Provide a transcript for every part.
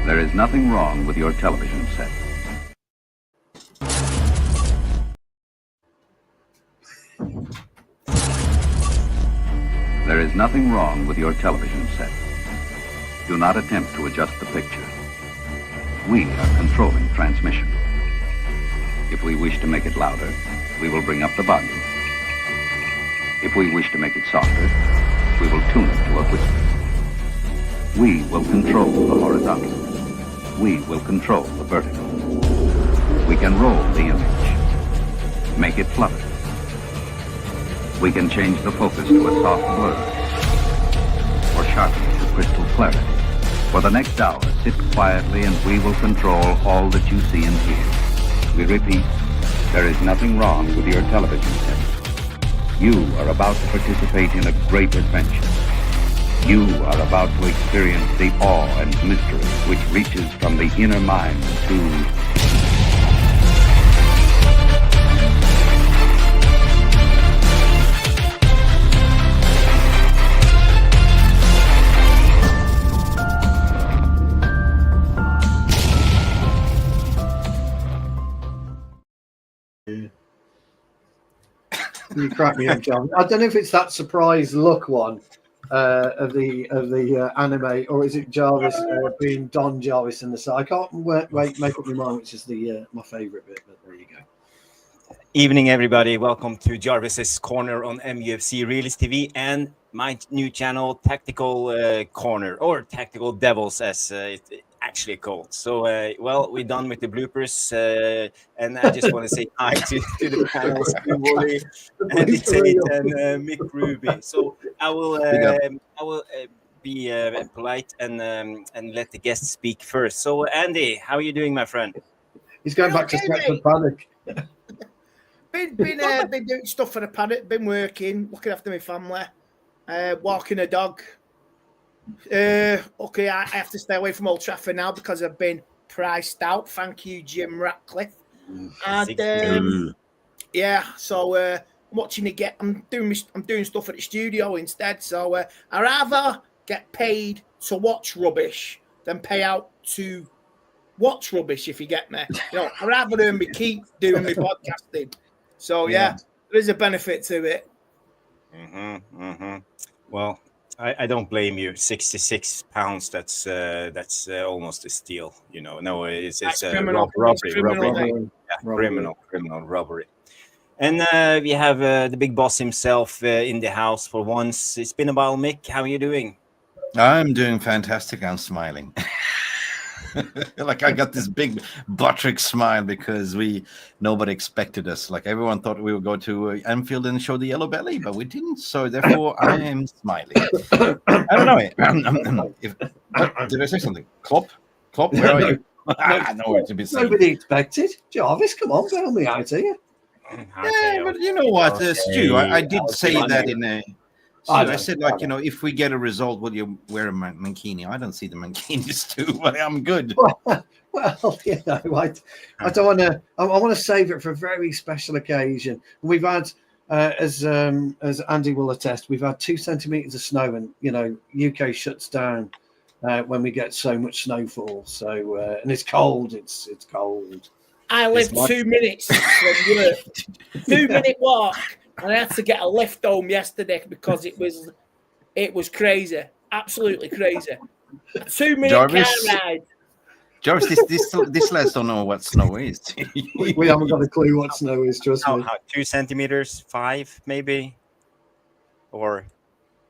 There is nothing wrong with your television set. There is nothing wrong with your television set. Do not attempt to adjust the picture. We are controlling transmission. If we wish to make it louder, we will bring up the volume. If we wish to make it softer, we will tune it to a whisper. We will control the horizontal. We will control the vertical. We can roll the image, make it flutter. We can change the focus to a soft blur, or sharpen it to crystal clarity. For the next hour, sit quietly and we will control all that you see and hear. We repeat, there is nothing wrong with your television set. You are about to participate in a great adventure. You are about to experience the awe and mystery which reaches from the inner mind to You crack me up, John. I don't know if it's that surprise look one of the anime, or is it Jarvis being Don Jarvis in the side? I can't wait make up my mind which is the my favourite bit. But there you go. Evening, everybody. Welcome to Jarvis's Corner on MUFC Realist TV and my new channel, Tactical Corner, or Tactical Devils, as it's actually called. So, well, we're done with the bloopers, and I just want to say hi to the panels, to Woolley, Andy Tate, and Mick Ruby. So I will be polite and let the guests speak first. So, Andy, how are you doing, my friend? He's going back to Stretford Paddock. Been doing stuff for the paddock, been working, looking after my family, walking a dog. Okay, I have to stay away from Old Trafford now because I've been priced out. Thank you, Jim Ratcliffe. And yeah, so I'm watching it get. I'm doing stuff at the studio instead. So I rather get paid to watch rubbish than pay out to watch rubbish. If you get me, you know, I rather earn me keep doing my podcasting. So yeah, there is a benefit to it. Well, I don't blame you. £66. That's almost a steal. You know, no, it's a robbery. Criminal robbery. And we have the big boss himself in the house for once. It's been a while, Mick. How are you doing? I'm doing fantastic. I'm smiling. Like I got this big buttrick smile because nobody expected us. Like everyone thought we would go to Anfield and show the yellow belly, but we didn't. So therefore, I am smiling. I don't know. Did I say something? Klopp, where are you? Nowhere to be seen. Nobody expected. Jarvis, come on, bail me out here. Yeah, but you know what, Stu? I did say that in a. So I said, like, you know, if we get a result, will you wear a mankini? I don't see the mankinis too, but I'm good. Well, you know, I don't want to. I want to save it for a very special occasion. We've had, as Andy will attest, we've had 2 centimeters of snow, and you know, UK shuts down when we get so much snowfall. So and it's cold. It's cold. I lived 2 minutes from work. 2-minute walk. And I had to get a lift home yesterday because it was crazy, absolutely crazy. A 2-minute car ride. Jarvis, this lads don't know what snow is. We haven't got a clue what snow is. Trust me. 2 centimeters, 5 maybe, or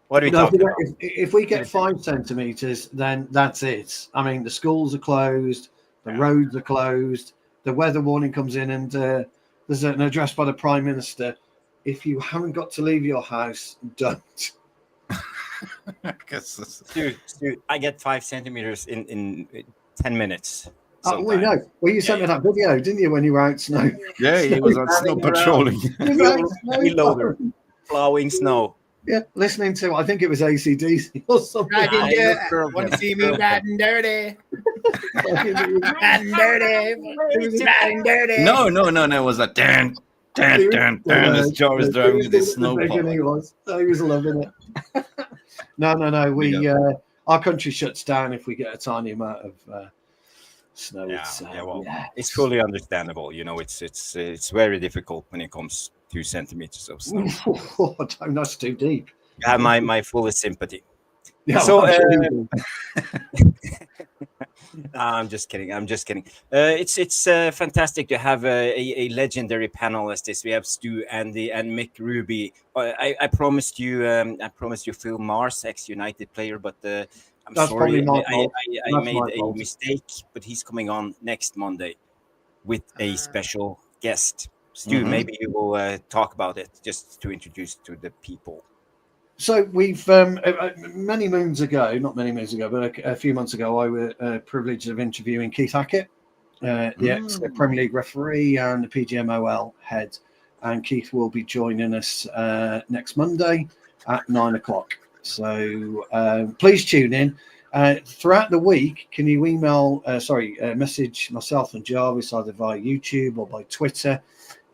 what are we talking about? If we get 5 centimeters, then that's it. I mean, the schools are closed, the roads are closed, the weather warning comes in, and there's an address by the Prime Minister. If you haven't got to leave your house, don't. Dude, I get 5 centimeters in 10 minutes. Oh, we know. Well, you sent me that video, didn't you, when you were out snow? Yeah, he was on snow patrolling. Plowing snow. Yeah, listening to, I think it was AC/DC or something. Riding dirty. Want to see me riding dirty? Riding dirty. No. It was a Dan. This Jarvis driving with his snow plow. He was loving it. No. We our country shuts down if we get a tiny amount of So it's fully understandable. You know, it's very difficult when it comes 2 centimeters of snow. That's too deep. You have my fullest sympathy. Yeah, So, I'm just kidding. It's fantastic to have a legendary panel as this. We have Stu, Andy, and Mick Ruby. I promised you Phil Marsh, ex-United player, but I'm That's sorry, probably my I fault. made a mistake. But he's coming on next Monday with a special guest. Stu, maybe you will talk about it just to introduce to the people. So we've many moons ago, not many moons ago, but a few months ago, I was privileged of interviewing Keith Hackett, the ex-Premier League referee and the PGMOL head. And Keith will be joining us next Monday at 9:00. So please tune in. Throughout the week, can you message myself and Jarvis either via YouTube or by Twitter?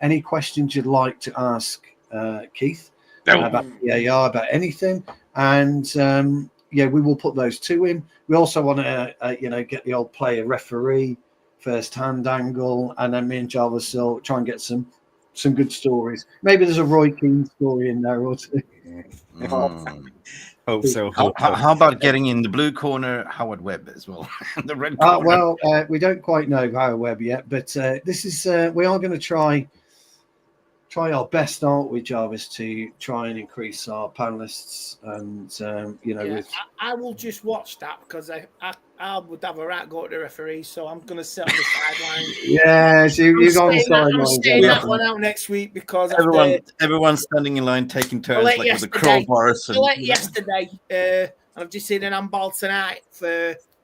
Any questions you'd like to ask Keith? About VAR, about anything, and we will put those to him. We also want to get the old player referee first hand angle, and then me and Jarvis will try and get some good stories. Maybe there's a Roy Keane story in there or two. Hope so. How about getting in the blue corner Howard Webb as well? The red corner. We don't quite know Howard Webb yet, but this is we are going to try our best, aren't we, Jarvis, to try and increase our panelists and I will just watch that because I would have a right go to the referee, so I'm going to sit on the sideline. Yes, you go on the sideline. I'm staying that one out next week because everyone's standing in line taking turns like with the crowbars. Yesterday, I've just seen an handball tonight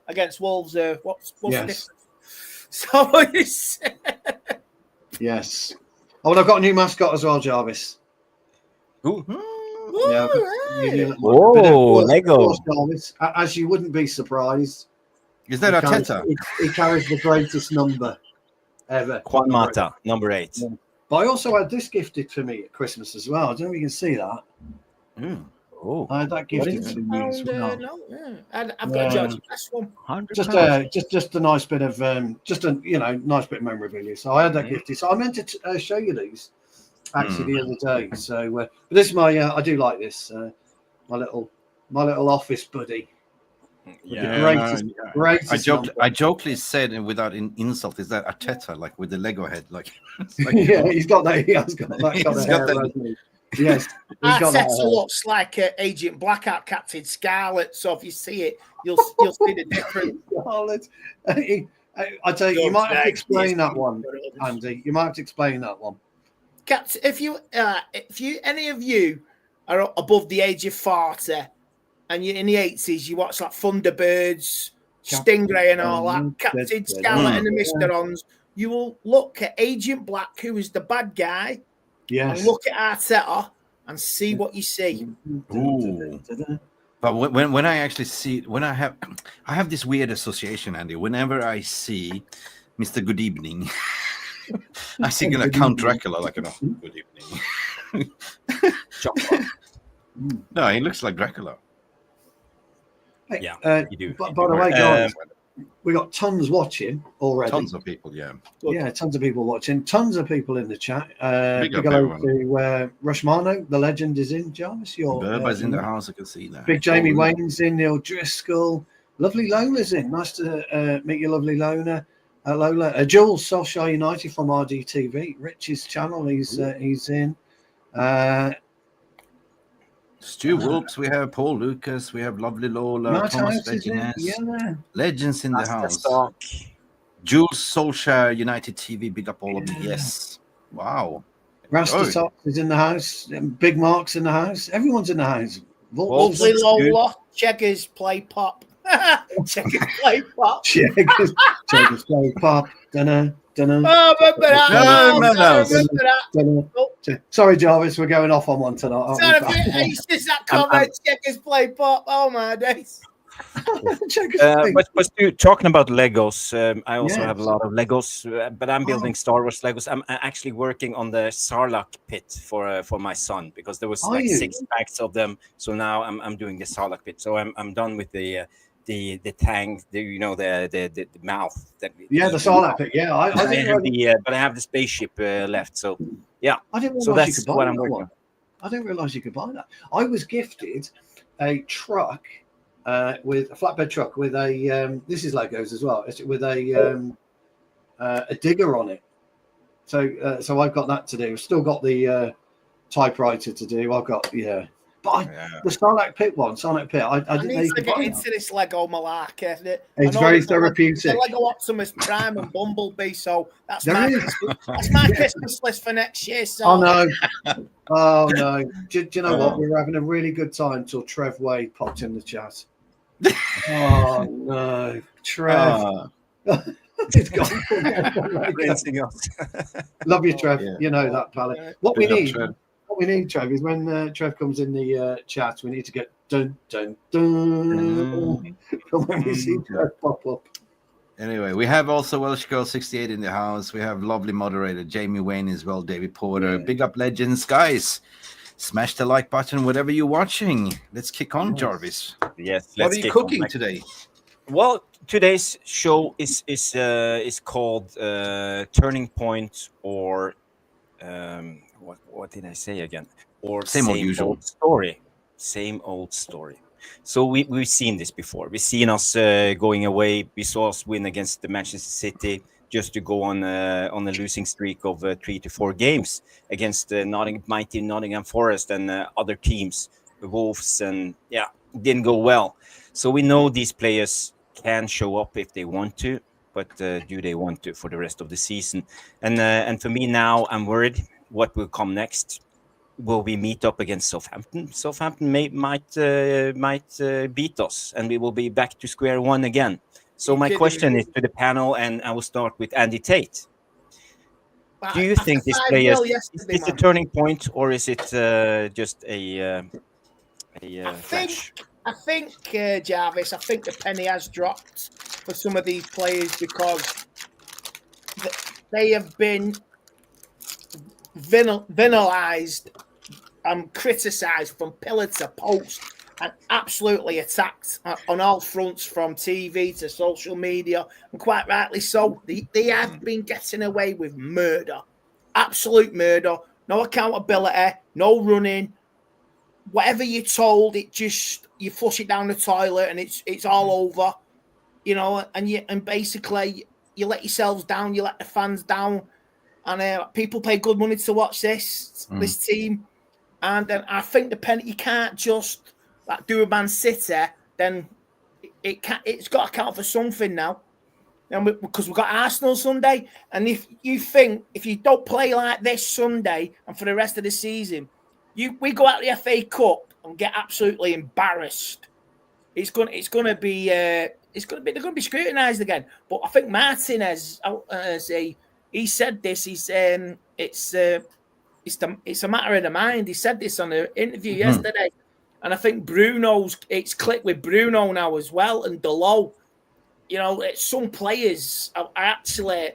against Wolves. What's the difference? So it's yes. Oh, and I've got a new mascot as well, Jarvis. Ooh. Yeah, Lego. Jarvis, as you wouldn't be surprised. Is that Arteta? He carries the greatest number ever. Juan Mata, number 8. Yeah. But I also had this gifted for me at Christmas as well. I don't know if you can see that. Oh, I had that gifted to me as well. I've got a Georgie Best one. Just a nice bit of nice bit of memorabilia. So I had that gifted. So I meant to show you these actually the other day. So but this is my I do like this my little office buddy. Yeah, greatest I jokingly said, and without an insult, is that Arteta, like with the Lego head, like yeah, he's got that. He has got that. He's got that. Yes, Arteta looks like Agent Blackout, Captain Scarlet. So if you see it, you'll see the difference. I tell you, you might have to explain that one, Andy. You might have to explain that one. Captain, if you any of you are above the age of 40 and you're in the 80s, you watch like Thunderbirds, Stingray, and all that, Captain Scarlet and the Mysterons, you will look at Agent Black, who is the bad guy. Yes. And look at Arteta and see what you see. Ooh. But when I actually see, I have this weird association, Andy. Whenever I see Mr. Good Evening, I see Count Dracula, like, good evening. No, he looks like Dracula. Yeah, you do. By the way, guys, we got tons watching already. Tons of people, yeah. Yeah, tons of people watching. Tons of people in the chat. Big hello to Rushmano, the legend, is in. Jarvis, everybody's in the house. I can see that. Big Jamie Wayne's in. Neil Driscoll. Lovely Lola's in. Nice to meet you, lovely Lola. Jules, Solskjaer United from RDTV. Rich's channel. He's in. Stu Wilkes, we have Paul Lucas, we have lovely Lola, Thomas Vegines, legends in the house. Jules Solskjaer, United TV, big up all of you. Yes. Wow. Rasta Top is in the house. Big Mark's in the house. Everyone's in the house. Lovely Lola, Checkers play pop. Checkers play pop. Checkers play pop. Dunno. Oh, No. Sorry, Jarvis, we're going off on one tonight. It's just that comment, Checkers play pop. Oh my days. But talking about Legos, I also have a lot of Legos, but I'm building Star Wars Legos. I'm actually working on the Sarlacc pit for my son because there was 6 packs of them. So now I'm doing the Sarlacc pit. So I'm done with the the tank, the mouth. The Sarlacc pit. Yeah, I didn't but I have the spaceship left. So yeah, I didn't so realize you that's could buy what I'm that working one. on. I didn't realize you could buy that. I was gifted a truck with a flatbed truck with a this is Legos as well. It's with a digger on it. So I've got that to do. Still got the typewriter to do. I've got But the Sarlacc pit one, Sarlacc pit. I didn't need to buy get into this Lego malarkey. It's very therapeutic. The Lego Optimus Prime and Bumblebee, so that's my Christmas list for next year. So. Oh no! Do you know what? We were having a really good time until Trev Wade popped in the chat. Oh no, Trev! It's gone. Love you, Trev. Yeah. You know that, pal. What we need, Trev, is when Trev comes in the chat, we need to get dun dun dun when we see Trev pop up. Anyway, we have also Welsh Girl 68 in the house. We have lovely moderator Jamie Wayne as well, David Porter. Big up legends, guys. Smash the like button, whatever you're watching. Let's kick on, Jarvis. Yes. What are you cooking today? Well, today's show is called Turning Point, or what did I say again? Or same old story. Same old story. So we've seen this before. We've seen us going away. We saw us win against the Manchester City, just to go on a losing streak of 3 to 4 games against mighty Nottingham Forest and other teams, the Wolves, and didn't go well. So we know these players can show up if they want to, but do they want to for the rest of the season? And for me now, I'm worried what will come next. Will we meet up against Southampton? Southampton might beat us, and we will be back to square one again. So my question is to the panel, and I will start with Andy Tate. Do you think this player is a turning point, or is it just a flash? I think Jarvis, I think the penny has dropped for some of these players because they have been villainized and criticised from pillar to post and absolutely attacked on all fronts, from TV to social media, and quite rightly so. They have been getting away with murder, absolute murder, no accountability, no running. Whatever you're told, you flush it down the toilet and it's all over, and basically you let yourselves down, you let the fans down, and people pay good money to watch this team, and I think the penalty, you can't just do a Man City, then it's got to count for something now, and because we've got Arsenal Sunday, and if you don't play like this Sunday and for the rest of the season, we go out the FA Cup and get absolutely embarrassed. They're going to be scrutinised again. But I think Martinez, he said this. He said it's a matter of the mind. He said this on an interview yesterday, and I think it's clicked with Bruno now as well, and Delo. Some players are actually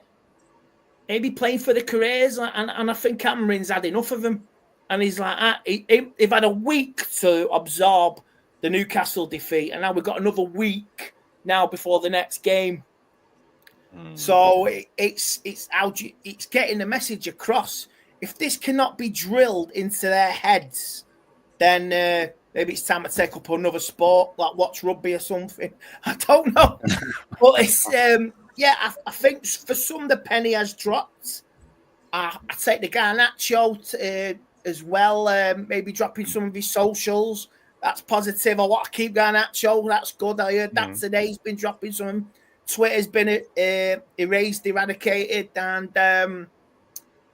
maybe playing for the careers, and I think Amorim's had enough of them. And he's like, they've had a week to absorb the Newcastle defeat, and now we've got another week now before the next game. So it's getting the message across. If this cannot be drilled into their heads, then maybe it's time to take up another sport, like watch rugby or something. I don't know, but it's I think for some the penny has dropped. I take the Garnacho as well, maybe dropping some of his socials. That's positive. I want to keep Garnacho. That's good. I heard that today. He's been dropping some. Twitter's been eradicated, and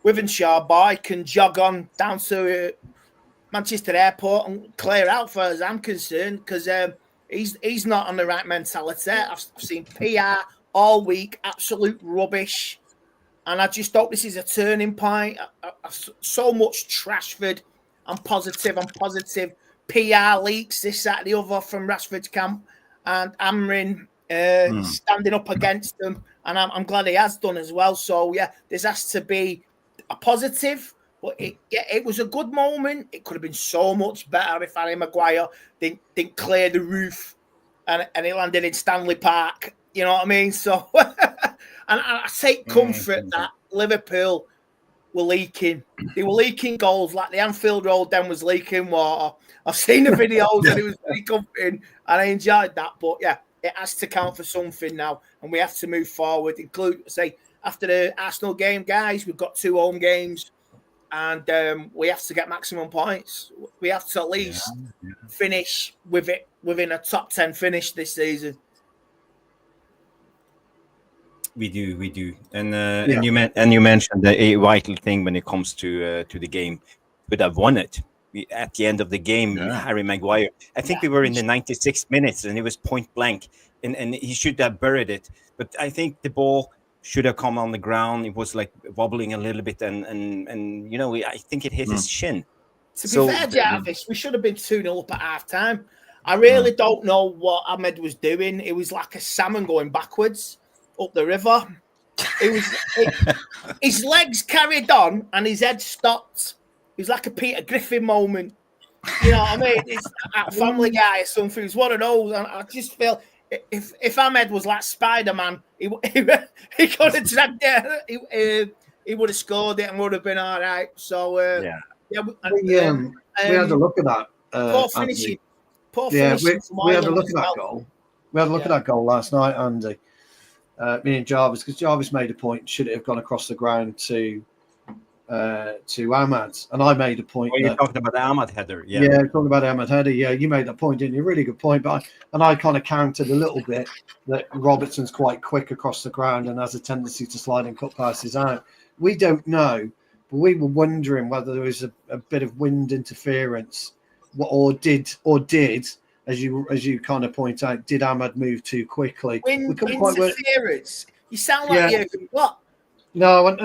Wivenshaw boy can jog on down to Manchester Airport and clear out, far as I'm concerned, because he's not on the right mentality. I've seen PR all week, absolute rubbish. And I just hope this is a turning point. So much Trashford and positive PR leaks, this, that, the other from Rashford's camp, and Amorim standing up against them. And I'm glad he has done as well. So, this has to be a positive. But it was a good moment. It could have been so much better if Harry Maguire didn't clear the roof and he landed in Stanley Park. You know what I mean? So, and I take comfort that Liverpool were leaking. They were leaking goals like the Anfield Road then was leaking water. I've seen the videos and it was very comforting, and I enjoyed that. But yeah, it has to count for something now, and we have to move forward. After the Arsenal game, guys, we've got 2 home games, and we have to get maximum points. We have to at least finish with it within a top 10 finish this season. We do, and you mentioned a vital thing when it comes to the game. But I've won it. At the end of the game, Harry Maguire. I think we were in the 96 minutes, and it was point blank, and he should have buried it. But I think the ball should have come on the ground. It was like wobbling a little bit, and I think it hit his shin. To be fair, Jarvis, we should have been 2-0 up at half time. I really don't know what Ahmed was doing. It was like a salmon going backwards up the river. His legs carried on and his head stopped. It was like a Peter Griffin moment. You know what I mean? It's a Family Guy or something. It's one of those. And I just feel if Ahmed was like Spider-Man, he could have dragged it. He would have scored it and would have been all right. So, we had a look at that. Poor finishing. We had a look at that goal. We had a look at that goal last night, Andy. Me and Jarvis, because Jarvis made a point, should it have gone across the ground to Amad? And I made a point. You're talking about the Amad header, talking about the Amad header. Yeah, you made that point, didn't you? Really good point. But I kind of countered a little bit that Robertson's quite quick across the ground and has a tendency to slide and cut passes out. We don't know, but we were wondering whether there was a bit of wind interference, or did. As you kind of point out, did Amad move too quickly? Interference. You sound like you what? No,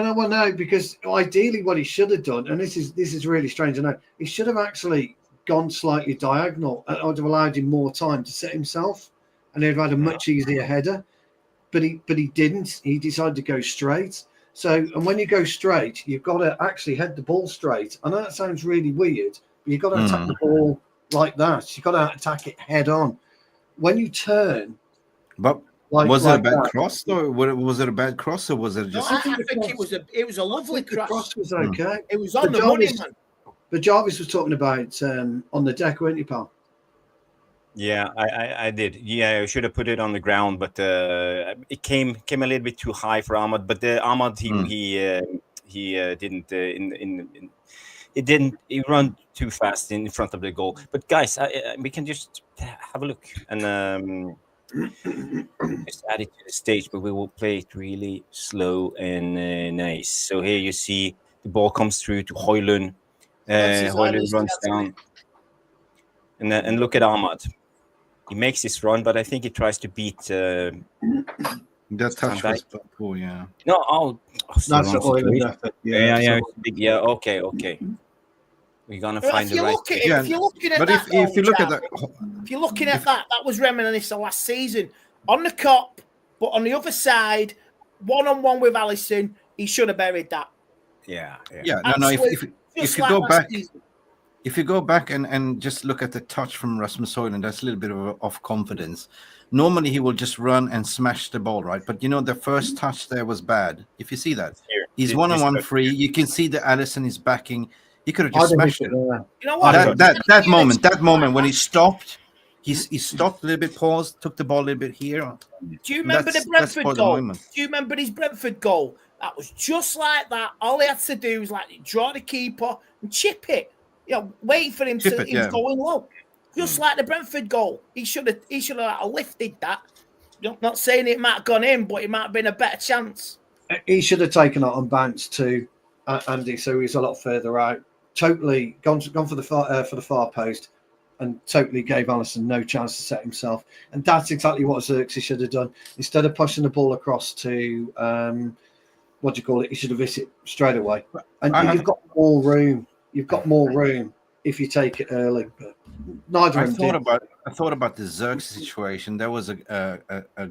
because ideally what he should have done, and this is really strange. I know he should have actually gone slightly diagonal. I would have allowed him more time to set himself, and he'd have had a much easier header. But he didn't. He decided to go straight. So, and when you go straight, you've got to actually head the ball straight. I know that sounds really weird, but you've got to attack the ball like that. You've got to attack it head on. When you turn, but was it a bad cross, or was it a bad cross, or was it just? No, I think it was a lovely cross. The cross was okay. It was on the money, man. But Jarvis was talking about on the deck, weren't you, pal? Yeah, I did. Yeah, I should have put it on the ground, but it came a little bit too high for Ahmad. But Ahmad, he didn't. He run too fast in front of the goal. But guys, we can just have a look and just add it to the stage. But we will play it really slow and nice. So here you see the ball comes through to Højlund. Højlund runs down, and look at Ahmad. He makes his run, but I think he tries to beat. That touch was poor, yeah. No, that's the yeah. Okay. We're gonna find the right. If you're looking at that, that was reminiscent of last season on the cop, but on the other side, 1-on-1 with Alisson, he should have buried that. Yeah. No. If you go back. If you go back and just look at the touch from Rasmus Højlund, that's a little bit of confidence. Normally, he will just run and smash the ball, right? But, the first touch there was bad. If you see that. He's 1-on-1 free. You can see that Alisson is backing. He could have just smashed it. You know what? That moment when he stopped, he stopped a little bit, paused, took the ball a little bit here. Do you remember the Brentford goal? Do you remember his Brentford goal? That was just like that. All he had to do was draw the keeper and chip it. Wait for him to. He was going low, just like the Brentford goal. He should have lifted that. Not saying it might have gone in, but it might have been a better chance. He should have taken it on bounce too, Andy. So he's a lot further out. Totally gone for the far post, and totally gave Alisson no chance to set himself. And that's exactly what Xerxes should have done. Instead of pushing the ball across to he should have hit it straight away. And you've got more room. You've got more room if you take it early, but neither of them did. I thought about the Xerxes situation. There was a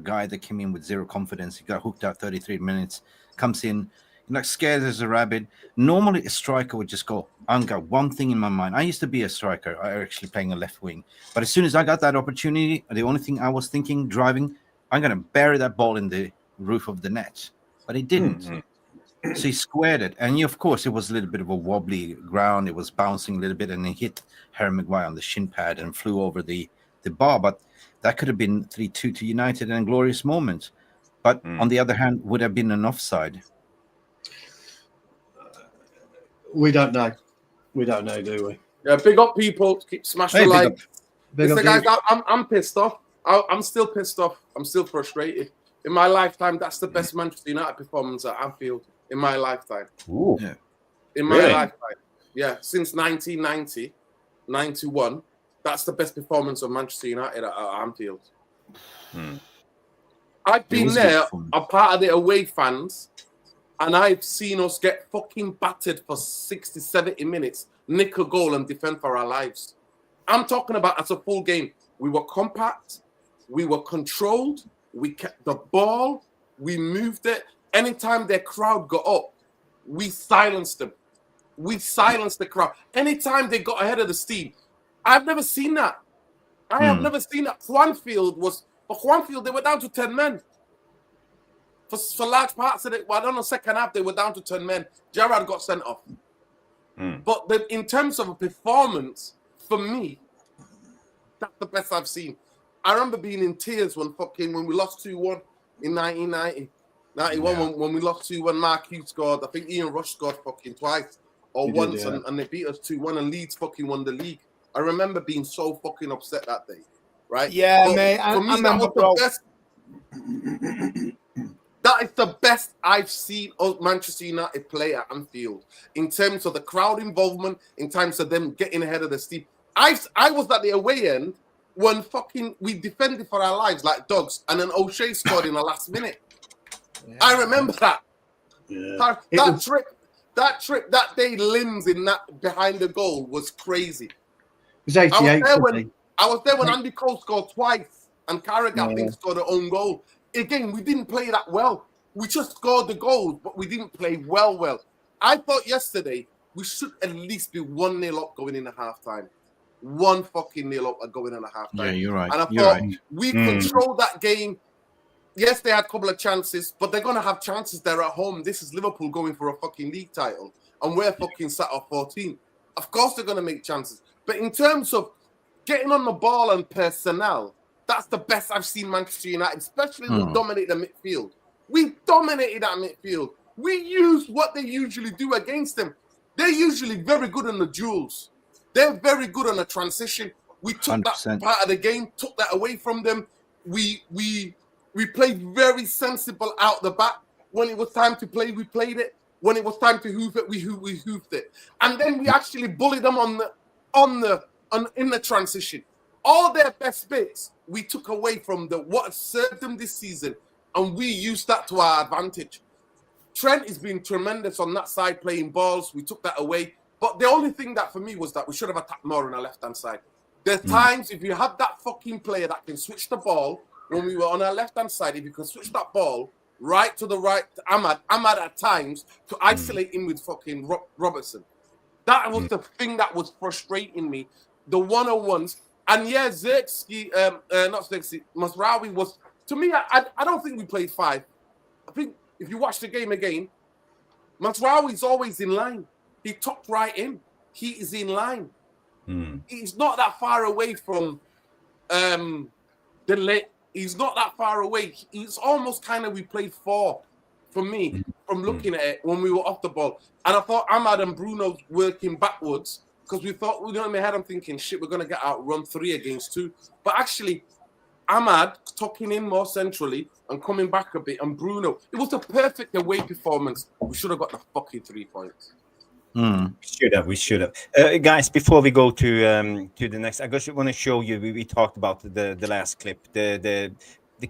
guy that came in with zero confidence. He got hooked out 33 minutes, comes in. like scared as a rabbit. Normally, a striker would just go, I've got one thing in my mind. I used to be a striker, I actually playing a left wing. But as soon as I got that opportunity, the only thing I was thinking, driving, I'm going to bury that ball in the roof of the net. But he didn't. So he squared it. And of course, it was a little bit of a wobbly ground. It was bouncing a little bit, and he hit Harry Maguire on the shin pad and flew over the bar. But that could have been 3-2 to United in a glorious moment. But on the other hand, would have been an offside. We don't know. We don't know, do we? Yeah, big up, people. Keep smashing the like. Big up, guys, I'm pissed off. I'm still pissed off. I'm still frustrated. In my lifetime, that's the best Manchester United performance at Anfield. In my lifetime. Ooh. Yeah. In my lifetime. Yeah, since 1990, 91, that's the best performance of Manchester United at Anfield. I've been there, a part of the away fans, and I've seen us get fucking battered for 60, 70 minutes, nick a goal and defend for our lives. I'm talking about as a full game. We were compact, we were controlled, we kept the ball, we moved it. Anytime their crowd got up, we silenced them. We silenced the crowd. Anytime they got ahead of the steam, I've never seen that. I have never seen that. Anfield, they were down to 10 men. For large parts of it, well, I don't know, second half, they were down to 10 men. Gerrard got sent off. But in terms of a performance, for me, that's the best I've seen. I remember being in tears when we lost 2-1 in 1990. 91 when we lost 2-1, Mark Hughes scored. I think Ian Rush scored twice or once, and they beat us 2-1, and Leeds won the league. I remember being so fucking upset that day, right? Yeah, mate. For me, that was the best. That is the best I've seen of Manchester United play at Anfield in terms of the crowd involvement, in terms of them getting ahead of the steam. I was at the away end when we defended for our lives like dogs, and then O'Shea scored in the last minute. Yeah. I remember that. Yeah. That trip that day, limbs in that behind the goal was crazy. It was 88. I was there when Andy Cole scored twice and Carragher I think scored their own goal. Again, we didn't play that well. We just scored the goals, but we didn't play well. I thought yesterday we should at least be 1-0 up going into halftime. 1 fucking 0 up and going into halftime. Yeah, you're right. And I thought we controlled that game. Yes, they had a couple of chances, but they're going to have chances there at home. This is Liverpool going for a fucking league title, and we're fucking sat off 14. Of course they're going to make chances. But in terms of getting on the ball and personnel, that's the best I've seen Manchester United, especially when we dominate the midfield. We dominated that midfield. We used what they usually do against them. They're usually very good on the duels. They're very good on the transition. We took 100%. That part of the game, took that away from them. We played very sensible out the back. When it was time to play, we played it. When it was time to hoof it, we hoofed it. And then we actually bullied them in the transition. All their best bits we took away from what served them this season, and we used that to our advantage. Trent has been tremendous on that side playing balls. We took that away. But the only thing that for me was that we should have attacked more on the left-hand side. There's times if you have that fucking player that can switch the ball, when we were on our left-hand side, if you can switch that ball right to the right, Amad at times, to isolate him with fucking Robertson. That was the thing that was frustrating me. The one-on-ones. And yeah, Mazraoui was, to me, I don't think we played 5. I think if you watch the game again, Mazraoui's always in line. He tucked right in. He is in line. He's not that far away from the late. He's not that far away. It's almost kind of we played 4 for me from looking at it when we were off the ball. And I thought Amad and Bruno working backwards because we thought, in my head, I'm thinking, shit, we're going to get outrun 3 against 2. But actually, Amad tucking in more centrally and coming back a bit, and Bruno, it was a perfect away performance. We should have got the fucking 3 points. We should have. Guys, before we go to the next, I just want to show you. We talked about the last clip, the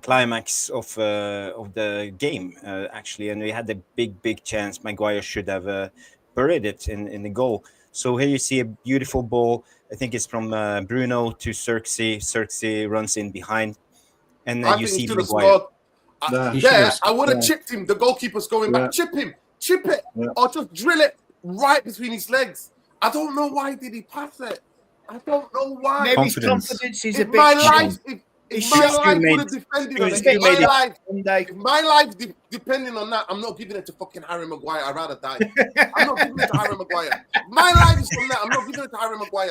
climax of the game actually, and we had a big chance. Maguire should have buried it in the goal. So here you see a beautiful ball. I think it's from Bruno to Xerxes. Xerxes runs in behind, and then you see Maguire. I would have chipped him. The goalkeeper's going back. Chip him. chip it, Yeah. or just drill it right between his legs. I don't know why did he pass it. I don't know why. Maybe his Confidence. confidence is a If bit my shit. life, if my Stu life made- would have depended on it, Stu made it. if my life depending on that, I'm not giving it to fucking Harry Maguire. I'd rather die. I'm not giving it to Harry Maguire. My life is from that. I'm not giving it to Harry Maguire.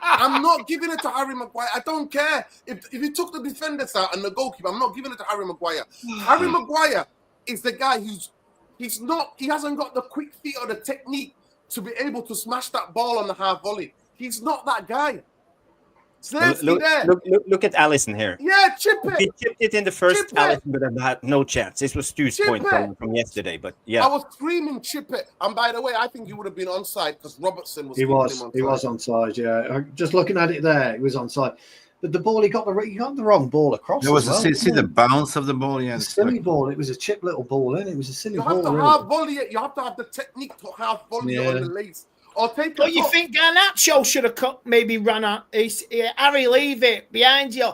I'm not giving it to Harry Maguire. I don't care. If he took the defenders out and the goalkeeper, I'm not giving it to Harry Maguire. Harry Maguire is the guy he hasn't got the quick feet or the technique to be able to smash that ball on the half volley. He's not that guy. Look at Allison here. Yeah, chip If he it. chipped it in the first, Chip it. Allison would have had no chance. This was Stu's Chip point it. from yesterday, but I yeah. was screaming chip it. And by the way, I think he would have been onside because Robertson was He keeping was. him onside. He was onside. Yeah. Just looking at it there, he was onside. But the ball, he got the wrong ball across. There was as well, see wasn't the it? bounce of the ball. Yeah, It was a silly ball. It was a chip little ball, and it was a silly You ball. have to really. half volley it. You have to have the technique to half volley it Yeah. on the lace. Or take But a you touch. think Garnacho should have maybe run out? Harry, leave it behind you.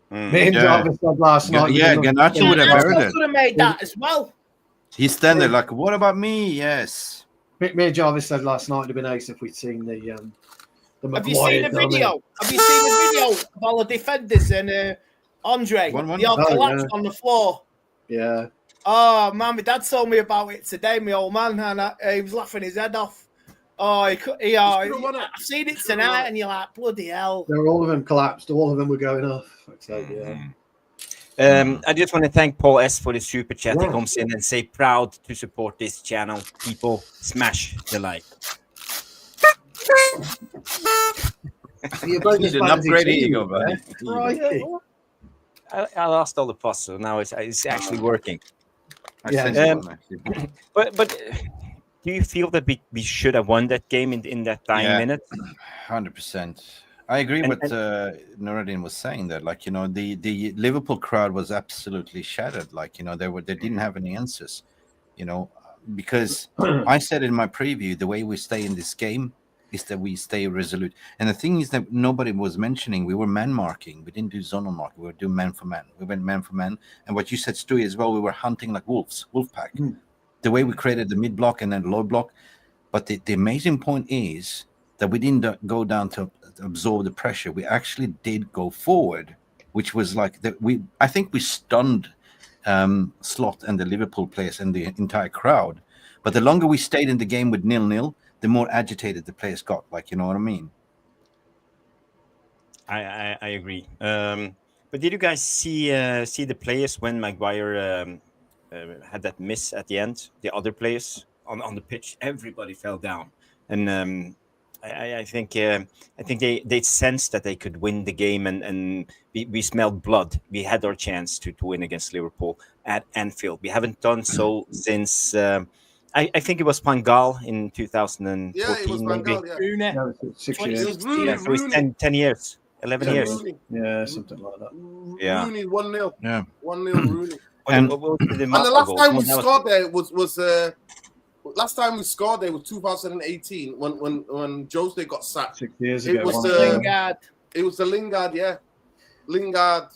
Me and Yeah. Jarvis said last night. Yeah, Garnacho would have buried Garnacho it. could have made that as well. He's standing there like, what about me? Yes. Me and Jarvis said last night it'd have been ace if we'd seen the Have you seen the Maguire video? Have you seen the video of all the defenders and Andre? 1-1. They all Oh, collapsed yeah. on the floor. Yeah. Oh man, my dad told me about it today. My old man, and he was laughing his head off. Oh, I've seen it tonight, and you're like, bloody hell. They were all of them collapsed. All of them were going off. So, yeah. I just want to thank Paul S for the super chat. He Yeah. comes in and say proud to support this channel. People, smash the like. You're both Need as an bad as upgrade each ego, other, buddy. Crikey. I lost all the fuss, so now it's actually working. I Yeah. sent one, actually. But do you feel that we should have won that game in that dying Yeah. minute? 100%. I agree with Nuruddin was saying that, like, you know, the Liverpool crowd was absolutely shattered. Like, you know, they didn't have any answers, you know, because I said in my preview, the way we stay in this game is that we stay resolute. And the thing is that nobody was mentioning, we were man marking. We didn't do zonal marking. We were doing man for man. We went man for man. And what you said, Stewie, as well, we were hunting like wolf pack. The way we created the mid block and then low block. But the amazing point is that we didn't go down to absorb the pressure. We actually did go forward, which was like that. I think we stunned Slot and the Liverpool players and the entire crowd. But the longer we stayed in the game with 0-0, the more agitated the players got. Like, you know what I mean? I agree. But did you guys see the players when Maguire had that miss at the end? The other players on the pitch, everybody fell down, and I think they sensed that they could win the game, and we smelled blood. We had our chance to win against Liverpool at Anfield. We haven't done so since. I think it was Pangal in 2014, Yeah, it was maybe. Pangal, yeah. No, it's 6 It years. was Rooney, Yeah, so it's 10 years, 11 Yeah, years. Rooney. Yeah, something like that. Yeah. Rooney 1-0. Yeah. 1-0 Rooney. And- What was the And the Mata last goal? time we That was- scored there last time we scored there was 2018 when Jose got sacked. 6 years It ago. was wasn't the- it? Lingard. It was the Lingard, yeah. Lingard,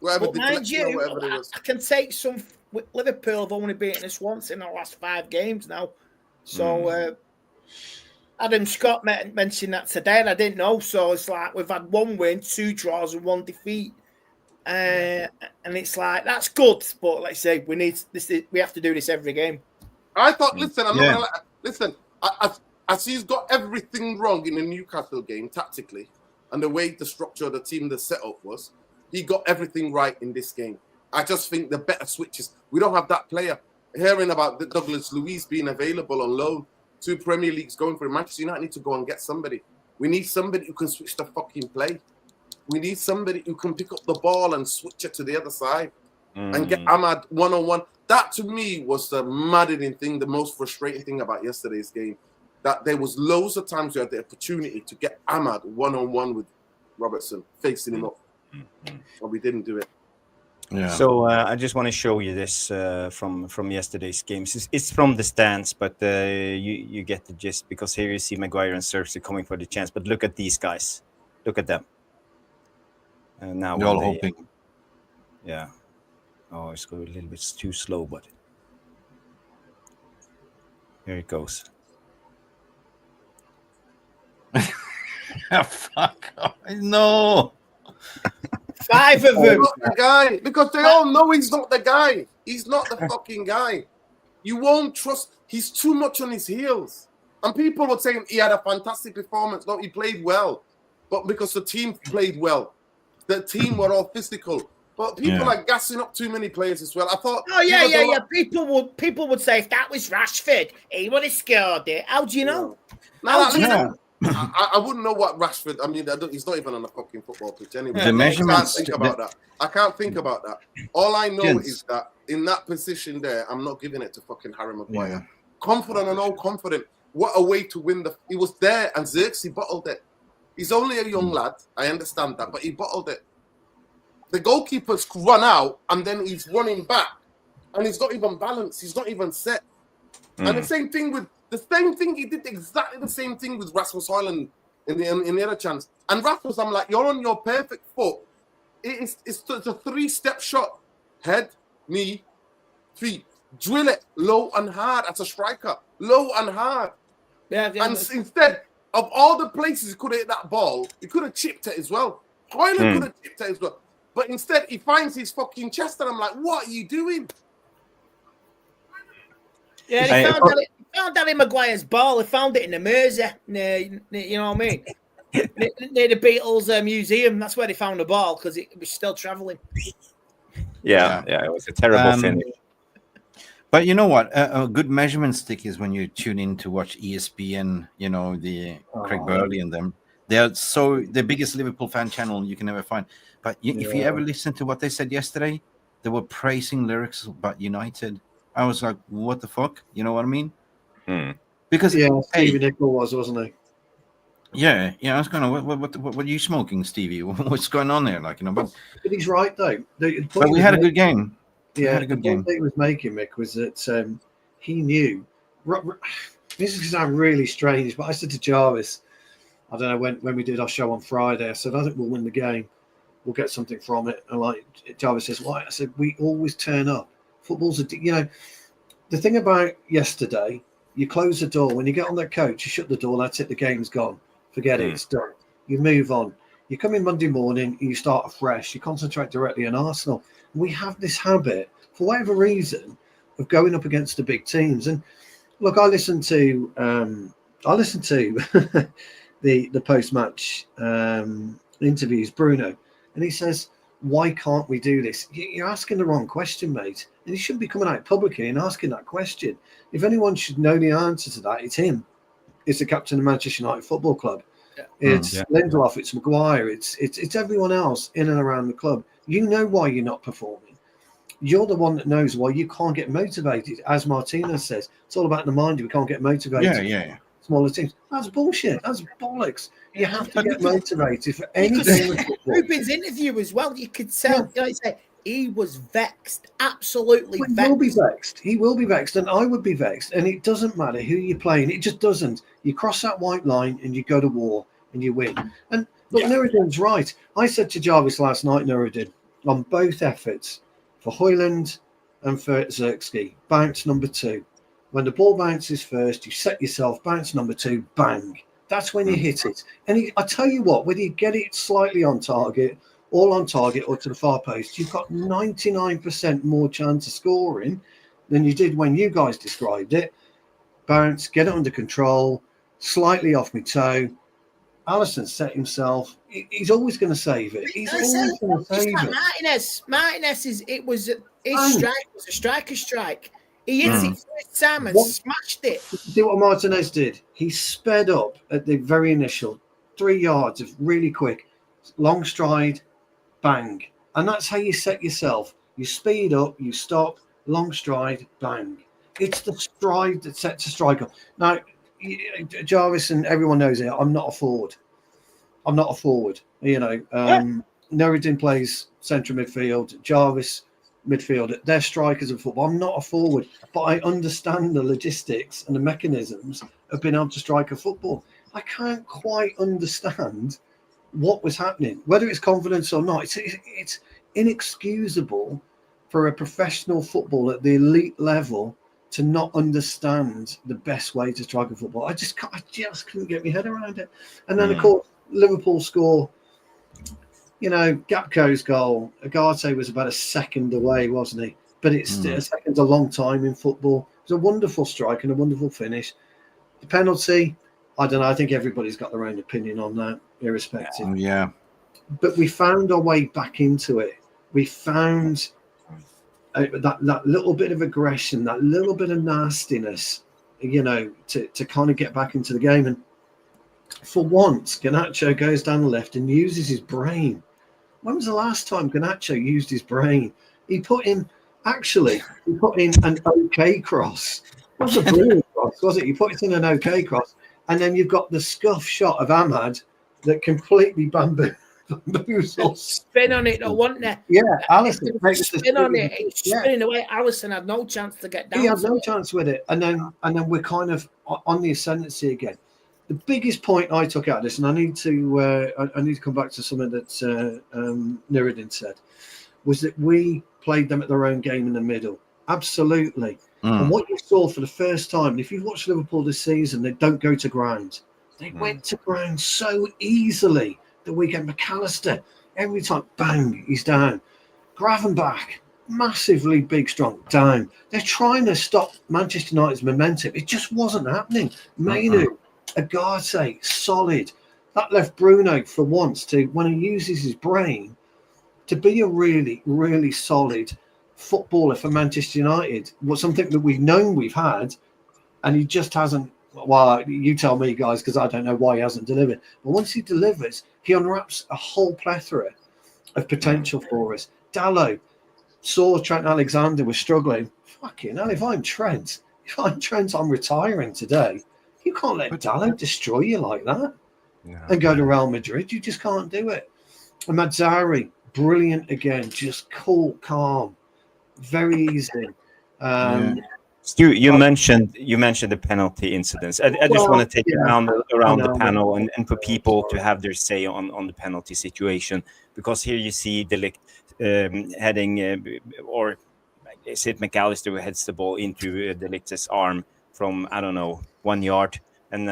whatever But the mind deflection or you, whatever it was. I can take some. Liverpool have only beaten us once in the last 5 games now. So Adam Scott mentioned that today, and I didn't know. So it's like we've had 1 win, 2 draws, and 1 defeat. And it's like that's good, but like I say, we need this. We have to do this every game. I thought, listen, I'm Yeah. not gonna lie. Listen, as he's got everything wrong in the Newcastle game tactically, and the way the structure of the team, the setup was, he got everything right in this game. I just think the better switches. We don't have that player. Hearing about the Douglas Luiz being available on loan, 2 Premier Leagues going for Manchester United need to go and get somebody. We need somebody who can switch the fucking play. We need somebody who can pick up the ball and switch it to the other side and get Amad one-on-one. That to me was the maddening thing, the most frustrating thing about yesterday's game. That there was loads of times we had the opportunity to get Amad one-on-one with Robertson, facing him up. But we didn't do it. Yeah. So I just want to show you this from yesterday's games. It's from the stands, but you get the gist, because here you see Maguire and Cersei coming for the chance. But look at these guys. Look at them. Now They're all when hoping. Yeah. Oh, it's going a little bit too slow, but Here it goes. Fuck off. No. 5 of them. Not the guy, because they all know he's not the guy. He's not the fucking guy. You won't trust. He's too much on his heels. And people were saying he had a fantastic performance. No, he played well, but because the team played well, the team were all physical. But people are gassing up too many players as well. I thought. Oh yeah. People would say if that was Rashford, he would have scored it. How do you know? I wouldn't know what Rashford. I mean, he's not even on the fucking football pitch anyway. The measurements. I can't think about that. I can't think about that. All I know is that in that position there, I'm not giving it to fucking Harry Maguire. Yeah. Confident and all confident. What a way to win the. He was there and Xerxes bottled it. He's only a young lad. I understand that, but he bottled it. The goalkeeper's run out and then he's running back, and he's not even balanced. He's not even set. And the same thing he did exactly the same thing with Rasmus Højlund in the other chance. And Rasmus, I'm like, you're on your perfect foot. It's a 3-step shot. Head, knee, feet. Drill it low and hard as a striker. Low and hard. Yeah. And instead of all the places he could have hit that ball, he could have chipped it as well. Højlund could have chipped it as well. But instead, he finds his fucking chest, and I'm like, what are you doing? Yeah, he found Harry Maguire's ball. He found it in the Mersey, you know what I mean? near the Beatles museum. That's where they found the ball because it was still travelling. Yeah, it was a terrible finish. But you know what? A good measurement stick is when you tune in to watch ESPN, the Craig Burley and them. They're the biggest Liverpool fan channel you can ever find. But if you ever listen to what they said yesterday, they were praising lyrics about United. I was like, what the fuck? You know what I mean? Because Stevie Nicol wasn't he? Yeah. I was kind of, what are you smoking, Stevie? What's going on there? But he's right though. But we had a good game. Yeah, the point that he was making, Mick, was that he knew. This is going to sound really strange, but I said to Jarvis, I don't know when we did our show on Friday, I said, I think we'll win the game. We'll get something from it. And Jarvis says, why? I said, we always turn up. Football's the thing about yesterday, you close the door. When you get on that coach, you shut the door, that's it, the game's gone. Forget it, it's done. You move on. You come in Monday morning and you start afresh. You concentrate directly on Arsenal. We have this habit, for whatever reason, of going up against the big teams. And look, I listened to the post-match interviews, Bruno, and he says, why can't we do this? You're asking the wrong question, mate. And you shouldn't be coming out publicly and asking that question. If anyone should know the answer to that, it's him. It's the captain of Manchester United Football Club. Yeah. It's Lindelof, it's Maguire, it's everyone else in and around the club. You know why you're not performing. You're the one that knows why you can't get motivated. As Martinez says, it's all about the mind. We can't get motivated. Yeah. Smaller teams. That's bullshit. That's bollocks. You have to get motivated for any game of football. Rubin's interview as well, you could tell, he was vexed, absolutely vexed. He will be vexed, and I would be vexed. And it doesn't matter who you're playing. It just doesn't. You cross that white line and you go to war and you win. And look, Nuruddin's right. I said to Jarvis last night, Nuruddin, on both efforts, for Højlund and for Xerxes, bounce number 2. When the ball bounces first, you set yourself, bounce number 2, bang. That's when you hit it. And I tell you what, whether you get it slightly on target, all on target, or to the far post, you've got 99% more chance of scoring than you did when you guys described it. Bounce, get it under control, slightly off my toe. Alisson set himself. He's always going to save it. He's always going to save it. Martinez his strike was a striker strike. He hit it first time and smashed it. See what Martinez did? He sped up at the very initial 3 yards of really quick, long stride, bang. And that's how you set yourself. You speed up, you stop, long stride, bang. It's the stride that sets a striker. Now, Jarvis and everyone knows it. I'm not a forward. Nuruddin plays central midfield. Jarvis midfield. They're strikers of football. I'm not a forward, but I understand the logistics and the mechanisms of being able to strike a football. I can't quite understand what was happening, whether it's confidence or not. It's inexcusable for a professional football at the elite level to not understand the best way to strike a football. I just couldn't get my head around it. And then, of course, Liverpool score. You know, Gakpo's goal, Agate was about a second away, wasn't he? But it's a second's a long time in football. It was a wonderful strike and a wonderful finish. The penalty, I don't know. I think everybody's got their own opinion on that, irrespective. Yeah. But we found our way back into it. We found that little bit of aggression, that little bit of nastiness, you know, to kind of get back into the game. And for once, Garnacho goes down the left and uses his brain. When was the last time Garnacho used his brain? He put in an okay cross. It wasn't a brilliant cross, was it? He put it in an okay cross. And then you've got the scuff shot of Amad that completely bamboozles. Spin on it, though, wasn't there? Yeah, Alisson. Spin on it. It's spinning away. Alisson had no chance to get down. He had no chance with it. And then we're kind of on the ascendancy again. The biggest point I took out of this, and I need to come back to something that Nuruddin said, was that we played them at their own game in the middle. Absolutely. And what you saw for the first time, if you've watched Liverpool this season, they don't go to ground. They went to ground so easily the weekend. McAllister, every time, bang, he's down. Gravenbach, massively big, strong, down. They're trying to stop Manchester United's momentum. It just wasn't happening. Mainu, Agate, solid. That left Bruno for once to, when he uses his brain, to be a really, really solid footballer for Manchester United. Was something that we've known we've had, and he just hasn't. Well, you tell me, guys, because I don't know why he hasn't delivered. But once he delivers, he unwraps a whole plethora of potential for us. Dalot saw Trent Alexander was struggling. Fucking hell, if I'm Trent, I'm retiring today. You can't let Dalot destroy you like that and go to Real Madrid. You just can't do it. And Mazzari, brilliant again, just cool, calm, very easy. Stu, you mentioned the penalty incidents. I just want to take it around the panel and for people to have their say on the penalty situation, because here you see De Ligt heading, or is it McAllister who heads the ball into De Ligt's arm from, I don't know, 1 yard, and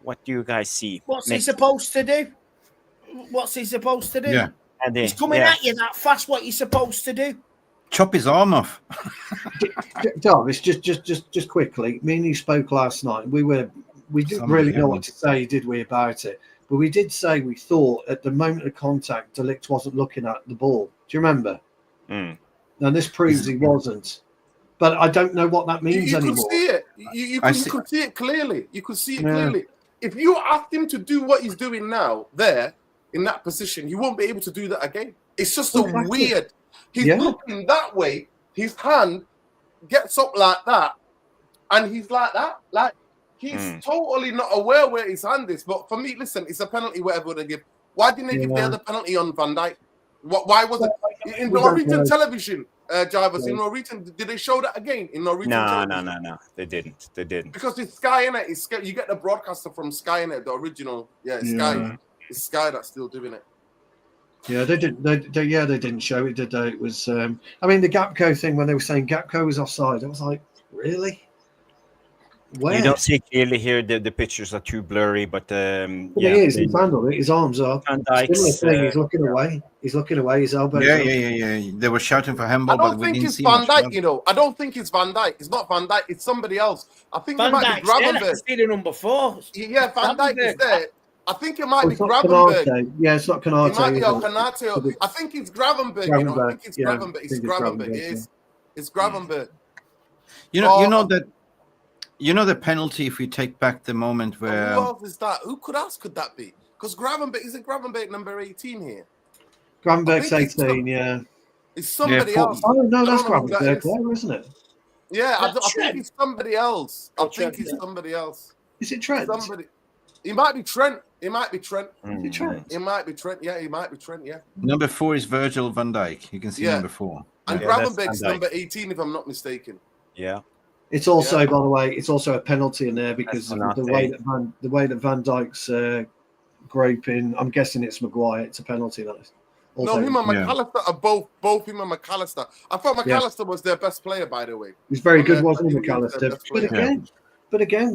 what do you guys see? What's he supposed to do? Yeah, he's coming at you that fast. What you supposed to do? Chop his arm off. Jarvis, just quickly. Me and you spoke last night. We didn't really know what to say, did we, about it? But we did say we thought at the moment of contact, De Ligt wasn't looking at the ball. Do you remember? And this proves he wasn't. But I don't know what that means anymore. You could see it. You could see it clearly. You could see it clearly. If you asked him to do what he's doing now, there, in that position, you won't be able to do that again. It's just so weird. He's looking that way. His hand gets up like that. And he's like that. Like, he's totally not aware where his hand is. But for me, listen, it's a penalty whatever they give. Why didn't they give the other penalty on Van Dijk? Why was it in Norwegian television? Jarvis, in Norwegian, did they show that again in Norwegian? No, they didn't. Because it's Sky, innit? It's Sky. You get the broadcaster from Sky, innit? The original, it's Sky. It's Sky that's still doing it. Yeah, they didn't show it, did they? It was, I mean, the Gakpo thing when they were saying Gakpo was offside, I was like, really? Where? You don't see clearly here. The pictures are too blurry, but he is. He's handled it. His arms up. Van Dijk's, he's looking away. He's looking away. His elbows. Yeah. They were shouting for handball, but we didn't see Van Dijk. You know, I don't think it's Van Dijk. It's not Van Dijk. It's somebody else. I think it might be Gravenberch. See the number 4. Yeah, Van Dijk is there. I think it might be Gravenberch. Yeah, it's not Konate. It might be Konate. I think it's Gravenberch. You know, I think it's Gravenberch. It's Gravenberch. It's Gravenberch. You know the penalty if we take back the moment where. Who else is that? Who could that be? Because Gravenberch isn't Gravenberch number 18 here. Gravenberch's 18, It's somebody else. Oh no, that's Gravenberch, isn't it? Yeah, I think it's somebody else. Is it Trent? It might be Trent. It might be Trent. It might be Trent. Yeah, it might be Trent. Yeah. Number 4 is Virgil van Dijk. You can see number 4. And Gravenberch's number 18, if I'm not mistaken. Yeah. It's also, by the way, it's also a penalty in there because of the way that Van Dijk's groping. I'm guessing it's Maguire. It's a penalty. No, him and McAllister are both him and McAllister. I thought McAllister was their best player, by the way. He's very good, wasn't he, McAllister? But again,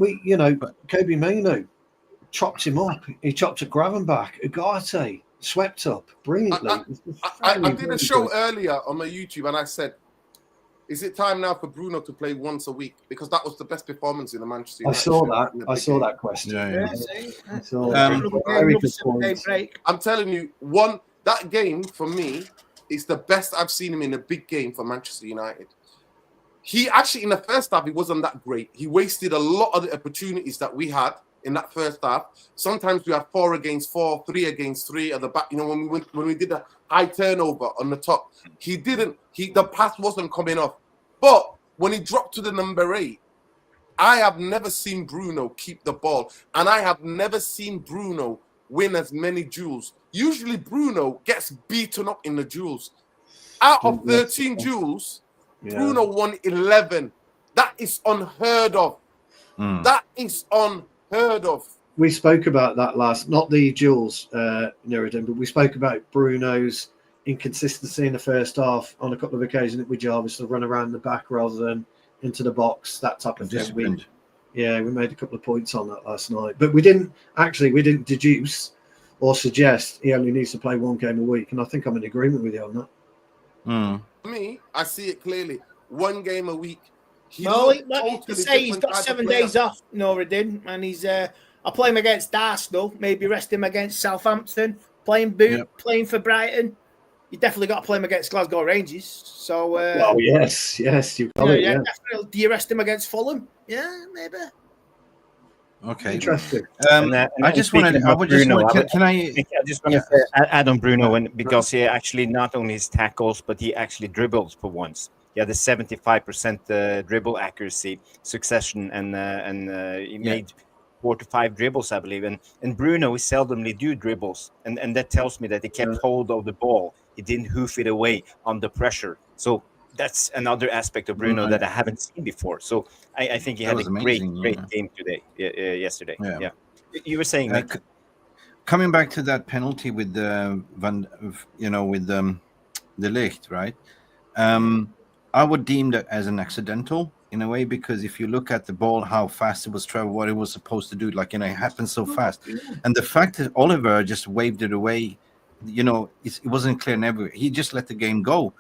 Kobe Mainoo chopped him up. He chopped at Gravenbach. Ugarte swept up brilliantly. I did a show earlier on my YouTube, and I said, is it time now for Bruno to play once a week? Because that was the best performance in the Manchester United. I saw that question. I saw very good point. I'm telling you, that game for me is the best I've seen him in a big game for Manchester United. He actually, in the first half, he wasn't that great. He wasted a lot of the opportunities that we had in that first half. Sometimes we had 4 against 4, 3 against 3 at the back. When we did a high turnover on the top, the pass wasn't coming off. But when he dropped to the number 8, I have never seen Bruno keep the ball, and I have never seen Bruno win as many duels. Usually Bruno gets beaten up in the duels. Out of 13 duels, Bruno won 11. That is unheard of. That is unheard of. We spoke about that not the duels, Nuruddin, but we spoke about Bruno's inconsistency in the first half on a couple of occasions with Jarvis to run around the back rather than into the box, that type of thing. We made a couple of points on that last night, but we didn't deduce or suggest he only needs to play 1 game a week, and I think I'm in agreement with you on that. For me, I see it clearly. 1 game a week. He's got 7 days off, Nuruddin, and he's I play him against Arsenal, maybe rest him against Southampton, playing for Brighton. You definitely got to play him against Glasgow Rangers. So, yes, you've got it. Definitely. Do you rest him against Fulham? Yeah, maybe. Okay, interesting. I just want to add on Bruno, because he actually not only his tackles, but he actually dribbles for once. He had a 75% dribble accuracy succession, and he made 4 to 5 dribbles, I believe. And Bruno is seldomly do dribbles, and that tells me that he kept hold of the ball. He didn't hoof it away under pressure. So that's another aspect of Bruno that I haven't seen before. So I think he had a great game today, yesterday. Yeah. You were saying, coming back to that penalty with the Ligt, right? I would deem that as an accidental in a way, because if you look at the ball, how fast it was traveling, what it was supposed to do, it happened so fast. And the fact that Oliver just waved it away, it wasn't clear everywhere. He just let the game go.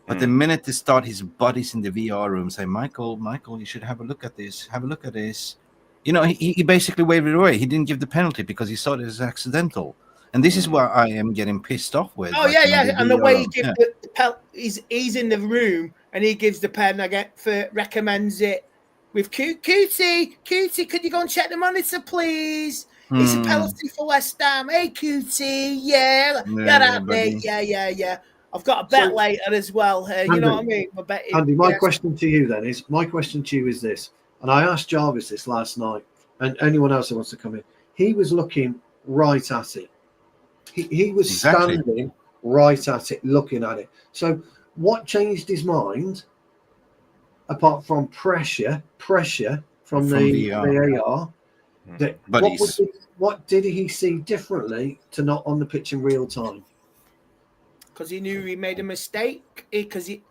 But the minute they start, his buddies in the VR room say, Michael, you should have a look at this. Have a look at this. He basically waved it away. He didn't give the penalty because he saw it as accidental. And this is what I am getting pissed off with. Oh, and the way he gives the pen, he's in the room and he gives the pen, recommends it with Cootie, could you go and check the monitor, please? It's a penalty for West Ham. Hey, Cootie, yeah. I've got a bet later as well. Andy, you know what I mean? Andy, my question to you is this, and I asked Jarvis this last night, and anyone else who wants to come in. He was looking right at it. He was standing right at it, looking at it. So what changed his mind, apart from pressure from the VAR? What did he see differently to not on the pitch in real time? Because he knew he made a mistake. Because he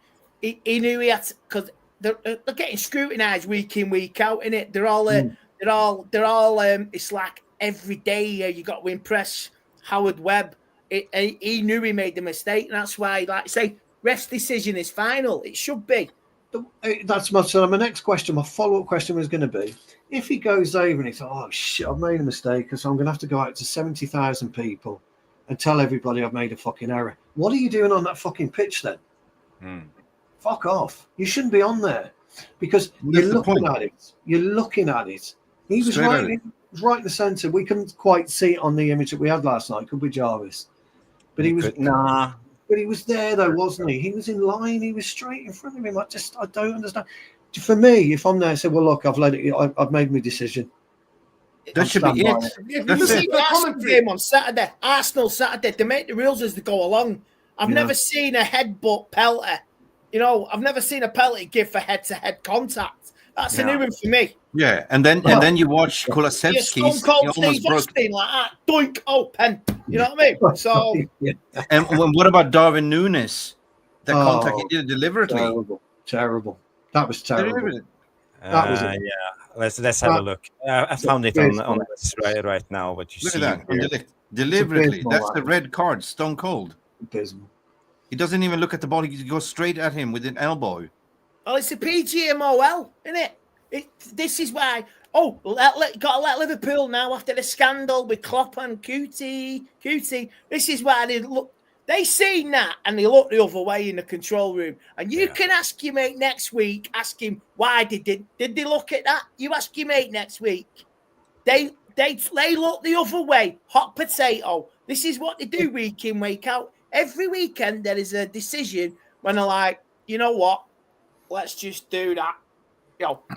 knew he had. Because they're getting scrutinised week in, week out, innit? They're all. It's like every day you got to impress Howard Webb. He knew he made the mistake, and that's why, like I say, ref's decision is final. It should be. That's my next question. My follow-up question was going to be, if he goes over and he's like, oh shit, I've made a mistake, so I'm going to have to go out to 70,000 people and tell everybody I've made a fucking error. What are you doing on that fucking pitch then? Fuck off. You shouldn't be on there, because you're looking at it. He was right in the centre. We couldn't quite see it on the image that we had last night, could we, Jarvis? But he was But he was there though, wasn't he? He was in line. He was straight in front of him. I don't understand. For me, if I'm there, I say, well, look, I've made my decision. That should be it. You see the Arsenal game on Saturday. Arsenal Saturday. They make the rules as they go along. I've never seen a headbutt pelter. I've never seen a penalty give for head-to-head contact. That's a new one for me. Yeah, and then you watch Yeah, Kulusevski's. Stone Cold He Steve almost broke. Austin like that, doink open. You know what I mean? So And what about Darwin Núñez? The contact he did deliberately. Terrible. That was terrible. Deliberately. That was it. Yeah, let's have a look. I found it on this right now. What you Look see at that. here. Deliberately. That's the red card. Stone cold. Abysmal. He doesn't even look at the ball. He goes straight at him with an elbow. well, it's a PGMOL, isn't it? This is why. Oh, got to let Liverpool now after the scandal with Klopp and QT. This is why they seen that and they look the other way in the control room. And you can ask your mate next week. Ask him why did they look at that? You ask your mate next week. They look the other way. Hot potato. This is what they do week in, week out. Every weekend there is a decision when they're like, you know what? Let's just do that.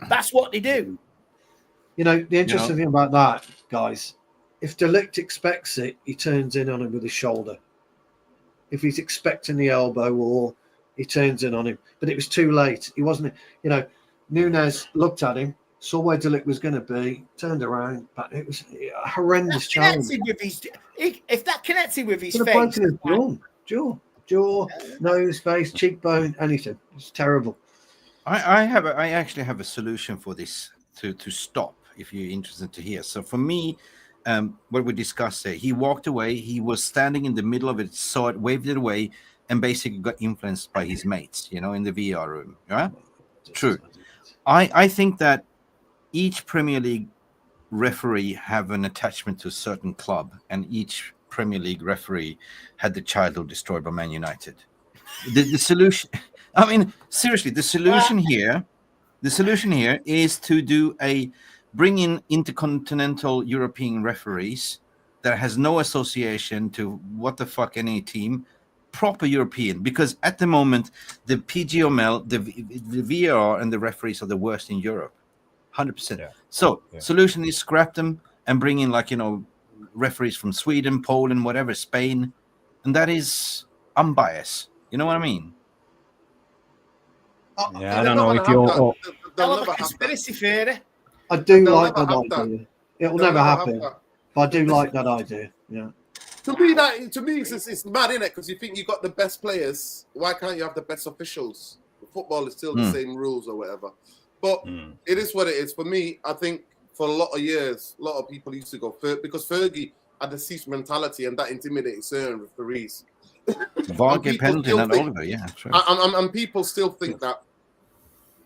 That's what they do. The interesting thing about that, guys, if De Ligt expects it, he turns in on him with his shoulder. If he's expecting the elbow, or he turns in on him. But it was too late. He wasn't, Núñez looked at him, saw where De Ligt was going to be, turned around, but it was a horrendous challenge. If that connected with his face, his jaw, nose, face, cheekbone, anything. It's terrible. I actually have a solution for this to stop, if you're interested to hear. So for me, what we discussed there, he walked away, he was standing in the middle of it, saw it, waved it away, and basically got influenced by his mates, in the VR room. Yeah, true. I think that each Premier League referee have an attachment to a certain club, and each Premier League referee had the childhood destroyed by Man United. The solution, I mean, seriously, the solution here is to bring in intercontinental European referees that has no association to what the fuck any team, proper European, because at the moment the PGML, the VAR and the referees are the worst in Europe, 100%. Yeah. So solution is scrap them and bring in referees from Sweden, Poland, whatever, Spain, and that is unbiased. You know what I mean? Yeah, I don't know if you're. They'll have a conspiracy theory. I do like that idea. It'll never happen. But I do like that idea. Yeah. To me, it's mad, isn't it? Because you think you got the best players. Why can't you have the best officials? Football is still the same rules or whatever. But it is what it is. For me, I think for a lot of years, a lot of people used to go because Fergie had the cease mentality and that intimidated certain referees. Varga penalty and Oliver, yeah. True. And people still think that.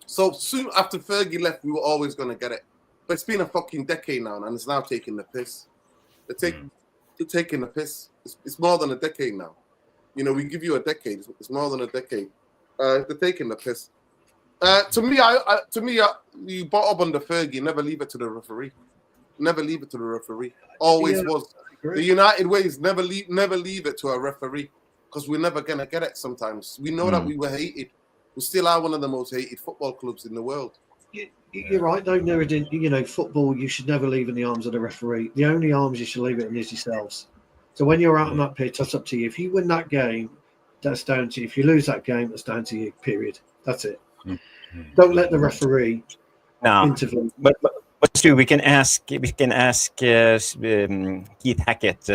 So soon after Fergie left, we were always going to get it. But it's been a fucking decade now, and it's now taking the piss. They're taking the piss. It's more than a decade now. We give you a decade. It's more than a decade. They're taking the piss. To me, you brought up under Fergie. Never leave it to the referee. Never leave it to the referee. Always was. The United ways. Never leave it to a referee, because we're never gonna get it. Sometimes we know that we were hated. We still are one of the most hated football clubs in the world. You're right, though, Nuruddin. Football, you should never leave in the arms of the referee. The only arms you should leave it in is yourselves. So when you're out on that pitch, that's up to you. If you win that game, that's down to you. If you lose that game, that's down to you, period. That's it. Don't let the referee intervene. But Stu, we can ask Keith Hackett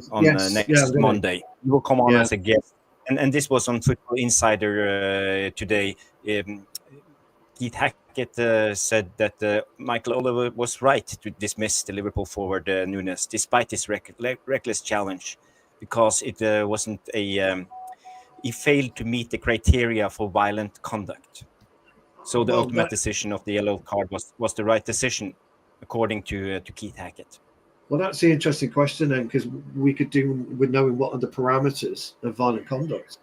on next Monday. He will come on as a guest. And this was on Football Insider today. Keith Hackett said that Michael Oliver was right to dismiss the Liverpool forward Núñez, despite his reckless challenge, because it wasn't he failed to meet the criteria for violent conduct. So the ultimate decision of the yellow card was the right decision, according to Keith Hackett. Well, that's the interesting question then, because we could do with knowing what are the parameters of violent conduct.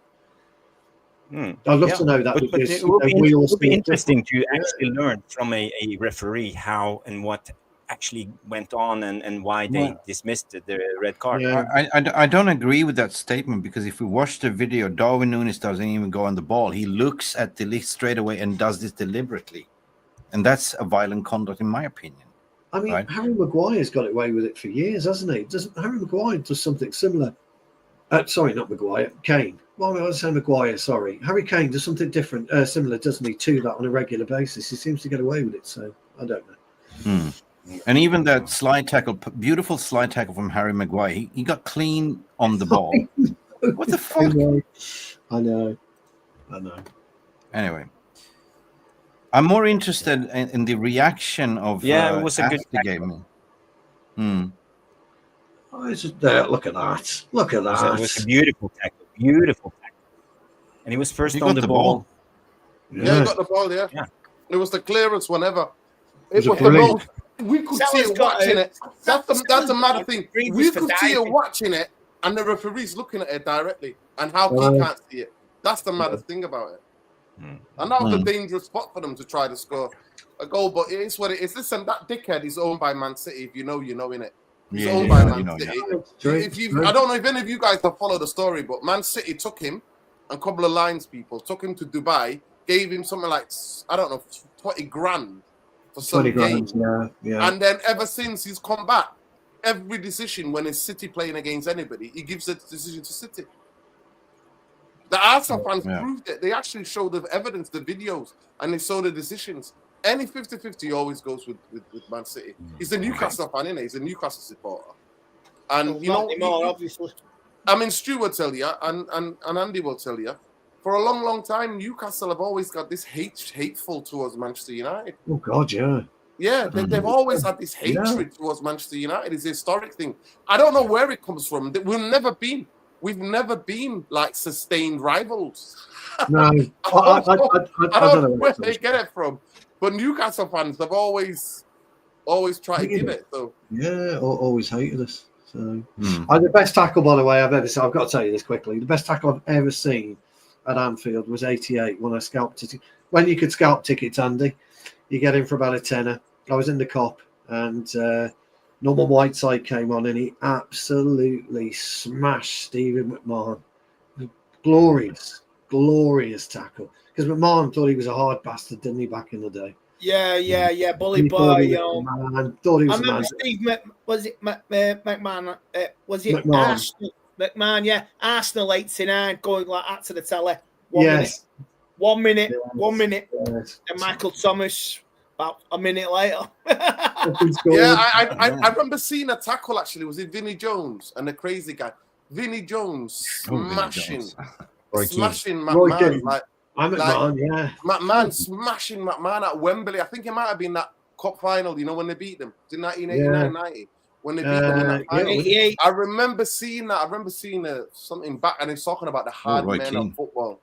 I'd love to know that. But it would be interesting to actually learn from a referee how and what actually went on and why they dismissed the red card. Yeah. I don't agree with that statement, because if we watch the video, Darwin Núñez doesn't even go on the ball. He looks at the list straight away and does this deliberately. And that's a violent conduct, in my opinion. I mean, Harry Maguire's got away with it for years, hasn't he? Harry Maguire does something similar. Sorry, not Maguire, Kane. Well, I was saying Maguire, sorry. Harry Kane does something different, similar, doesn't he, to that on a regular basis. He seems to get away with it, so I don't know. And even that slide tackle, beautiful slide tackle from Harry Maguire, he got clean on the ball. What the fuck? I know. Anyway, I'm more interested in the reaction of it was a after good the game. Oh, it's just there. Look at that. Look at that. It was a beautiful tackle. And he was first on the ball. Yeah, he got the ball, yeah. It was the clearest one ever. It was the brilliant. most. We could see it watching it. That's the mad thing. We could see it watching it, and the referee's looking at it directly, and how he can't see it. That's the maddest thing about it. And that was a dangerous spot for them to try to score a goal, but it is what it is. Listen, that dickhead is owned by Man City. If you know, innit? He's owned by Man City. I don't know if any of you guys have followed the story, but Man City took him, and a couple of Lions people took him to Dubai, gave him something like, I don't know, 20 grand for some games. Yeah. And then ever since he's come back, every decision when it's City playing against anybody, he gives the decision to City. The Arsenal fans proved it. They actually showed the evidence, the videos, and they saw the decisions. Any 50-50 always goes with Man City. He's a Newcastle fan, isn't he? He's a Newcastle supporter. And, obviously. I mean, Stu will tell you, and Andy will tell you, for a long, long time, Newcastle have always got this hateful towards Manchester United. Oh, God, yeah. Yeah, they've always had this hatred towards Manchester United. It's a historic thing. I don't know where it comes from. We've never been like sustained rivals. No, I don't know where they get it from. But Newcastle fans have always tried to give it. So yeah, always hated us. So the best tackle, by the way, I've ever seen. I've got to tell you this quickly. The best tackle I've ever seen at Anfield was '88 when I scalped it. When you could scalp tickets, Andy, you get in for about a tenner. I was in the Cop, and Norman Whiteside came on, and he absolutely smashed Stephen McMahon. Glorious tackle. Because McMahon thought he was a hard bastard, didn't he, back in the day? Yeah. Bully boy, Thought he was I remember Steve McMahon. Was it McMahon? Arsenal? McMahon, yeah. Arsenal 89, going like that to the telly. 1 minute. Yes. And Michael Thomas about a minute later. I remember seeing a tackle, actually. Was it Vinnie Jones and the crazy guy? Vinnie Jones smashing McMahon. McMahon smashing McMahon at Wembley. I think it might have been that cup final, when they beat them. Was it 1989-90? When they beat them in that final. I remember seeing that. I remember seeing something back, and he's talking about the hard men of football.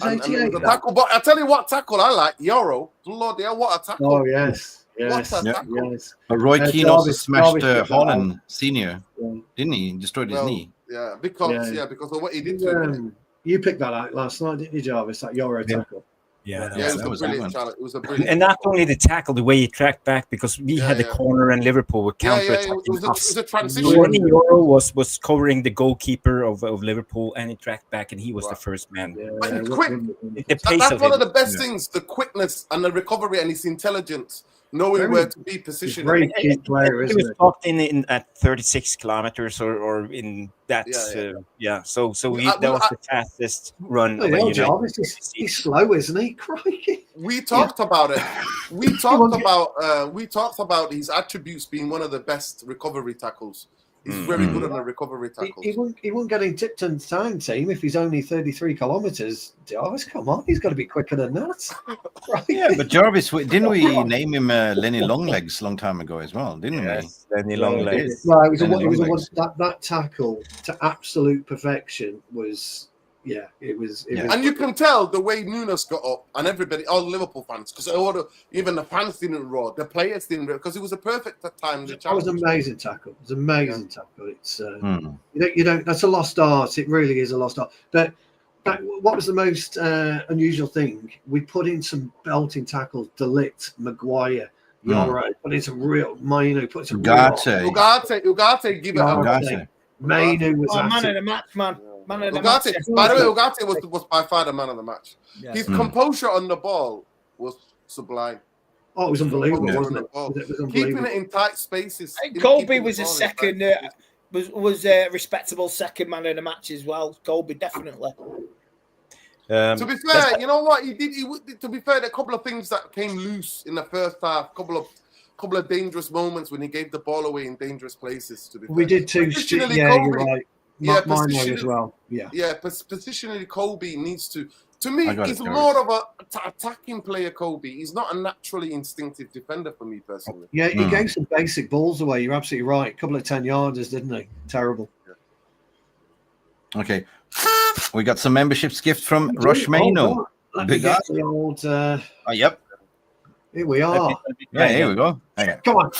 And the tackle, but I tell you what tackle I like, Euro. Bloody hell, what a tackle! Oh yes. What a tackle! But Roy Keane also smashed Holland Senior, didn't he? Destroyed his knee. Yeah, because of what he did to him. You picked that out last night, didn't you, Jarvis? That Euro tackle. It was a brilliant challenge. It was a brilliant. And not only the tackle, the way he tracked back, because we had the corner and Liverpool were counter-attacking it was a transition. Euro was covering the goalkeeper of Liverpool, and he tracked back, and he was the first man. But quick. That's one of the best things: the quickness and the recovery, and his intelligence, knowing where to be positioned. Great kid player, he was talked in at 36 kilometers or in that. So that was the fastest run. He's slow, isn't he? Crikey. We talked about it. We talked about his attributes being one of the best recovery tackles. He's very good on the recovery tackles. He won't get in Tipton time, team, if he's only 33 kilometres. Jarvis, come on, he's got to be quicker than that. Right. Yeah, but Jarvis, didn't we name him Lenny Longlegs a long time ago as well? Didn't we? Lenny Longlegs. No, it was that tackle to absolute perfection was. Yeah, it was. And you can tell the way Nunes got up, and everybody, all Liverpool fans, because even the fans didn't roar, the players didn't roar, because it was a perfect time. That was an amazing tackle. It was an amazing tackle. It's you don't. That's a lost art. It really is a lost art. But what was the most unusual thing? We put in some belting tackles. Delict, Maguire, Yoro, put in some real. Put some Ugarte, give it up. Mainu was man of the match, man. Ugarte, by the way, Ugarte was by far the man of the match. Yeah. His composure on the ball was sublime. Oh, it was unbelievable, wasn't it? Keeping it in tight spaces. Colby was a second, was a respectable second man of the match as well. Colby, definitely. To be fair, you know what he did. To be fair, a couple of things that came loose in the first half. Couple of dangerous moments when he gave the ball away in dangerous places. To be fair. We did too. Yeah, you're right. Mine as well. Yeah. Positionally, Kobe needs to. To me, he's more of a attacking player. Kobe. He's not a naturally instinctive defender for me personally. Yeah, he gave some basic balls away. You're absolutely right. A couple of 10-yarders, didn't he? Terrible. Okay, we got some memberships gift from Rushmano. Big up. The old. Yep. Here we are. Yeah, here we go. Okay. Come on.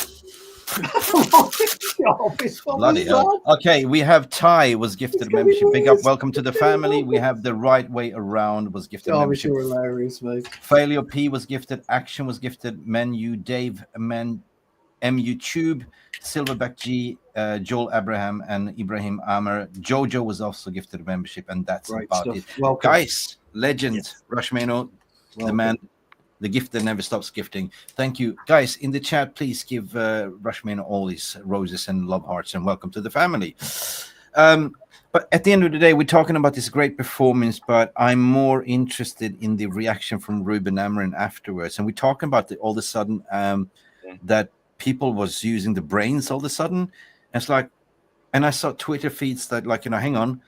Bloody hell. Okay, we have Ty was gifted a membership. Big up, welcome to the family. We have The Right Way Around was gifted a membership. You're hilarious, mate. Failure P was gifted. Action was gifted. Menu Dave, MU Tube, Silverback G, Joel Abraham, and Ibrahim Amar. Jojo was also gifted a membership, and that's about it. Welcome. Guys, legend, Rushmano, the man. The gift that never stops gifting. Thank you. Guys, in the chat, please give Rushman all his roses and love hearts and welcome to the family. But at the end of the day, we're talking about this great performance, but I'm more interested in the reaction from Ruben Amorim afterwards. And we're talking about all of a sudden that people was using the brains all of a sudden. And it's like, and I saw Twitter feeds that like, hang on,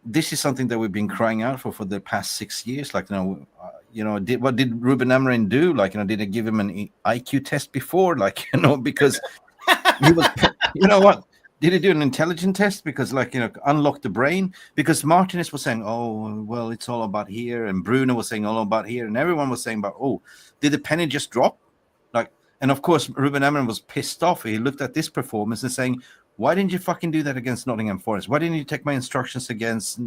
this is something that we've been crying out for the past 6 years. Like, what did Ruben Amorim do? Like, did they give him an IQ test before? Like, because he was, what? Did he do an intelligence test? Because, unlock the brain? Because Martinez was saying, oh, well, it's all about here. And Bruno was saying all about here. And everyone was saying about, oh, did the penny just drop? And of course, Ruben Amorim was pissed off. He looked at this performance and saying, why didn't you fucking do that against Nottingham Forest? Why didn't you take my instructions against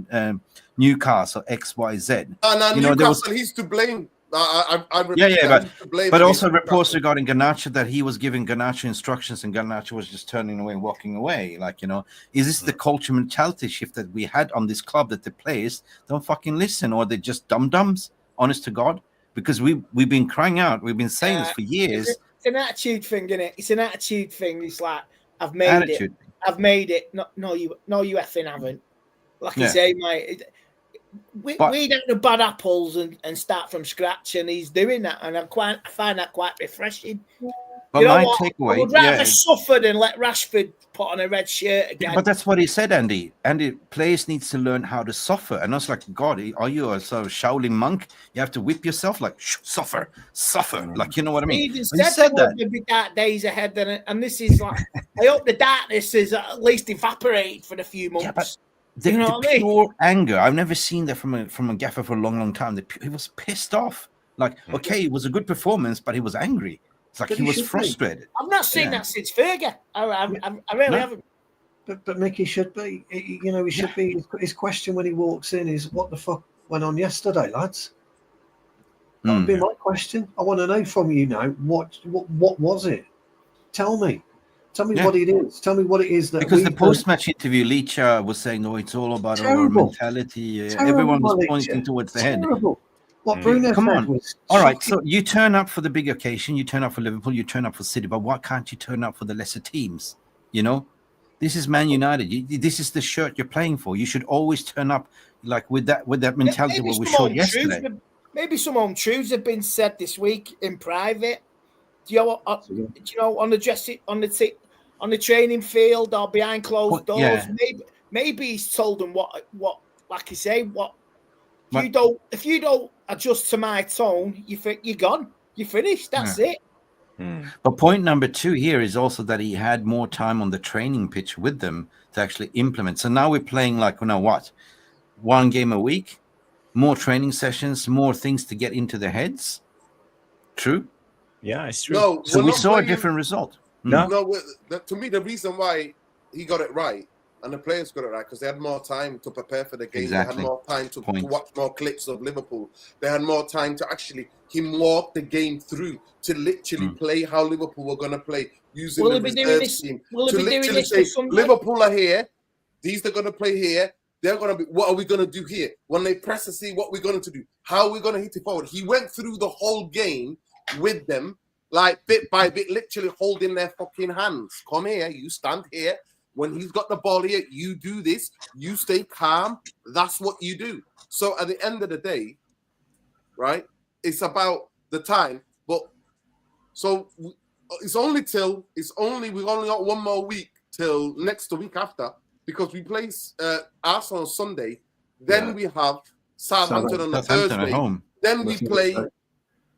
Newcastle, XYZ? Newcastle, he's to blame. But also reports regarding Garnacho that he was giving Garnacho instructions and Garnacho was just turning away and walking away. Is this the culture mentality shift that we had on this club that the players don't fucking listen, or they're just dum-dums, honest to God? Because we've been crying out, we've been saying this for years. It's an attitude thing, isn't it? It's an attitude thing. It's like, I've made it. No, you effing haven't. Like I say, mate, we don't have bad apples and start from scratch, and he's doing that, and I find that quite refreshing. But my takeaway, I would rather suffer than let Rashford put on a red shirt again. But that's what he said, Andy. Andy, players needs to learn how to suffer. And I was like, God, are you a sort of Shaolin monk? You have to whip yourself, suffer. Like, you know what I mean? He said that there'd be dark days ahead, and this is like, I hope the darkness is at least evaporated for a few months. Yeah, but the pure anger, I've never seen that from a gaffer for a long time. He was pissed off. Like, okay, it was a good performance, but he was angry. It's like he was frustrated. I've not seen that since Fergie. I really haven't. But Mickey should be. He should be. His question when he walks in is, "What the fuck went on yesterday, lads?" That would be my question. I want to know from you now. What was it? Tell me. Tell me what it is. Tell me what it is that. Because the post-match interview, Licha was saying, "No, it's all about our mentality." Everyone was pointing towards the head. What Bruno said was all right. So you turn up for the big occasion, you turn up for Liverpool, you turn up for City, but why can't you turn up for the lesser teams? This is Man United. This is the shirt you're playing for. You should always turn up with that mentality what we showed yesterday. Maybe some untruths have been said this week in private. Do you know on the training field or behind closed doors? Yeah. Maybe he's told them what like you say what. If you don't adjust to my tone, you're gone. You're finished. That's it. But point number 2 here is also that he had more time on the training pitch with them to actually implement. So now we're playing one game a week, more training sessions, more things to get into their heads. True? Yeah, it's true. No, so we saw a different result. No, to me, the reason why he got it right and the players got it right because they had more time to prepare for the game. Exactly. They had more time to watch more clips of Liverpool. They had more time to actually walk the game through to literally play how Liverpool were going to play using the reserve team. To literally say, Liverpool are here. These are going to play here. They're going to be, what are we going to do here? When they press to see what we're going to do. How are we going to hit it forward? He went through the whole game with them, like bit by bit, literally holding their fucking hands. Come here, you stand here. When he's got the ball here, you do this. You stay calm. That's what you do. So at the end of the day, right, it's about the time. But so we've only got one more week till next week after, because we play Arsenal on Sunday. Then we have Southampton on the Thursday. At home. Then we play.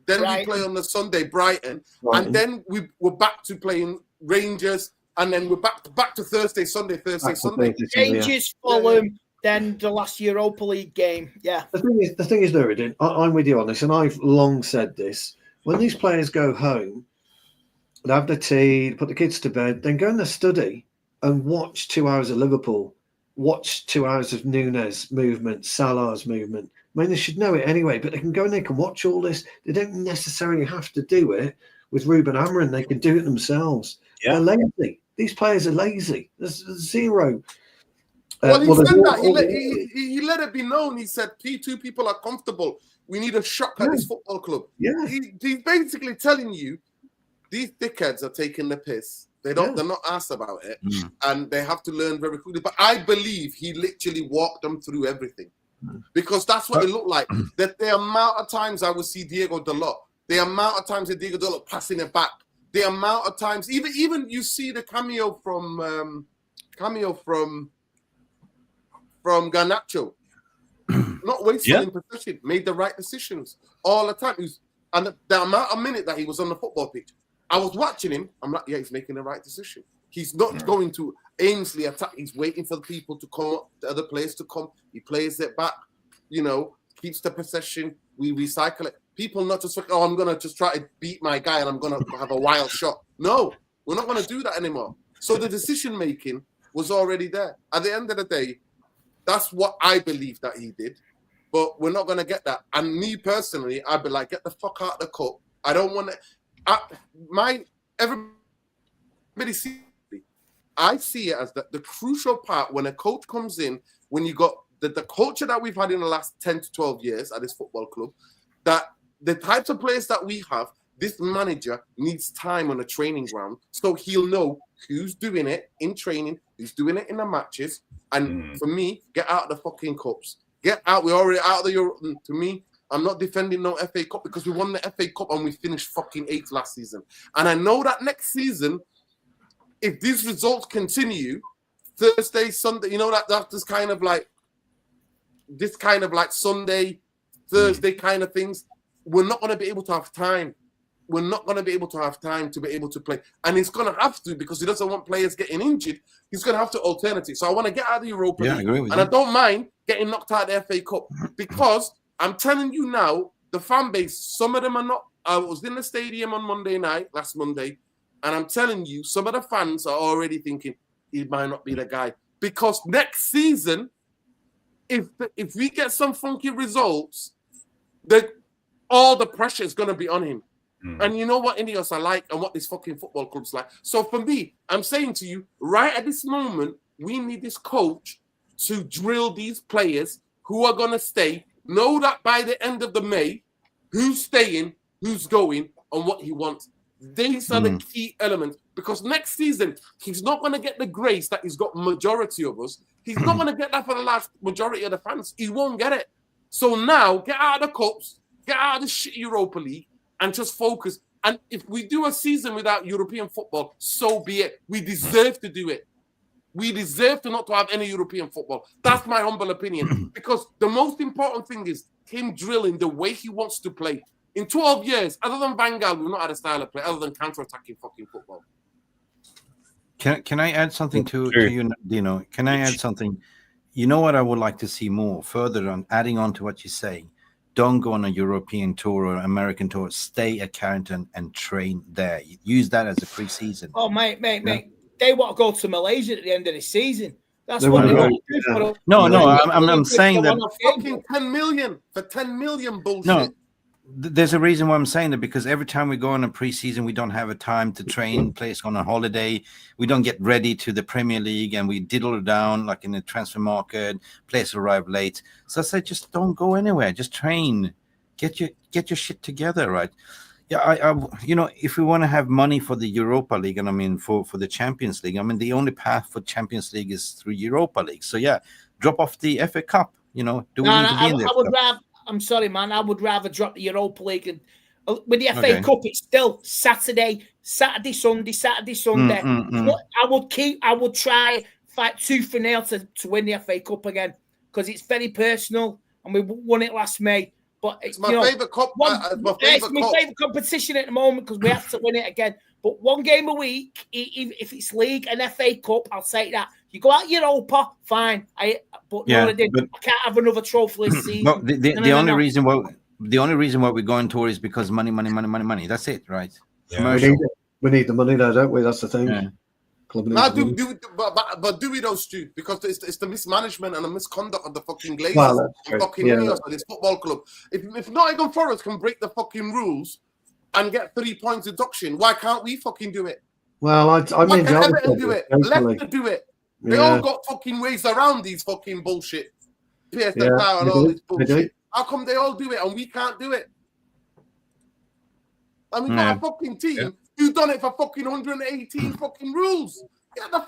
Then we play on the Sunday Brighton, and then we're back to playing Rangers, and then we're back to Thursday, Sunday. Rangers, Fulham, then the last Europa League game. Yeah. The thing is, Nuruddin, I'm with you on this, and I've long said this. When these players go home, they have the tea, put the kids to bed, then go in the study and watch 2 hours of Liverpool, watch 2 hours of Nunes movement, Salah's movement. I mean, they should know it anyway, but they can go and they can watch all this. They don't necessarily have to do it with Ruben Amorim. They can do it themselves. Yeah. They're lazy. These players are lazy. There's zero. Well, he said that. He let it be known. He said, two people are comfortable. We need a shock at this football club. Yeah. He's basically telling you, these dickheads are taking the piss. They're not asked about it, and they have to learn very quickly. But I believe he literally walked them through everything. Because that's what it looked like. That the amount of times I would see Diego Dalot, the amount of times that Diego Dalot passing it back, the amount of times, even you see the cameo from Garnacho, not wasting possession, made the right decisions all the time. And the amount of minute that he was on the football pitch, I was watching him. I'm like, yeah, he's making the right decision. He's not going to aimlessly attack. He's waiting for the people to come up, the other players to come. He plays it back, keeps the possession. We recycle it. People not just like, I'm going to just try to beat my guy and I'm going to have a wild shot. No, we're not going to do that anymore. So the decision-making was already there. At the end of the day, that's what I believe that he did. But we're not going to get that. And me personally, I'd be like, get the fuck out of the cup. I don't want to... Everybody see. I see it as the crucial part when a coach comes in, when you got the culture that we've had in the last 10 to 12 years at this football club, that the types of players that we have, this manager needs time on the training ground so he'll know who's doing it in training, who's doing it in the matches. And for me, get out of the fucking cups. Get out. We're already out of the Euro. To me, I'm not defending no FA Cup because we won the FA Cup and we finished fucking 8th last season. And I know that next season, if these results continue, Thursday, Sunday, that's this kind of like Sunday, Thursday kind of things, we're not going to be able to have time. We're not going to be able to have time to be able to play. And he's going to have to, because he doesn't want players getting injured, he's going to have to alternate. So I want to get out of the Europa League. I agree with you. I don't mind getting knocked out of the FA Cup because I'm telling you now, the fan base, some of them are not. I was in the stadium on last Monday, and I'm telling you, some of the fans are already thinking he might not be the guy. Because next season, if we get some funky results, all the pressure is going to be on him. And you know what Ineos are like and what this fucking football club's like. So for me, I'm saying to you, right at this moment, we need this coach to drill these players who are going to stay. Know that by the end of the May, who's staying, who's going, and what he wants. These are the key elements. Because next season, he's not going to get the grace that he's got majority of us. He's not going to get that for the last majority of the fans. He won't get it. So now, get out of the cups, get out of the shit Europa League, and just focus. And if we do a season without European football, so be it. We deserve to do it. We deserve to not to have any European football. That's my humble opinion. Because the most important thing is him drilling the way he wants to play. In 12 years, other than Van Gaal, we've not had a style of play other than counter-attacking fucking football. Can I add something to you, Dino? Can I add something? You know what I would like to see more, further on, adding on to what you say. Don't go on a European tour or American tour. Stay at Carrington and train there. Use that as a pre-season. Oh, mate. They want to go to Malaysia at the end of the season. That's what they want to do. No, I'm saying that. Fucking 10 million for 10 million bullshit. No, there's a reason why I'm saying that, because every time we go on a pre-season, we don't have a time to train, players on a holiday. We don't get ready to the Premier League and we diddle down like in the transfer market. Players arrive late. So I said, just don't go anywhere. Just train. Get your shit together, right? Yeah, if we want to have money for the Europa League, and I mean for the Champions League, I mean the only path for Champions League is through Europa League. So yeah, drop off the FA Cup. Do we need to be in there? I would rather. I'm sorry, man. I would rather drop the Europa League and with the FA Cup. It's still Saturday, Sunday. I would try fight tooth and nail to win the FA Cup again because it's very personal and we won it last May. But it's my favourite cup. It's my favourite competition at the moment because we have to win it again. But one game a week, if it's league and FA Cup, I'll take that. You go out Europa, fine. I can't have another trophy this season. Well, the only reason why we're going tour is because money. That's it, right? Yeah. We need the money, though, don't we? That's the thing. Yeah. But do we though, Stu? Because it's the mismanagement and the misconduct of the fucking Glazers and fucking this football club. If Nottingham Forest can break the fucking rules and get 3 points deduction, why can't we fucking do it? Well, I mean, Everton do it. Leicester do it. They all got fucking ways around these fucking bullshit. PSL and all this bullshit. How come they all do it and we can't do it? And we got a fucking team who done it for fucking 118 fucking rules. Yeah,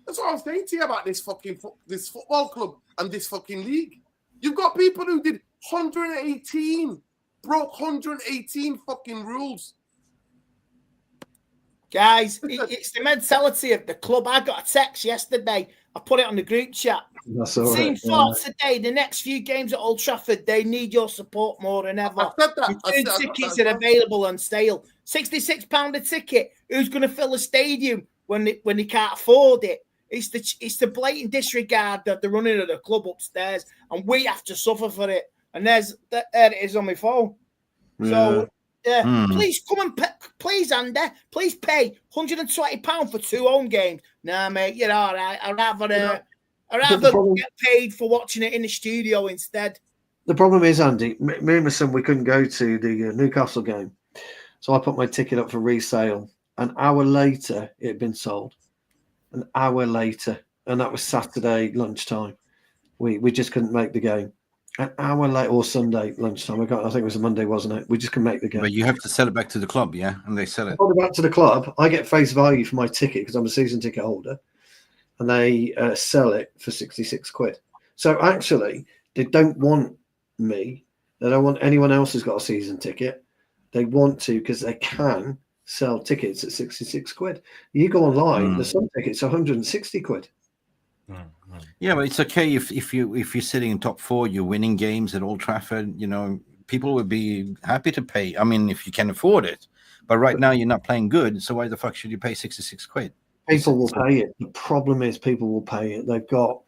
that's what I'm saying to you about this fucking this football club and this fucking league. You've got people who did 118, broke 118 fucking rules. Guys, it's the mentality of the club. I got a text yesterday. I put it on the group chat. Team thought today, the next few games at Old Trafford, they need your support more than ever. I said that. Tickets are available on sale. £66 a ticket. Who's going to fill a stadium when they can't afford it? It's the blatant disregard that the running of the club upstairs, and we have to suffer for it. And there it is on my phone. So. Please come and please, Andy. Please pay £120 for 2 home games. Nah, mate, you're all right. I'd rather get paid for watching it in the studio instead. The problem is, Andy, me and my son, we couldn't go to the Newcastle game, so I put my ticket up for resale. An hour later, it had been sold. An hour later, and that was Saturday lunchtime. We just couldn't make the game. An hour late, or Sunday lunchtime. I think it was a Monday, wasn't it? We just can make the game. But you have to sell it back to the club, yeah? And they sell it. Back to the club. I get face value for my ticket because I'm a season ticket holder. And they sell it for 66 quid. So actually, they don't want me. They don't want anyone else who's got a season ticket. They want to because they can sell tickets at 66 quid. You go online, there's some tickets 160 quid. Yeah, but it's okay if you're sitting in top 4, you're winning games at Old Trafford. People would be happy to pay. I mean, if you can afford it. But right now you're not playing good, so why the fuck should you pay 66 quid? People will pay it. The problem is people will pay it. They've got,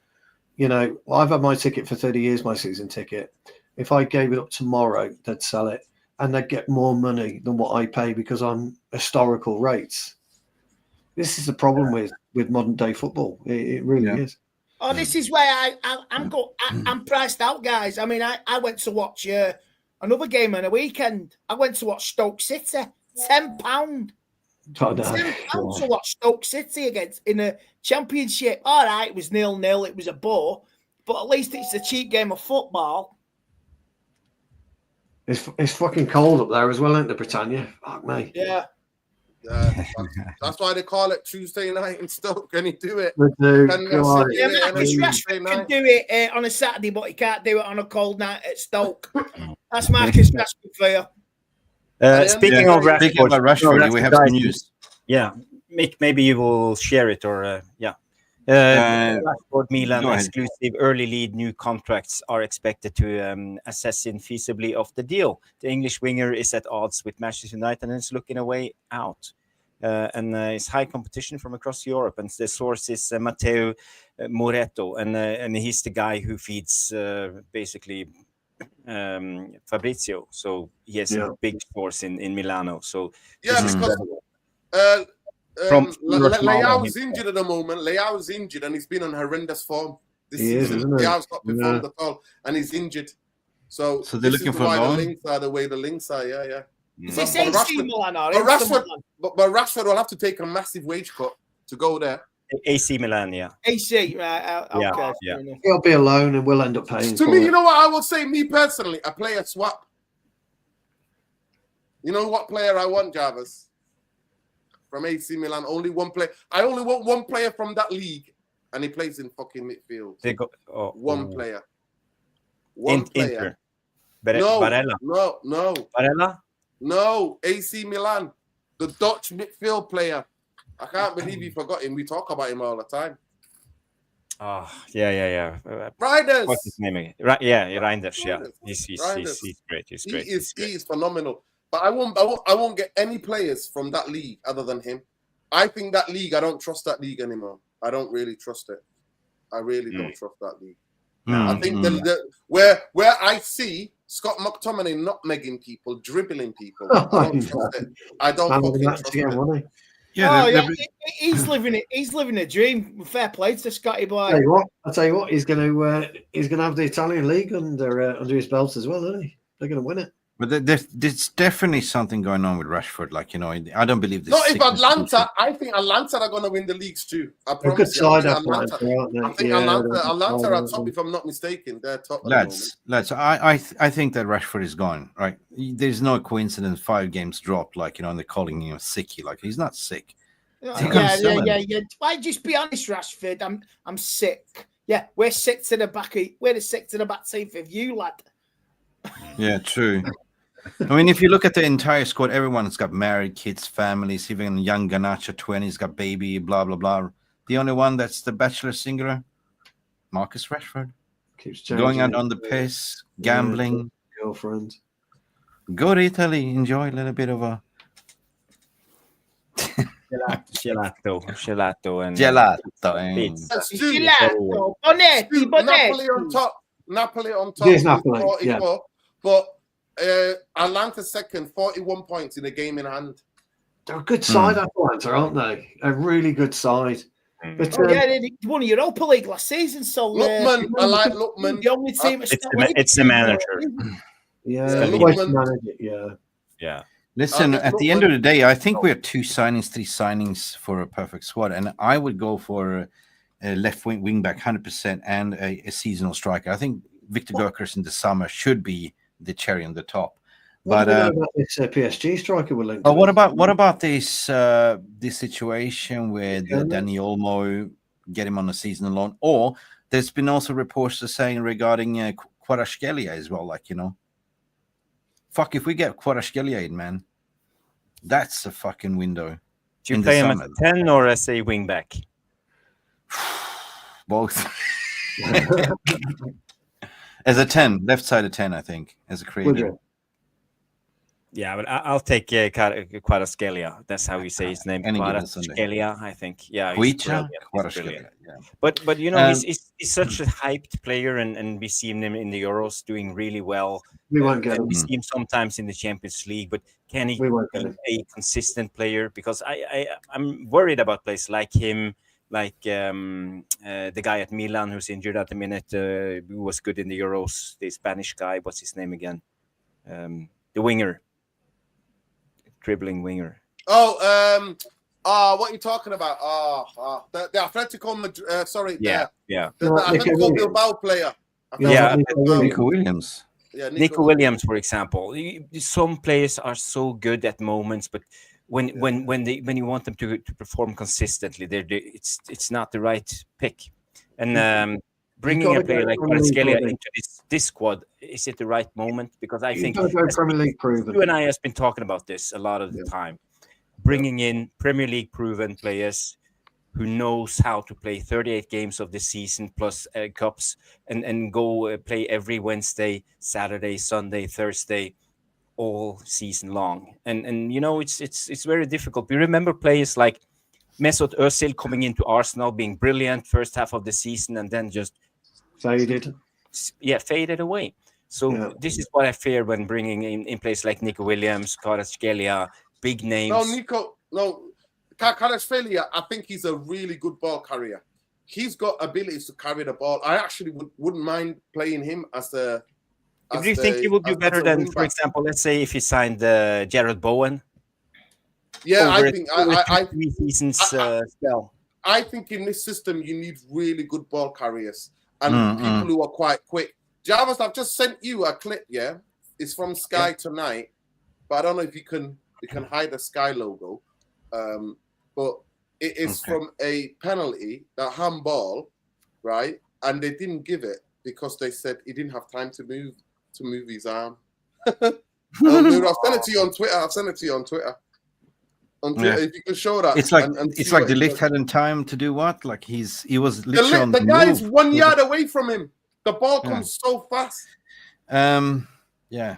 I've had my ticket for 30 years, my season ticket. If I gave it up tomorrow, they'd sell it and they'd get more money than what I pay because I'm historical rates. This is the problem with modern day football. It really is. Oh, this is where I'm priced out, guys. I mean, I went to watch another game on a weekend. I went to watch Stoke City. £10. £10 to watch Stoke City against in a championship. All right, it was 0-0. It was a bore, but at least it's a cheap game of football. It's fucking cold up there as well, isn't it, Britannia? Fuck me. Yeah. That's why they call it Tuesday night in Stoke. Can he do it? Marcus Rashford can do it on a Saturday, but he can't do it on a cold night at Stoke. That's Marcus Rashford for you. Speaking of Rashford, we have some news. Yeah, maybe you will share it or Rashford Milan exclusive early lead new contracts are expected to assess feasibly of the deal. The English winger is at odds with Manchester United and is looking a way out. And it's high competition from across Europe. And the source is Matteo Moretto, and he's the guy who feeds basically Fabrizio. So he has a big source in Milano. So because Leao's injured at the moment. Leao's injured and he's been on horrendous form this season. Leao's not performed at all and he's injured. So they're looking for the links are the way the links are. Yeah. Is this AC Milan or but Rashford will have to take a massive wage cut to go there. AC Milan, yeah. AC, right? Okay. Yeah. He'll be alone and we'll end up paying. To me, you know what I would say? Me personally, a player swap. You know what player I want, Jarvis? From AC Milan, only one player. I only want one player from that league, and he plays in fucking midfield. One player. One player. Barella. No. Barella? No, AC Milan, the Dutch midfield player. I can't believe you forgot him. We talk about him all the time. Oh, yeah. Reinders. What's his name again? Reinders. Yeah, he's great. He's great. He is phenomenal. But I won't get any players from that league other than him. I think that league, I don't trust that league anymore. I don't really trust it. I really don't trust that league. I think where I see Scott McTominay nutmegging people, dribbling people, I don't trust it. I don't fucking trust it. Yeah, he's living it. He's living a dream. Fair play to Scotty boy. I'll tell you what. He's going to have the Italian league under his belt as well, isn't he? They're going to win it. But there's definitely something going on with Rashford. Like, you know, I don't believe this. Not if Atlanta. I think Atlanta are going to win the leagues too. I promise you. I think Atlanta are top, if I'm not mistaken. They're top. Lads, I think that Rashford is gone. Right? There's no coincidence. 5 games dropped. Like, you know, and they're calling him sicky. Like, he's not sick. Yeah. Why just be honest, Rashford? I'm sick. Yeah, we're sick to the back. We're the sick to the back teeth of you, lad. Yeah, true. I mean, if you look at the entire squad, everyone's got married, kids, families, even young Garnacho, 20's got baby, blah, blah, blah. The only one that's the bachelor singular, Marcus Rashford. Keeps changing. Going out on the piss, gambling. Girlfriend. Go to Italy, enjoy a little bit of a... Gelato. Gelato. Bonetti. Napoli on top. Yes, Napoli, 44. yeah. But Atlanta second, 41 points in a game in hand. They're a good side, Atlanta, aren't they? A really good side. But, they won Europa League last season. So Lookman, I like Lookman. The only team it's the manager. Yeah. Listen, at the end of the day, I think we have 3 signings for a perfect squad, and I would go for a left wing back 100% and a seasonal striker. I think Victor Gyökeres in the summer should be the cherry on the top. What about this PSG striker? What about this situation with Dani Olmo, get him on a seasonal loan? Or there's been also reports saying regarding Kvaratskhelia as well. Like, you know, fuck, if we get Kvaratskhelia in, man, that's a fucking window. Do you play him as a 10 or as a wing back? Both. As a 10, left side of 10, I think, as a creator. Yeah, but I'll take Kvaratskhelia. That's how you say his name. Kvaratskhelia, I think. Yeah, Kvaratskhelia. Yeah. But you know, he's such a hyped player, and we see him in the Euros doing really well. We won't get him. We see him sometimes in the Champions League, but can he be a consistent player? Because I'm worried about players like him, like the guy at Milan who's injured at the minute, who was good in the Euros, the Spanish guy. What's his name again? The winger. Dribbling winger. What are you talking about? The Atletico Madrid. Sorry. The Atletico Bilbao player. Nico Williams. Yeah, Nico Williams, for example. Some players are so good at moments, but when you want them to perform consistently, it's not the right pick. And bringing a player like Kvaratskhelia into this squad, is it the right moment? Because I think Premier League proven. You and I have been talking about this a lot of the time. Bringing in Premier League proven players who knows how to play 38 games of the season plus cups and go play every Wednesday, Saturday, Sunday, Thursday, all season long. And you know, it's very difficult. We remember players like Mesut Özil coming into Arsenal, being brilliant first half of the season, and then just faded away. So this is what I fear when bringing in players like Nico Williams, Kvaratskhelia, big names. Kvaratskhelia, I think he's a really good ball carrier. He's got abilities to carry the ball. I actually wouldn't mind playing him as the. Do you think he would do better than, for example, let's say if he signed Jared Bowen? Yeah, I think I think in this system you need really good ball carriers and people who are quite quick. Jarvis, I've just sent you a clip. Yeah, it's from Sky tonight. but I don't know if you can hide the Sky logo. But it is from a penalty, that handball, right? And they didn't give it because they said he didn't have time to move his arm. I've sent it to you on Twitter. If you can show that, it's like the lift hadn't time to do what? Like he was literally on the guy's 1 yard away from him. The ball comes so fast. Yeah.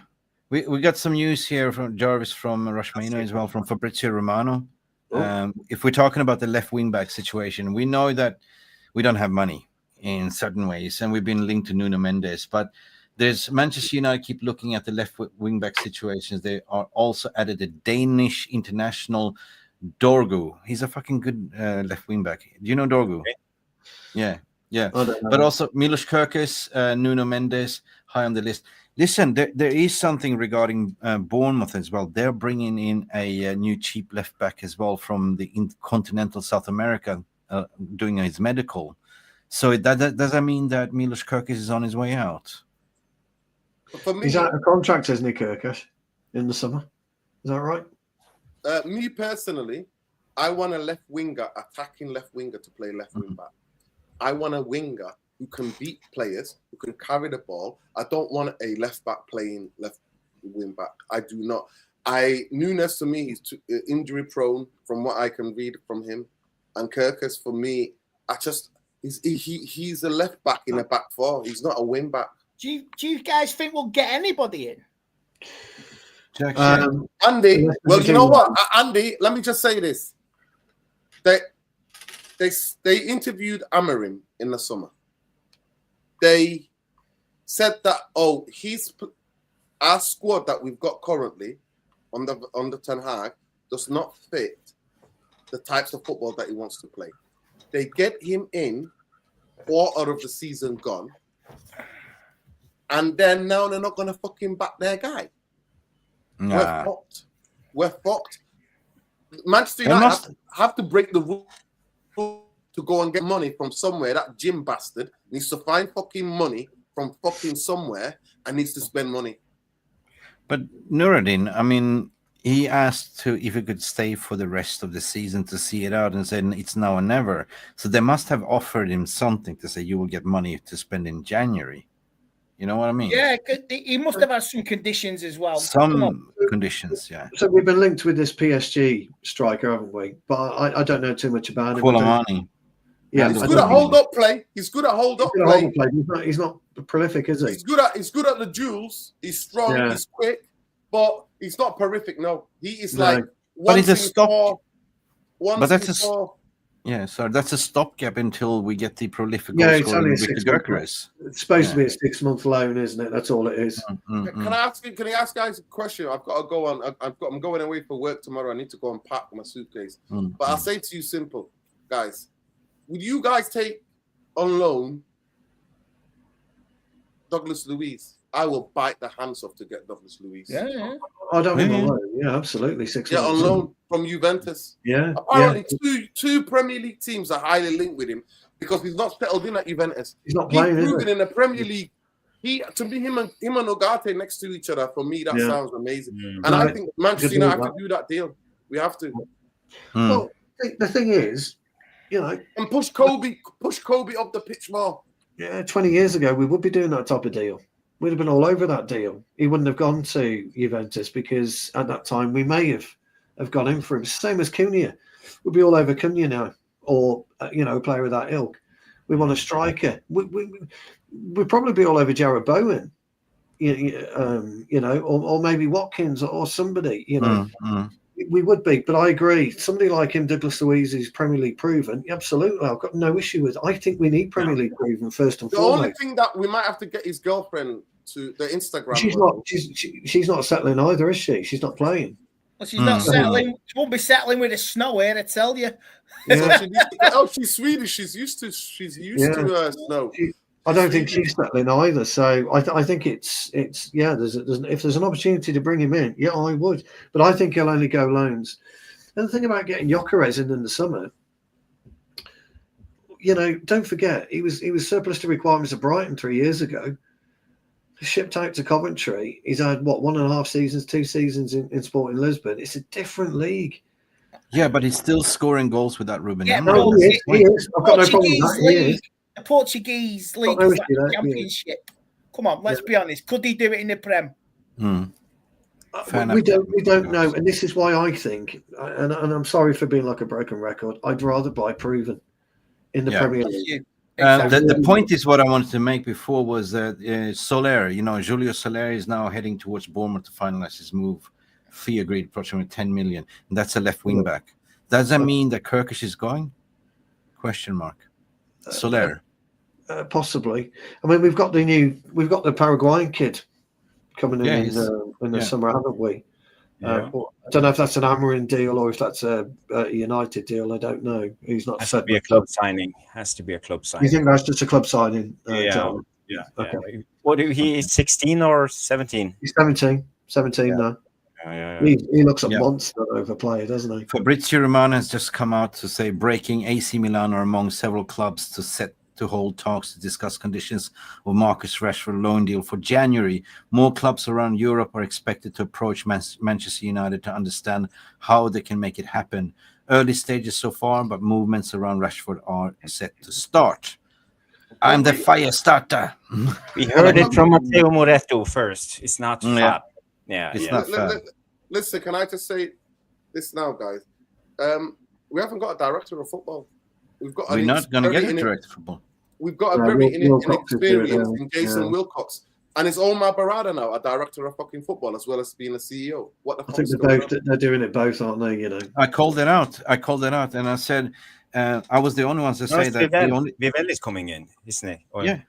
We got some news here from Jarvis from Rushmano as well, from Fabrizio Romano. If we're talking about the left wing back situation, we know that we don't have money in certain ways, and we've been linked to Nuno Mendes. But there's Manchester United keep looking at the left wing back situations. They are also added a Danish international, Dorgu. He's a fucking good left wing back. Do you know Dorgu? Yeah. But also Milos Kerkez, Nuno Mendes, high on the list. Listen, there is something regarding Bournemouth as well. They're bringing in a new cheap left back as well from the continental South America, doing his medical. So does that mean that Milos Kerkez is on his way out? For me, he's out of contract, isn't he, Kerkez, in the summer? Is that right? Me personally, I want a attacking left winger to play left wing back. I want a winger who can beat players, who can carry the ball. I don't want a left back playing left wing back. I do not. Nunes, to me, he's injury prone from what I can read from him. And Kerkez, for me, he's a left back in a back four. He's not a wing back. Do you guys think we'll get anybody in? Andy, well, you know what? Andy, let me just say this. They interviewed Amorim in the summer. They said that, our squad that we've got currently under Ten Hag does not fit the types of football that he wants to play. They get him in, quarter of the season gone, and then now they're not going to fucking back their guy. Nah. We're fucked. Manchester United have to break the rule to go and get money from somewhere. That Jim bastard needs to find fucking money from fucking somewhere and needs to spend money. But Nuruddin, I mean, he asked if he could stay for the rest of the season to see it out and said it's now or never. So they must have offered him something to say you will get money to spend in January. You know what I mean? Yeah, he must have had some conditions as well. Some conditions, yeah. So we've been linked with this PSG striker, haven't we? But I don't know too much about him. Koulibaly. Yeah, he's good at hold-up play. He's not prolific, is he? He's good at the duels. He's strong. He's quick, but he's not prolific. No, he is like. But he's a stop. But that's that's a stopgap until we get the prolific. Yeah, it's only a 6 month. It's supposed to be a 6 month loan, isn't it? That's all it is. Can I ask guys a question? I've got to go on. I'm going away for work tomorrow. I need to go and pack my suitcase. But I'll say to you, simple, guys. Would you guys take on loan Douglas Luiz? I will bite the hands off to get Douglas Luiz. Yeah. I don't mean on loan. Yeah, absolutely. 6 months. On loan from Juventus. Yeah. Apparently, two Premier League teams are highly linked with him because he's not settled in at Juventus. He's not playing. He's proven in the Premier League. Him and Ogate next to each other, for me, that sounds amazing. And I think Manchester United have to do that deal. We have to. Well, the thing is, and push Kobe up the pitch more. Yeah, 20 years ago, we would be doing that type of deal. We'd have been all over that deal. He wouldn't have gone to Juventus because at that time we may have gone in for him. Same as Cunha. We'd be all over Cunha now, or a player of that ilk. We want a striker. We'd probably be all over Jarrod Bowen, or maybe Watkins or somebody. We would be, but I agree. Somebody like him, Douglas Luiz, is Premier League proven. Absolutely, I've got no issue with it. I think we need Premier League proven first and foremost. The only thing that we might have to get his girlfriend to the Instagram. She's not settling either, is she? She's not playing. Well, she's not settling. She won't be settling with the snow here, I tell you. Yeah. She's Swedish. She's used to snow. I don't think she's settling either. So I think it's if there's an opportunity to bring him in, I would. But I think he'll only go loans. And the thing about getting Gyökeres in the summer, don't forget he was surplus to requirements at Brighton 3 years ago. shipped out to Coventry. He's had, what, 1.5 seasons, 2 seasons in Sporting Lisbon. It's a different league. Yeah, but he's still scoring goals with that Ruben. Yeah, No, he is. I've got no problem with that. He is. The Portuguese league no is issue like with the that, championship. Come on, let's be honest. Could he do it in the Prem? We don't know, and this is why I think, and I'm sorry for being like a broken record, I'd rather buy proven in the Premier League. Exactly. The point is what I wanted to make before was that Soler, Julio Soler is now heading towards Bournemouth to finalize his move. Fee agreed, approximately 10 million. And that's a left wing back. Does that mean that Kirkish is going? Question mark. Soler. Possibly. I mean, we've got the Paraguayan kid coming in the summer, haven't we? Yeah. I don't know if that's an Amorim deal or if that's a United deal. I don't know. He's not Has said. to be a club signing. Has to be a club signing. You think that's just a club signing? John? Yeah. Okay. What? He is 16 or 17? He's 17 now. Yeah. He looks a monster over player, doesn't he? Fabrizio Romano has just come out to say breaking AC Milan are among several clubs to hold talks to discuss conditions of Marcus Rashford loan deal for January. More clubs around Europe are expected to approach Manchester United to understand how they can make it happen. Early stages so far, but movements around Rashford are set to start. I'm the fire starter. We heard it from Matteo Moretto first. It's not fab. Yeah, it's not fab. Listen, can I just say this now, guys? We haven't got a director of football. We're not going to get a director of football. We've got a very inexperienced in Jason Wilcox. And it's Omar Barada now, a director of fucking football, as well as being a CEO. What the fuck? I think they're doing it both, aren't they? I called it out. And I said, I was the only one to say that. Vivel is coming in, isn't he? Yeah.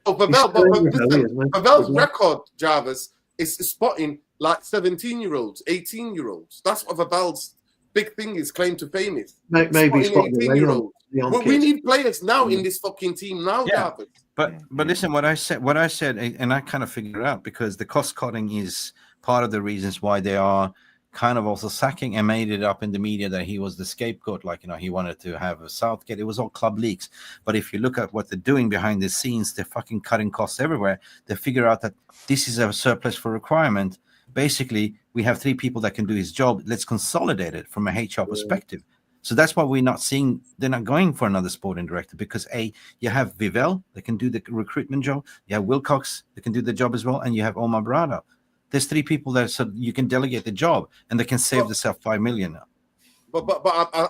Oh, Vivel's record, Jarvis, is spotting like 17-year-olds, 18-year-olds. That's what Vivel's big thing is, claim to fame is. Maybe spotting 18-year-olds. Well, we need players now in this fucking team now, Jarvis. But listen, what I said, and I kind of figured it out because the cost cutting is part of the reasons why they are kind of also sacking and made it up in the media that he was the scapegoat, like he wanted to have a Southgate. It was all club leaks. But if you look at what they're doing behind the scenes, they're fucking cutting costs everywhere. They figure out that this is a surplus for requirement. Basically, we have 3 people that can do his job. Let's consolidate it from a HR perspective. So that's why we're not seeing, they're not going for another sporting director because you have Vivel that can do the recruitment job. You have Wilcox that can do the job as well. And you have Omar Barada. There's 3 people that so you can delegate the job and they can save themselves 5 million now. But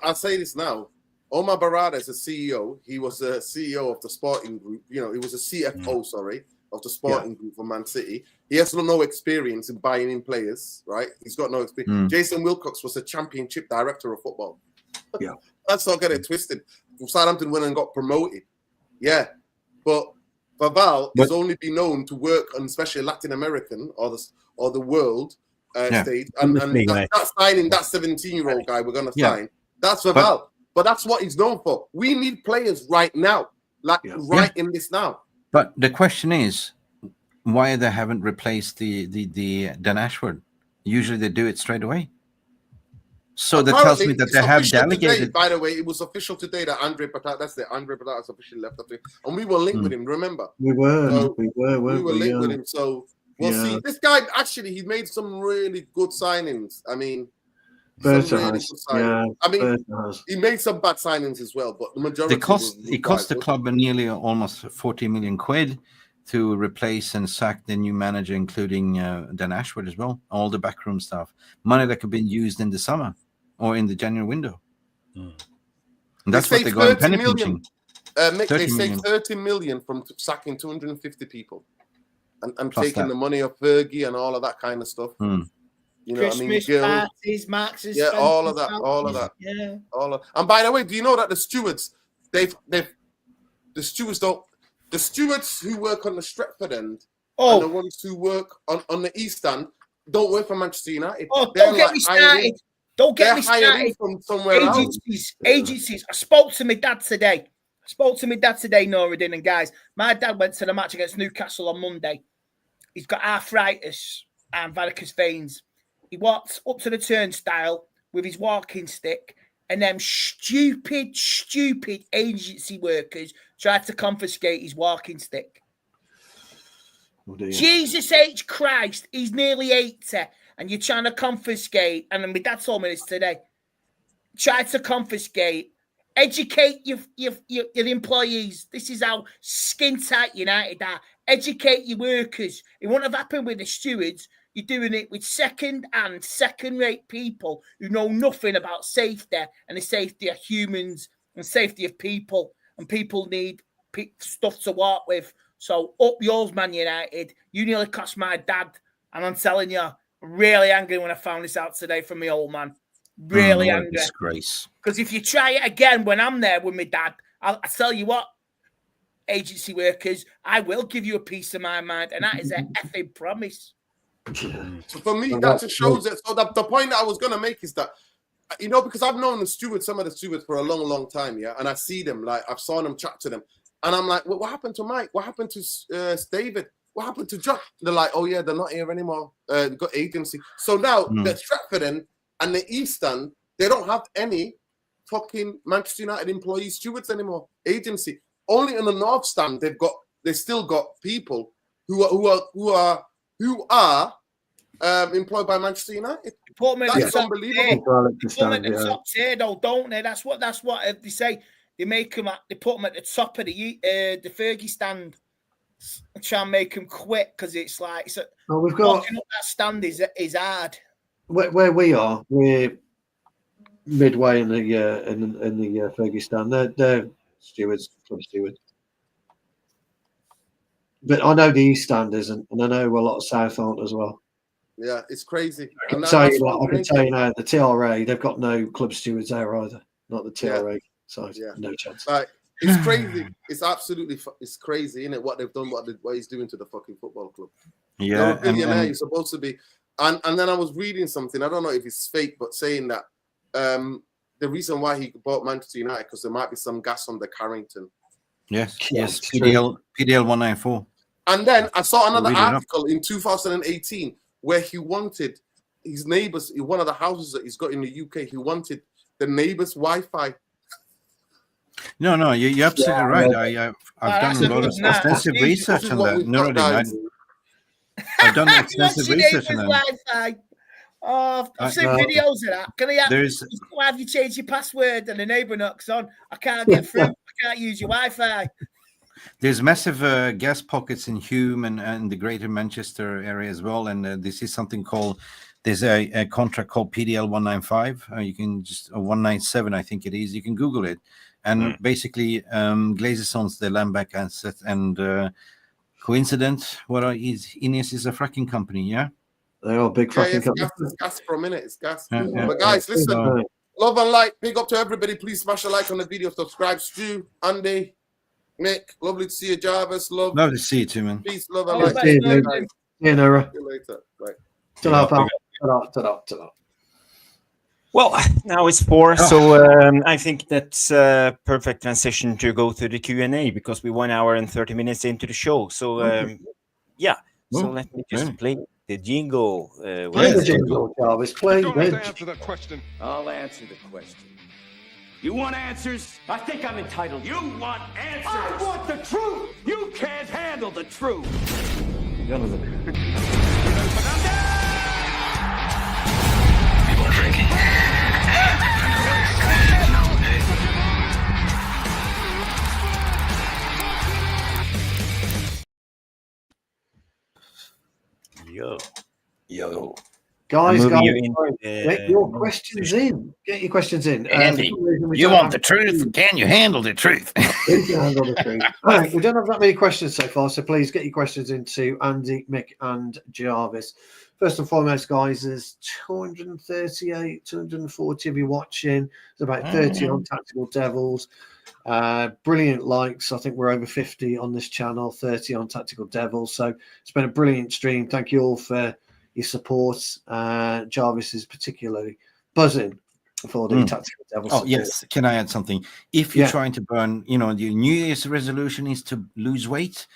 I'll say this now. Omar Barada is a CEO. He was a CEO of the Sporting Group. He was a CFO, of the Sporting Group for Man City. He has no experience in buying in players, right? He's got no experience. Jason Wilcox was a championship director of football. Yeah. Let's not get it twisted. Southampton went and got promoted. Yeah. But Vivel has only been known to work on especially Latin American or the world stage. And that signing, that 17-year-old guy we're going to sign, that's Vivel. But that's what he's known for. We need players right now, in this now. But the question is, why they haven't replaced the Dan Ashford? Usually they do it straight away. So that tells me that they have delegated. Today, by the way, it was official today that Andre Patat has officially left. And we were linked with him, remember? We were linked with him. So we'll see. This guy, actually, he made some really good signings. I mean, he made some bad signings as well, but the majority it cost the club nearly almost 40 million quid to replace and sack the new manager, including Dan Ashford as well, all the backroom stuff. Money that could be used in the summer or in the January window. And that's what they're going penny pinching. They saved 30 million from sacking 250 people and taking the money of Fergie and all of that kind of stuff. Christmas parties, Marks and Spencer, all of that. Yeah. And by the way, do you know that the stewards, the stewards who work on the Stretford end and the ones who work on the East end don't work for Manchester United. Don't get me started. Don't get me started. From somewhere Agencies. I spoke to my dad today, Noradin, and guys, my dad went to the match against Newcastle on Monday. He's got arthritis and varicose veins. He walked up to the turnstile with his walking stick, and them stupid agency workers tried to confiscate his walking stick. Oh, dear. Jesus H. Christ, he's nearly 80, and you're trying to confiscate. And my dad told me this today. Try to confiscate, educate your employees. This is how skin tight United are. Educate your workers. It won't have happened with the stewards. You're doing it with second-rate people who know nothing about safety and the safety of humans and safety of people. And people need stuff to work with. So up yours, Man United. You nearly cost my dad. And I'm telling you, really angry when I found this out today from my old man. Really angry. Disgrace. Because if you try it again when I'm there with my dad, I'll tell you what, agency workers, I will give you a piece of my mind. And that is an effing promise. So for me, that just shows it. So the point that I was going to make is that, you know, because I've known some of the stewards for a long, long time, yeah, and I see them, like, I've saw them, chat to them, and I'm like, well, what happened to Mike? What happened to David? What happened to John? They're like, oh, yeah, they're not here anymore. They've got agency. So now, the Stratford End and the East End, they don't have any fucking Manchester United employee stewards anymore. Agency. Only in the North Stand, they still got people who are employed by Manchester United. That's unbelievable. They put them at the top tier, though, don't they? That's what they say. They make them. They put them at the top of the Fergie stand. And try and make them quit because it's like we've got walking up that stand is hard. Where we are, we're midway in the Fergie stand. They're stewards, club stewards. But I know the East Stand isn't, and I know a lot of South aren't as well. Yeah, it's crazy. I can tell you now, the TRA, they've got no club stewards there either. Not the TRA side. Yeah. No chance. It's crazy. It's absolutely it's crazy, isn't it? What they've done, what he's doing to the fucking football club. Yeah, you're a billionaire. You're supposed to be. And then I was reading something. I don't know if it's fake, but saying that the reason why he bought Manchester United because there might be some gas on the Carrington. Yes. PDL 194. And then I saw another article in 2018 where he wanted his neighbors in one of the houses that he's got in the UK. He wanted the neighbors' Wi-Fi. No, you're absolutely right. I've done a lot of extensive research on that. I've done extensive research on that. I've seen videos of that. Can I have you change your password and the neighbour knocks on? I can't get through. I can't use your Wi-Fi. There's massive gas pockets in Hume and the Greater Manchester area as well. And this is something called. There's a contract called PDL 195. You can just 197, I think it is. You can Google it. And basically, Glazers owns the land back asset. And coincidence, Ines is a fracking company, yeah? They are big fracking company. It's gas for a minute. It's gas. But guys, listen. Love and light. Big up to everybody. Please smash a like on the video. Subscribe. Stu, Andy, Mick. Lovely to see you, Jarvis. Lovely to see you too, man. Peace, love and light. See you, Nora. See you later. Bye. Ta-da, pal. Ta-da. Well, now it's 4, so I think that's a perfect transition to go to the Q&A because we're 1 hour and 30 minutes into the show. So, so let me just play the jingle. Play the jingle, Jarvis. Play the jingle. Answer the question. I'll answer the question. You want answers? I think I'm entitled. You want answers? I want the truth. You can't handle the truth. People are drinking. Yo. Guys, get your questions in. Get your questions in. Andy, you want the truth? Can you handle the truth? We can handle the truth. All right, we don't have that many questions so far, so please get your questions into Andy, Mick, and Jarvis. First and foremost, guys, there's 238, 240 of you watching. There's about 30 on Tactical Devils. Brilliant likes. I think we're over 50 on this channel, 30 on Tactical Devils. So it's been a brilliant stream. Thank you all for your support. Jarvis is particularly buzzing for the Tactical Devils. Oh, yes. Can I add something? If you're trying to burn, your New Year's resolution is to lose weight,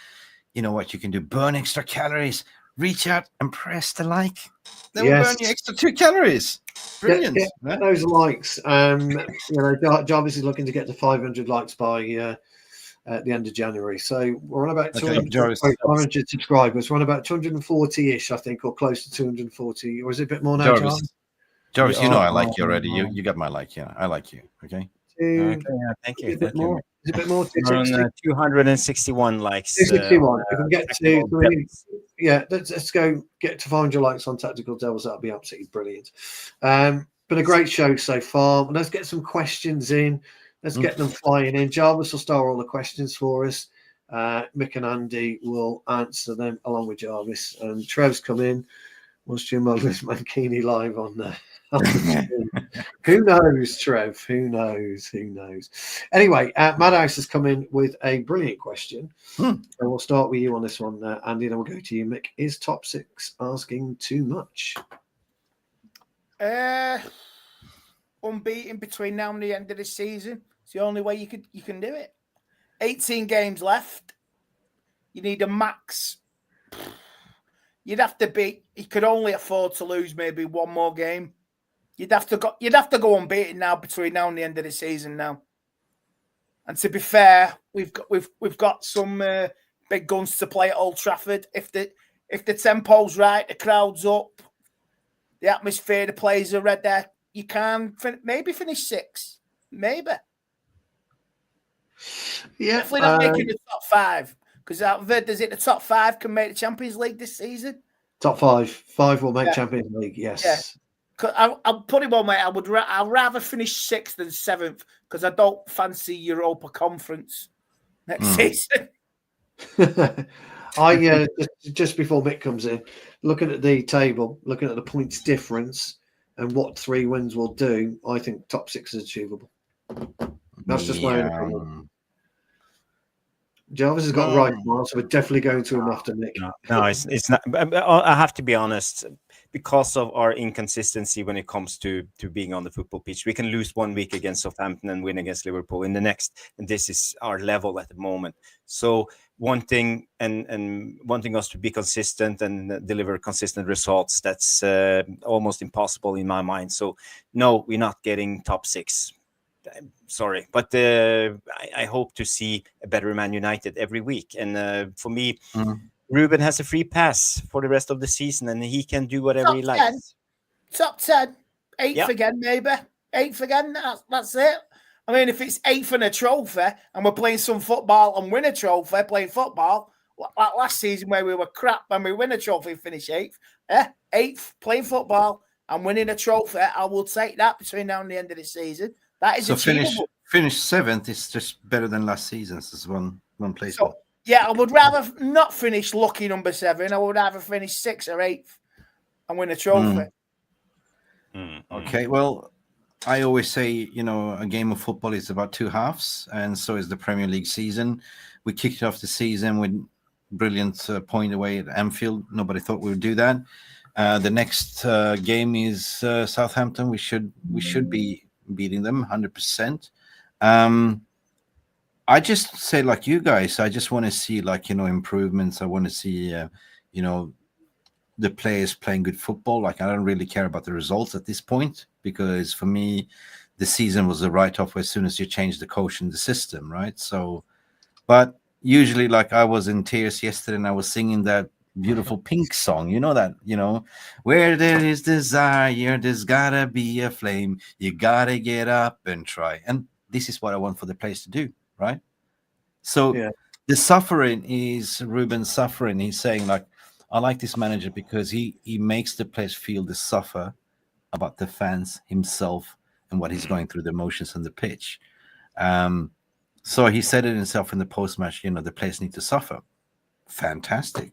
you know what you can do? Burn extra calories. Reach out and press the like. They will burn you extra 2 calories. Brilliant. Get those likes. Jarvis is looking to get to 500 likes by at the end of January. So we're on about Okay, 500 subscribers. We're on about 240-ish, I think, or close to 240. Or is it a bit more now, Jarvis, you know I like you already. You got my like, yeah. I like you. Okay. Okay, yeah, thank you. Is it a bit more? Is it a bit more? We're on 261 likes. 261. If we can get Tactical Devils. let's go get to 500 likes on Tactical Devils. That'll be absolutely brilliant. Been a great show so far. Let's get some questions in. Let's get them flying in. Jarvis will start all the questions for us. Mick and Andy will answer them along with Jarvis. And Trev's come in. What's Jim Mogul's Mankini live on there? Who knows, Trev? Who knows? Anyway, Madhouse has come in with a brilliant question. And we'll start with you on this one, Andy, then we'll go to you, Mick. Is top six asking too much? Unbeaten between now and the end of the season. It's the only way you can do it. 18 games left. You need a max. You'd have to be. You could only afford to lose maybe one more game. You'd have to go unbeaten now between now and the end of the season now. And to be fair, we've got some big guns to play at Old Trafford. If the tempo's right, the crowd's up, the atmosphere, the players are red there, you can maybe finish sixth. Maybe. Yeah. Definitely not making the top five. Because I've heard, is it the top five can make the Champions League this season? Top five. Five will make Champions League, yes. Yeah. I'll put it one way. I'd rather finish sixth than seventh because I don't fancy Europa Conference next season. I just before Mick comes in, looking at the table, looking at the points difference and what 3 wins will do, I think top six is achievable. That's just my own opinion. Jarvis has got right, so we're definitely going to him after Mick. No, it's not. I have to be honest. Because of our inconsistency when it comes to being on the football pitch, we can lose 1 week against Southampton and win against Liverpool in the next, and this is our level at the moment. So wanting us to be consistent and deliver consistent results, that's almost impossible in my mind. So no, we're not getting top six. I'm sorry, but I hope to see a better Man United every week, and for me. Ruben has a free pass for the rest of the season, and he can do whatever he likes. Top 10, 8th again, maybe 8th again. That's it. I mean, if it's 8th and a trophy, and we're playing some football and win a trophy, playing football, like last season where we were crap and we win a trophy and finish 8th. 8th, playing football and winning a trophy, I will take that between now and the end of the season. That is achievable. Finish 7th is just better than last season's. Is one place. So, yeah, I would rather not finish lucky number 7. I would rather finish 6th or 8th and win a trophy. Okay, well, I always say, a game of football is about 2 halves, and so is the Premier League season. We kicked off the season with brilliant point away at Anfield. Nobody thought we would do that. The next game is Southampton. We should be beating them 100%. I just say, like you guys, I just want to see, improvements. I want to see, the players playing good football. I don't really care about the results at this point, because for me, the season was a write-off as soon as you change the coach and the system, right? So, but usually, I was in tears yesterday and I was singing that beautiful Pink song. You know that, where there is desire, there's gotta be a flame. You gotta get up and try. And this is what I want for the players to do. Right, so the suffering is Ruben's suffering. He's saying, I like this manager because he makes the players feel the suffer about the fans, himself, and what he's going through, the emotions on the pitch. So he said it himself in the post-match. The players need to suffer. Fantastic.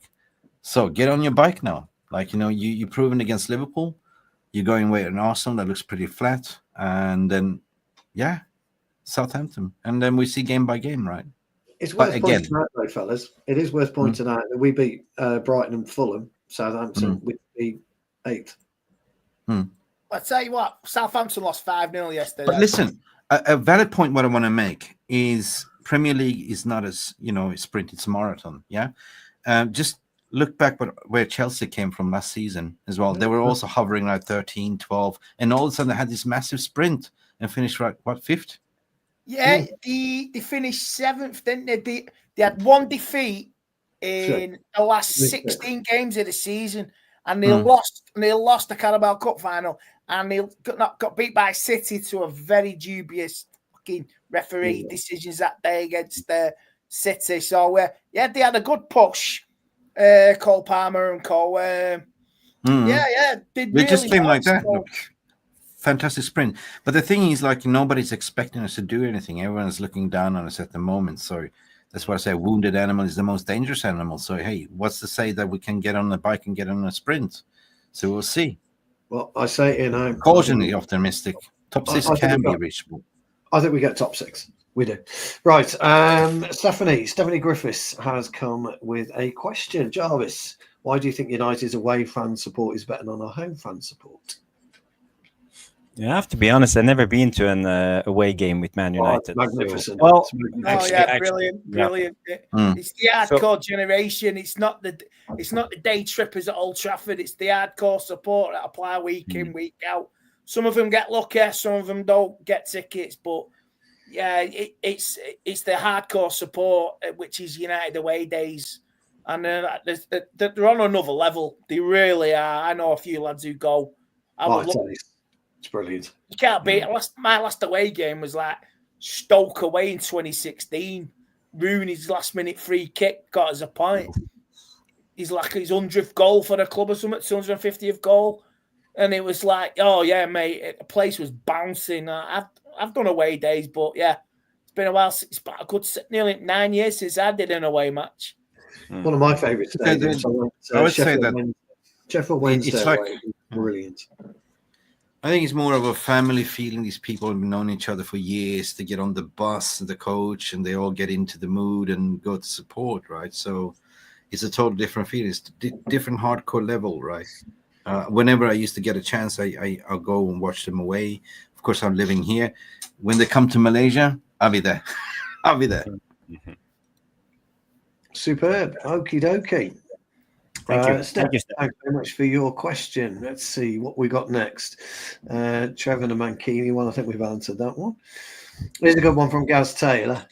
So get on your bike now. You've proven against Liverpool. You're going away at Arsenal that looks pretty flat, and then Southampton, and then we see game by game, right? It's worth pointing out, though, fellas. It is worth pointing out that we beat Brighton and Fulham. Southampton would be 8th. I'll tell you what, Southampton lost 5-0 yesterday. But listen, a valid point. What I want to make is Premier League is not as a sprint; it's a marathon. Yeah, just look back where Chelsea came from last season as well. They were also hovering 13, 12, and all of a sudden they had this massive sprint and finished 5th. Yeah, they finished 7th, didn't they? They had one defeat in the last 16 games of the season, and they lost. And they lost the Carabao Cup final, and they got beat by City to a very dubious fucking referee decisions that day against City. So yeah, they had a good push. Cole Palmer and Cole. They just really came like that. So. Look, fantastic sprint. But the thing is, like, nobody's expecting us to do anything. Everyone's looking down on us at the moment. So that's why I say a wounded animal is the most dangerous animal. So, hey, what's to say that we can get on the bike and get on a sprint? So we'll see. Well, I say, cautiously optimistic. Top 6 can be reachable. I think we get top 6. We do. Right. Stephanie Griffiths has come with a question. Jarvis, why do you think United's away fan support is better than our home fan support? You have to be honest. I've never been to an away game with Man United. Magnificent. So, Brilliant. It's the hardcore generation. It's not the day trippers at Old Trafford. It's the hardcore support that apply week in, week out. Some of them get lucky, some of them don't get tickets, but yeah, it's the hardcore support, which is United away days, and they're on another level. They really are. I know a few lads who go. It's brilliant. You can't beat it. My last away game was like Stoke away in 2016. Rooney's last minute free kick got us a point. He's like his 100th goal for the club or something, 250th goal. And it was like, oh yeah, mate, the place was bouncing. I've done away days, but yeah, it's been a while. It's about a good nearly 9 years since I did an away match. One of my favourites. I would say that Sheffield Wednesday. It's like brilliant. I think it's more of a family feeling. These people have known each other for years. They get on the bus and the coach, and they all get into the mood and go to support, right? So it's a totally different feeling. It's different hardcore level, right? Whenever I used to get a chance, I'll go and watch them away. Of course, I'm living here. When they come to Malaysia, I'll be there. I'll be there. Superb. Okie dokie. Thank you. Steph, thank you very much for your question. Let's see what we got next. Trevor and the Mancini one. I think we've answered that one. Here's a good one from Gaz Taylor.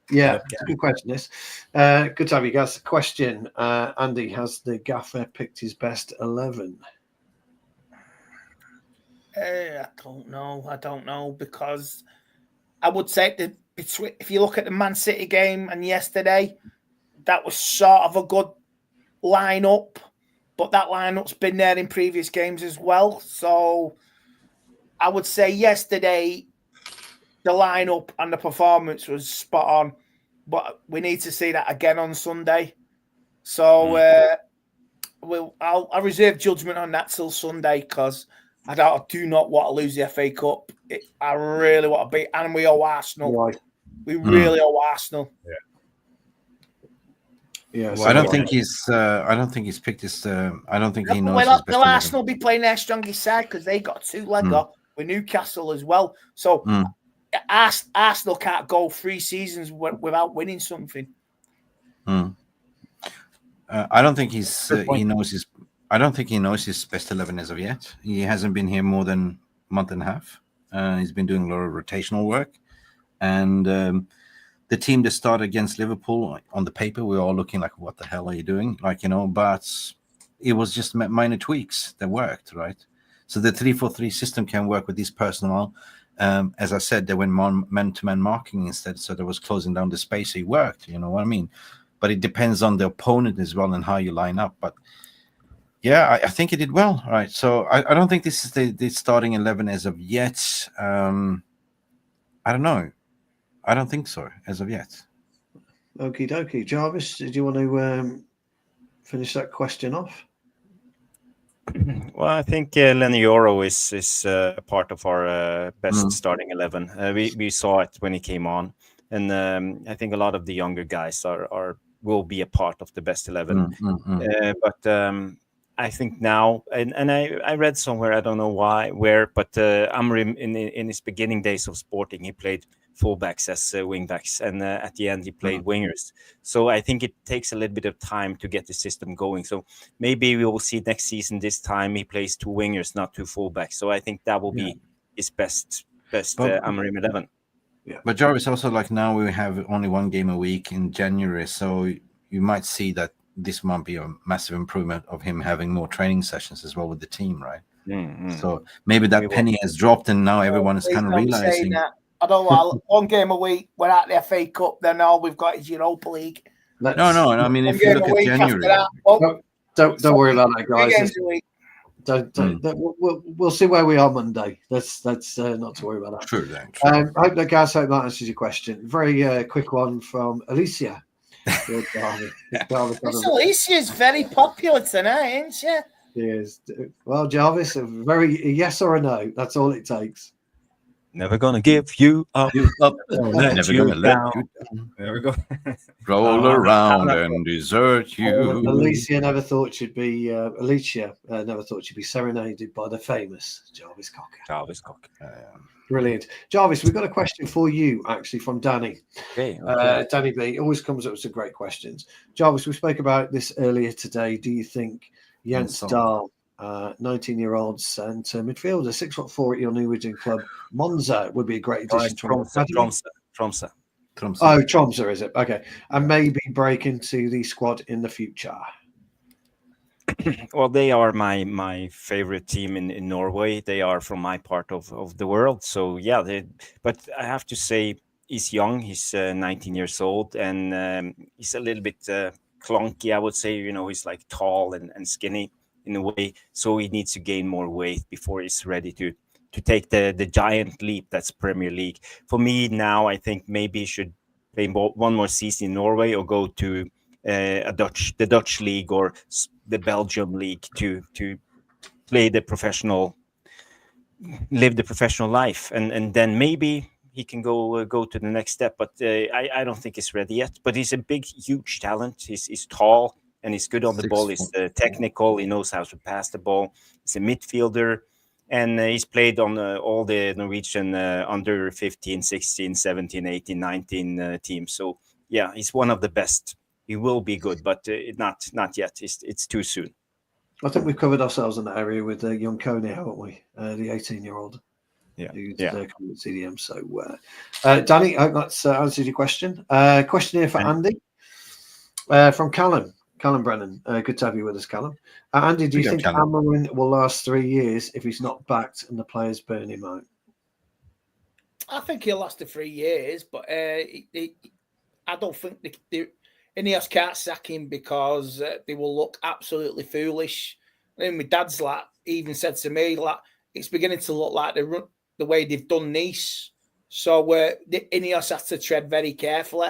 Yeah, it's a good question. This. Good to have you, Gaz. Question. Andy, has the gaffer picked his best 11? I don't know because I would say that if you look at the Man City game and yesterday, that was sort of a good lineup, but that lineup's been there in previous games as well. So I would say yesterday the lineup and the performance was spot on, but we need to see that again on Sunday. So I'll reserve judgment on that till Sunday because I do not want to lose the FA Cup. I really want to beat, and we owe Arsenal. Right. We really owe Arsenal. Yeah. Well, I don't think he's picked his. I don't think he knows. Will Arsenal be playing their strongest side because they got 2-legger with Newcastle as well. So Arsenal can't go 3 seasons without winning something. I don't think he knows his. I don't think he knows his best 11 as of yet. He hasn't been here more than a month and a half. He's been doing a lot of rotational work, and the team that started against Liverpool on the paper, we were all looking like, "What the hell are you doing?" But it was just minor tweaks that worked, right? So the 3-4-3 system can work with this personnel. As I said, they went man-to-man marking instead, so there was closing down the space. It worked, you know what I mean? But it depends on the opponent as well and how you line up. But yeah, I think he did well, right? So I don't think this is the starting 11 as of yet. I don't know. I don't think so as of yet. Okie dokie. Jarvis, did you want to finish that question off? Well, I think Lenny Yoro is a part of our best starting 11. We saw it when he came on, and I think a lot of the younger guys will be a part of the best 11. But I think now, and I read somewhere, I don't know where, but Amorim in his beginning days of Sporting, he played fullbacks as wingbacks, and at the end he played wingers. So I think it takes a little bit of time to get the system going. So maybe we will see next season, this time he plays 2 wingers, not 2 fullbacks. So I think that will be his best Amorim 11. Yeah. But Jarvis, also like now we have only one game a week in January, so you might see that this might be a massive improvement of him having more training sessions as well with the team, right? So maybe that penny has dropped, and now everyone is kind of realizing. I don't know. One game a week, we're at the FA Cup. Then all we've got is Europa League. No. I mean, if you look at January, don't worry about that, guys. We'll see where we are Monday. That's not to worry about that. True. I hope that, guys, hope that answers your question. Very quick one from Alicia. Alicia's very popular tonight, isn't she? She is. Well, Jarvis, a very yes or a no. That's all it takes. Never gonna give you up. Never gonna let you down. There we go. Roll around and desert you. Alicia never thought she'd be serenaded by the famous Jarvis Cocker. Brilliant. Jarvis, we've got a question for you, actually, from Danny. Okay. Danny B always comes up with some great questions. Jarvis, we spoke about this earlier today. Do you think Jens Dahl, 19-year-old centre midfielder, 6'4" at your Norwegian club, Monza, would be a great addition to Tromsø. Oh, Tromsø, is it? Okay. And maybe break into the squad in the future. Well, they are my favorite team in Norway. They are from my part of the world. So, yeah, but I have to say he's young. He's 19 years old, and he's a little bit clunky, I would say. You know, he's like tall and skinny in a way. So he needs to gain more weight before he's ready to take the giant leap that's Premier League. For me now, I think maybe he should play one more season in Norway or go to the Dutch league or the Belgium league to play live the professional life, and then maybe he can go to the next step. But I don't think he's ready yet. But he's a huge talent. He's tall and he's good on the ball. He's technical. He knows how to pass the ball. He's a midfielder, and he's played on all the Norwegian under 15, 16, 17, 18, 19 teams. So yeah, he's one of the best. He will be good, but not yet. It's too soon. I think we've covered ourselves in that area with young Coney, haven't we? The 18-year-old. Who's coming to CDM. So, Danny, I hope that's answered your question. Question here for Andy from Callum Brennan. Good to have you with us, Callum. Andy, do you think Amorim will last 3 years if he's not backed and the players burn him out? I think he'll last the 3 years, but I don't think Ineos can't sack him because they will look absolutely foolish. I mean, my dad's even said to me, it's beginning to look like the way they've done Nice. So the Ineos has to tread very carefully.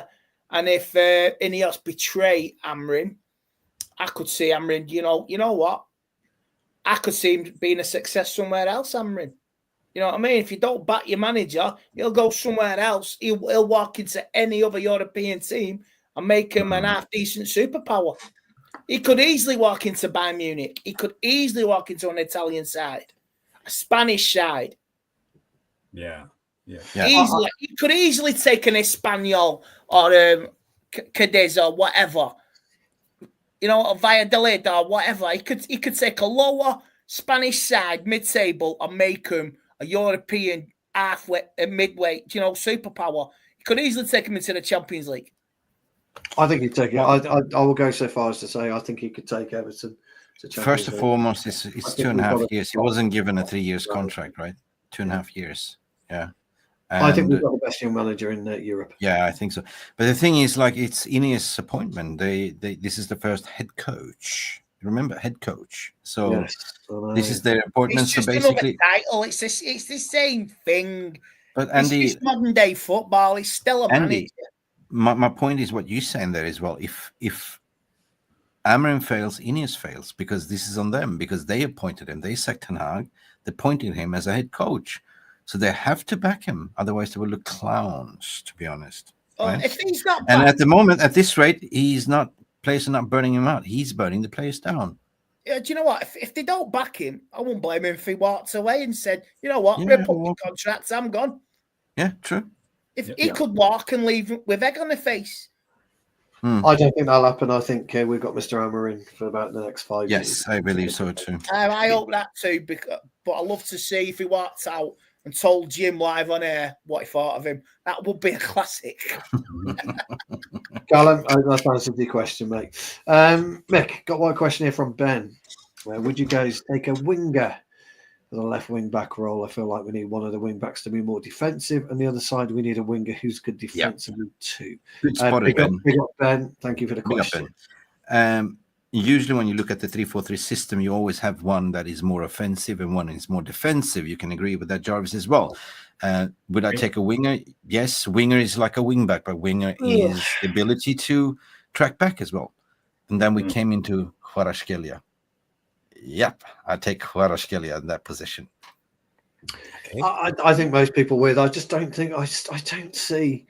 And if Ineos betray Amorim, I could see Amorim, you know what? I could see him being a success somewhere else, Amorim. You know what I mean? If you don't back your manager, he'll go somewhere else. He'll walk into any other European team and make him an half-decent superpower. He could easily walk into Bayern Munich. He could easily walk into an Italian side, a Spanish side. Yeah. Easily. He could easily take an Espanyol or Cadiz or whatever. You know, or Valladolid or whatever. He could take a lower Spanish side, mid-table, and make him a European midweight, superpower. He could easily take him into the Champions League. I think he'd take it. I will go so far as to say I think he could take Everton to Champions First and League. Foremost, it's 2.5 years. He wasn't given a 3 years contract, right? 2.5 years. Yeah. And I think we've got the best young manager in Europe. Yeah, I think so. But the thing is, it's Ineos' appointment. This is the first head coach. Remember, head coach. So yes, this is their appointment. It's just so basically, title. It's the same thing. But Andy, it's modern day football. It's still a manager. My point is what you're saying there as well. If Amorim fails, Ineos fails, because this is on them, because they appointed him. They sacked Ten Hag. They appointed him as a head coach. So they have to back him. Otherwise, they will look clowns, to be honest. Right? If he's not and at the moment, at this rate, players are not burning him out. He's burning the players down. Yeah, do you know what? If they don't back him, I won't blame him if he walked away and said, you know what, rip up the contracts, I'm gone. Yeah, true. If he could walk and leave with egg on the face. I don't think that'll happen. I think we've got Mr. Amorim for about the next 5 years. Yes, I believe so too. I hope that too, but I love to see if he walks out and told Jim live on air what he thought of him, that would be a classic. Callum, I hope that's answered your question, mate. Mick, got one question here from Ben. Would you guys take a winger for the left wing back role? I feel like we need one of the wing backs to be more defensive, and the other side we need a winger who's good defensively too. Good spotted, Ben. Big up, Ben. Thank you for the question. Usually when you look at the 3-4-3 system, you always have one that is more offensive and one is more defensive. You can agree with that, Jarvis, as well. Would I take a winger? Yes, winger is like a wing back, but winger is the ability to track back as well. And then we came into Kvaratskhelia. Yep, I take Kvaratskhelia in that position. Okay. I think most people would. I just don't think I don't see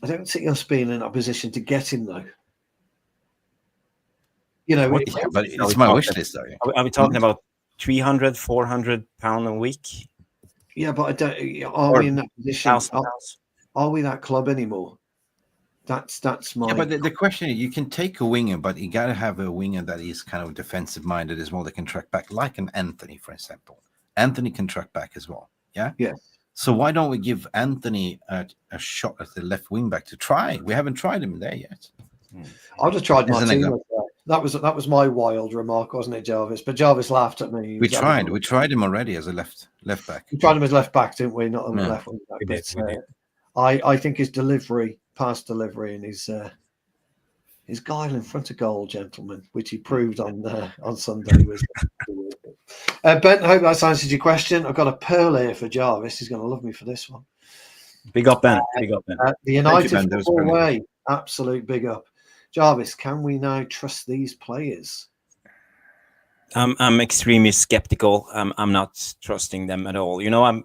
us being in a position to get him though. You know, but it's my wish list, though. Are we talking about 300, 400 pound a week? Yeah, but I don't. Are we in that position? Are we that club anymore? That's my. Yeah, but the question is, you can take a winger, but you got to have a winger that is kind of defensive minded as well. That can track back, like an Anthony, for example. Anthony can track back as well. Yeah. Yeah. So why don't we give Anthony a shot at the left wing back to try? We haven't tried him there yet. I'd have tried Martinez. That was my wild remark, wasn't it, Jarvis? But Jarvis laughed at me. We tried him already as a left back. We tried him as left back, didn't we? Not on the left wing back. We did. I think his pass delivery, and his guile in front of goal, gentlemen, which he proved on Sunday was. Ben, I hope that's answered your question. I've got a pearl here for Jarvis. He's going to love me for this one. Big up, Ben. Big up, Ben. The United football way, absolute big up. Jarvis, can we now trust these players? I'm extremely skeptical. I'm not trusting them at all. You know, I've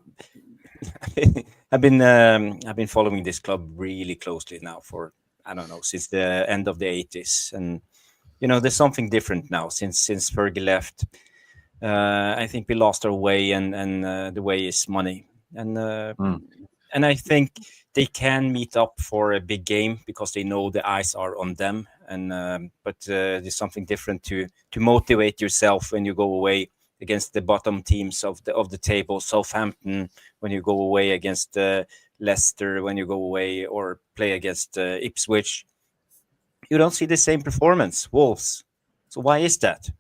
been following this club really closely now for, I don't know, since the end of the 80s, and you know, there's something different now since Fergie left. I think we lost our way, and the way is money, and I think they can meet up for a big game because they know the eyes are on them. And but there's something different to motivate yourself when you go away against the bottom teams of the table. Southampton, when you go away against Leicester, when you go away or play against Ipswich, you don't see the same performance. Wolves. So why is that?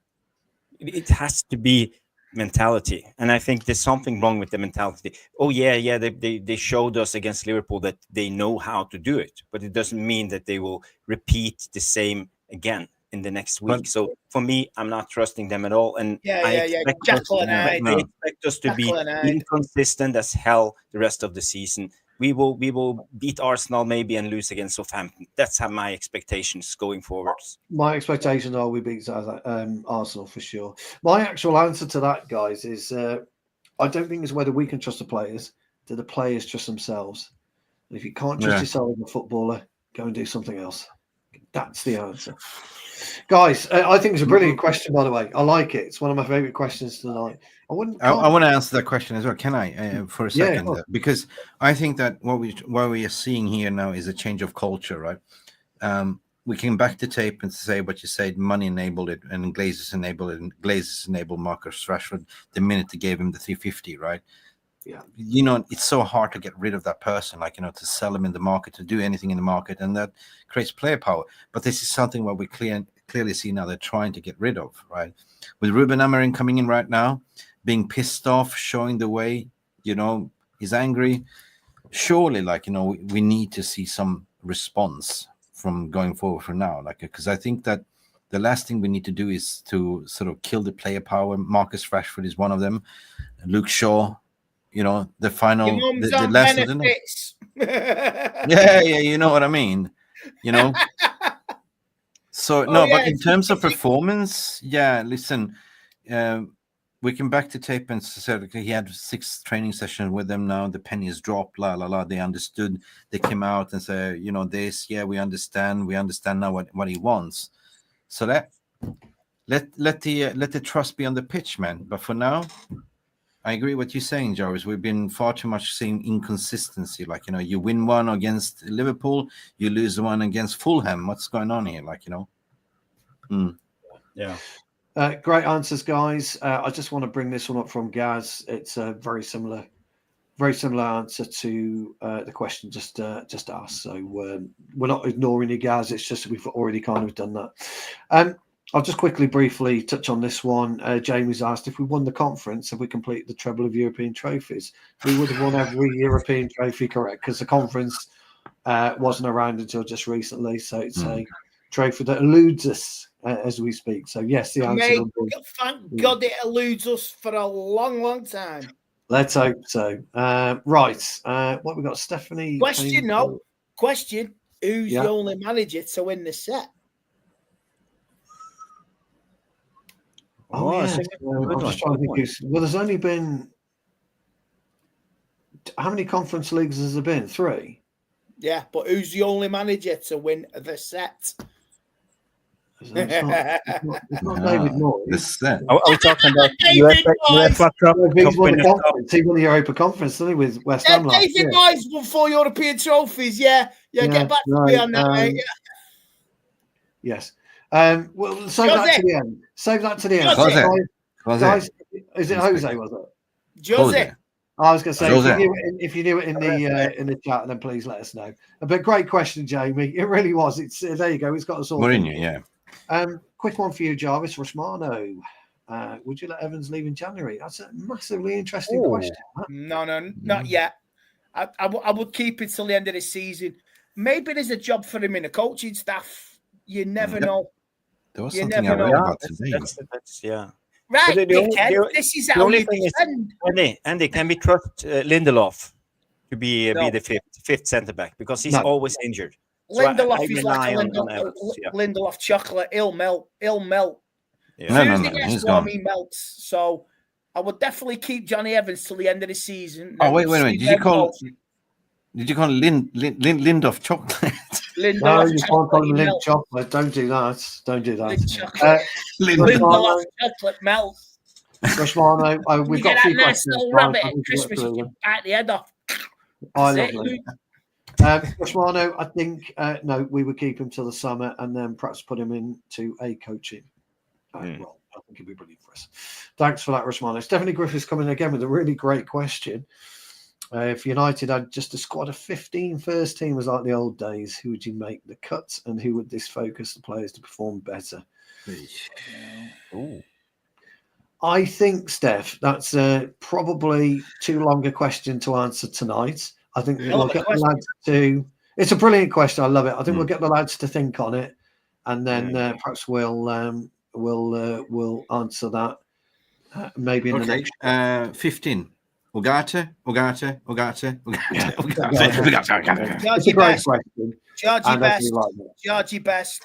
It has to be mentality, and I think there's something wrong with the mentality. Oh yeah, they showed us against Liverpool that they know how to do it, but it doesn't mean that they will repeat the same again in the next week. So for me, I'm not trusting them at all, and I expect us to be inconsistent as hell the rest of the season. We will beat Arsenal maybe and lose against Southampton. That's how my expectations going forward. My expectations are we beat Arsenal for sure. My actual answer to that, guys, is I don't think it's whether we can trust the players. Do the players trust themselves? And if you can't trust yourself as a footballer, go and do something else. That's the answer. Guys, I think it's a brilliant question, by the way. I like it. It's one of my favorite questions tonight. I want to answer that question as well. Can I, for a second? Yeah, because I think that what we are seeing here now is a change of culture, right? We came back to tape and say what you said. Money enabled it, and Glazers enabled it, and Glazers enabled Marcus Rashford the minute they gave him the 350, right? Yeah, you know, it's so hard to get rid of that person, like, you know, to sell him in the market, to do anything in the market, and that creates player power. But this is something what we clearly see now they're trying to get rid of, right? With Ruben Amorim coming in right now, being pissed off, showing the way, you know, he's angry. Surely, like, you know, we need to see some response from going forward for now, like, because I think that the last thing we need to do is to sort of kill the player power. Marcus Rashford is one of them. Luke Shaw. You know, the final, the last of the yeah, you know what I mean. You know, so but in terms of performance, listen, we came back to tape and said he had 6 training sessions with them now. The penny has dropped, They understood. They came out and said, you know, we understand now what he wants. So that let the trust be on the pitch, man. But for now, I agree with you saying, Jarvis. We've been far too much seeing inconsistency. Like, you know, you win one against Liverpool, you lose one against Fulham. What's going on here? Like, you know. Yeah. Great answers, guys. I just want to bring this one up from Gaz. It's very similar very similar answer to the question just asked. So we're not ignoring you guys. It's just we've already kind of done that. I'll just quickly, briefly touch on this one. Jamie's asked if we won the conference, have we completed the treble of European trophies? We would have won every European trophy, correct? Because the conference wasn't around until just recently. So it's a trophy that eludes us as we speak. So yes, the answer. Thank God it eludes us for a long, long time. Let's hope so. Right. What we got? Stephanie. Question. Who's the only manager to win the set? I'm just trying to think. Well, there's only been how many conference leagues has there been? 3. Yeah, but who's the only manager to win the set? It's not David Moyes. The set. Are we talking about UEFA Cup? He's won the conference. He won the Europa Conference, didn't he, with West Ham last year? David Moyes won 4 European trophies. Yeah, get back to me on that, mate. Yes. Well, save that to the end. Save that to the end. Guys, is it Jose? Was it Jose? I was going to say, if you knew it in the chat, then please let us know. But great question, Jamie. It really was. It's there you go. It's got us all. Mourinho, yeah. Quick one for you, Jarvis. Rashmano. Would you let Evans leave in January? That's a massively interesting question. No, not yet. I would keep it till the end of the season. Maybe there's a job for him in the coaching staff. You never know. There was something I read about today. Right, this is how you defend. Andy, can we trust Lindelof to be the fifth centre back because he's always injured? Lindelof is like a Lindelof chocolate. He'll melt. Yeah. No, he's gone. He melts. So I would definitely keep Johnny Evans till the end of the season. Oh wait. Did you call Lindelof chocolate? No, you can't call him Lind chocolate. Don't do that. Lindelof chocolate melt. Rashmano, we've got a few nice questions. Little rabbit at Christmas, you can bite the head off. I love it. Rashmano, I think no, we would keep him till the summer and then perhaps put him into a coaching. Well, I think it'd be brilliant for us. Thanks for that, Rashmano. Stephanie Griffiths coming again with a really great question. If United had just a squad of 15 first teamers like the old days, who would you make the cuts and who would this focus the players to perform better? I think, Steph, that's probably too long a question to answer tonight. I think we'll get the lads to. It's a brilliant question. I love it. I think we'll get the lads to think on it, and then perhaps we'll answer that maybe in the next 15. Ugarte. It's a great question. Georgie Best.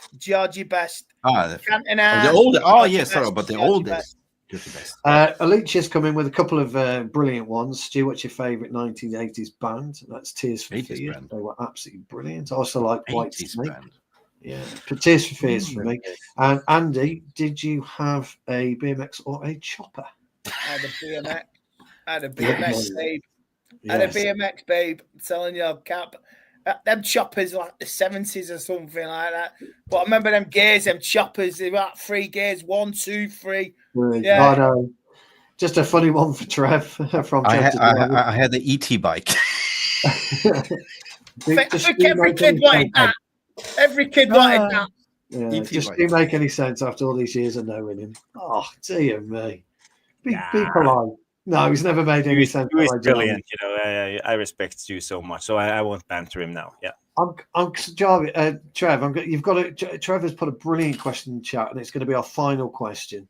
The older. Oh, yes, sorry, but the oldest. Alicia's come in with a couple of brilliant ones. Stu, what's your favourite 1980s band? That's Tears for Fears. They were absolutely brilliant. I also like White Snake. Yeah, but Tears for Fears for me. And Andy, did you have a BMX or a chopper? I had a BMX. Babe. Yes. I had a BMX, babe. I'm telling you, Cap. Them choppers like the 70s or something like that. But I remember them gears, them choppers. They were like 3 gears, 1, 2, 3. Yeah. I know. Just a funny one for Trev from. I had the ET bike. Every kid wanted that. Every kid wanted that. Yeah, just didn't make any sense after all these years of knowing him. Oh, dear me. Be polite. No, he's never made any sense. He's brilliant, I respect you so much, so I won't banter him now. Yeah, I'm Jarvis, Trev. You've got to. Trevor's put a brilliant question in the chat, and it's going to be our final question.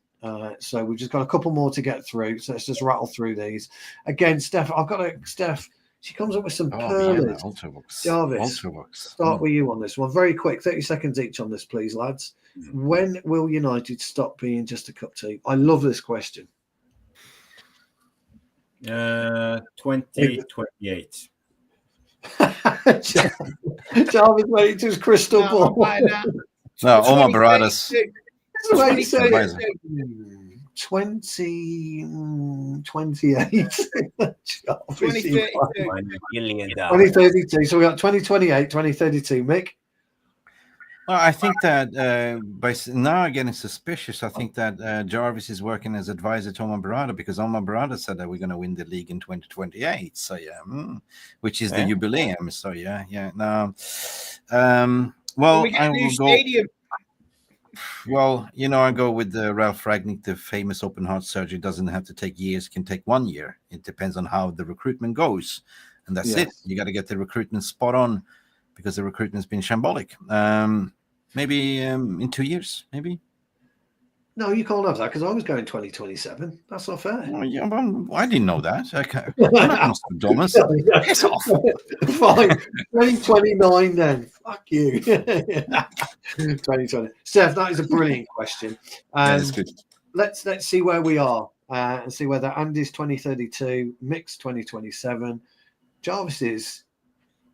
So we've just got a couple more to get through. So let's just rattle through these. Again, Steph, Steph. She comes up with some pearls. Jarvis, start with you on this one. Very quick, 30 seconds each on this, please, lads. When will United stop being just a cup team? I love this question. 2028. Jarvis, mate, just crystal ball. No, Omar Baradas. 2028. 2032. 2032. So we got 2028, 2032. Mick? Well, I think that now I'm getting suspicious. I think that Jarvis is working as advisor to Omar Barada because Omar Barada said that we're going to win the league in 2028. So which is the jubileum. So yeah. Now, well, we get I a new will go. stadium. Well, I go with Ralph Ragnick. The famous open heart surgery doesn't have to take years; it can take 1 year. It depends on how the recruitment goes, and that's it. You got to get the recruitment spot on because the recruitment's been shambolic. Maybe in 2 years, maybe. No, you can't have that because I was going 2027. That's not fair. Well, yeah, I didn't know that. I'm not Nostradamus. Piss off. Fine. 2029 then. Fuck you. 2020. Steph, that is a brilliant question. That's good. Let's see where we are and see whether Andy's 2032, Mick's 2027, Jarvis is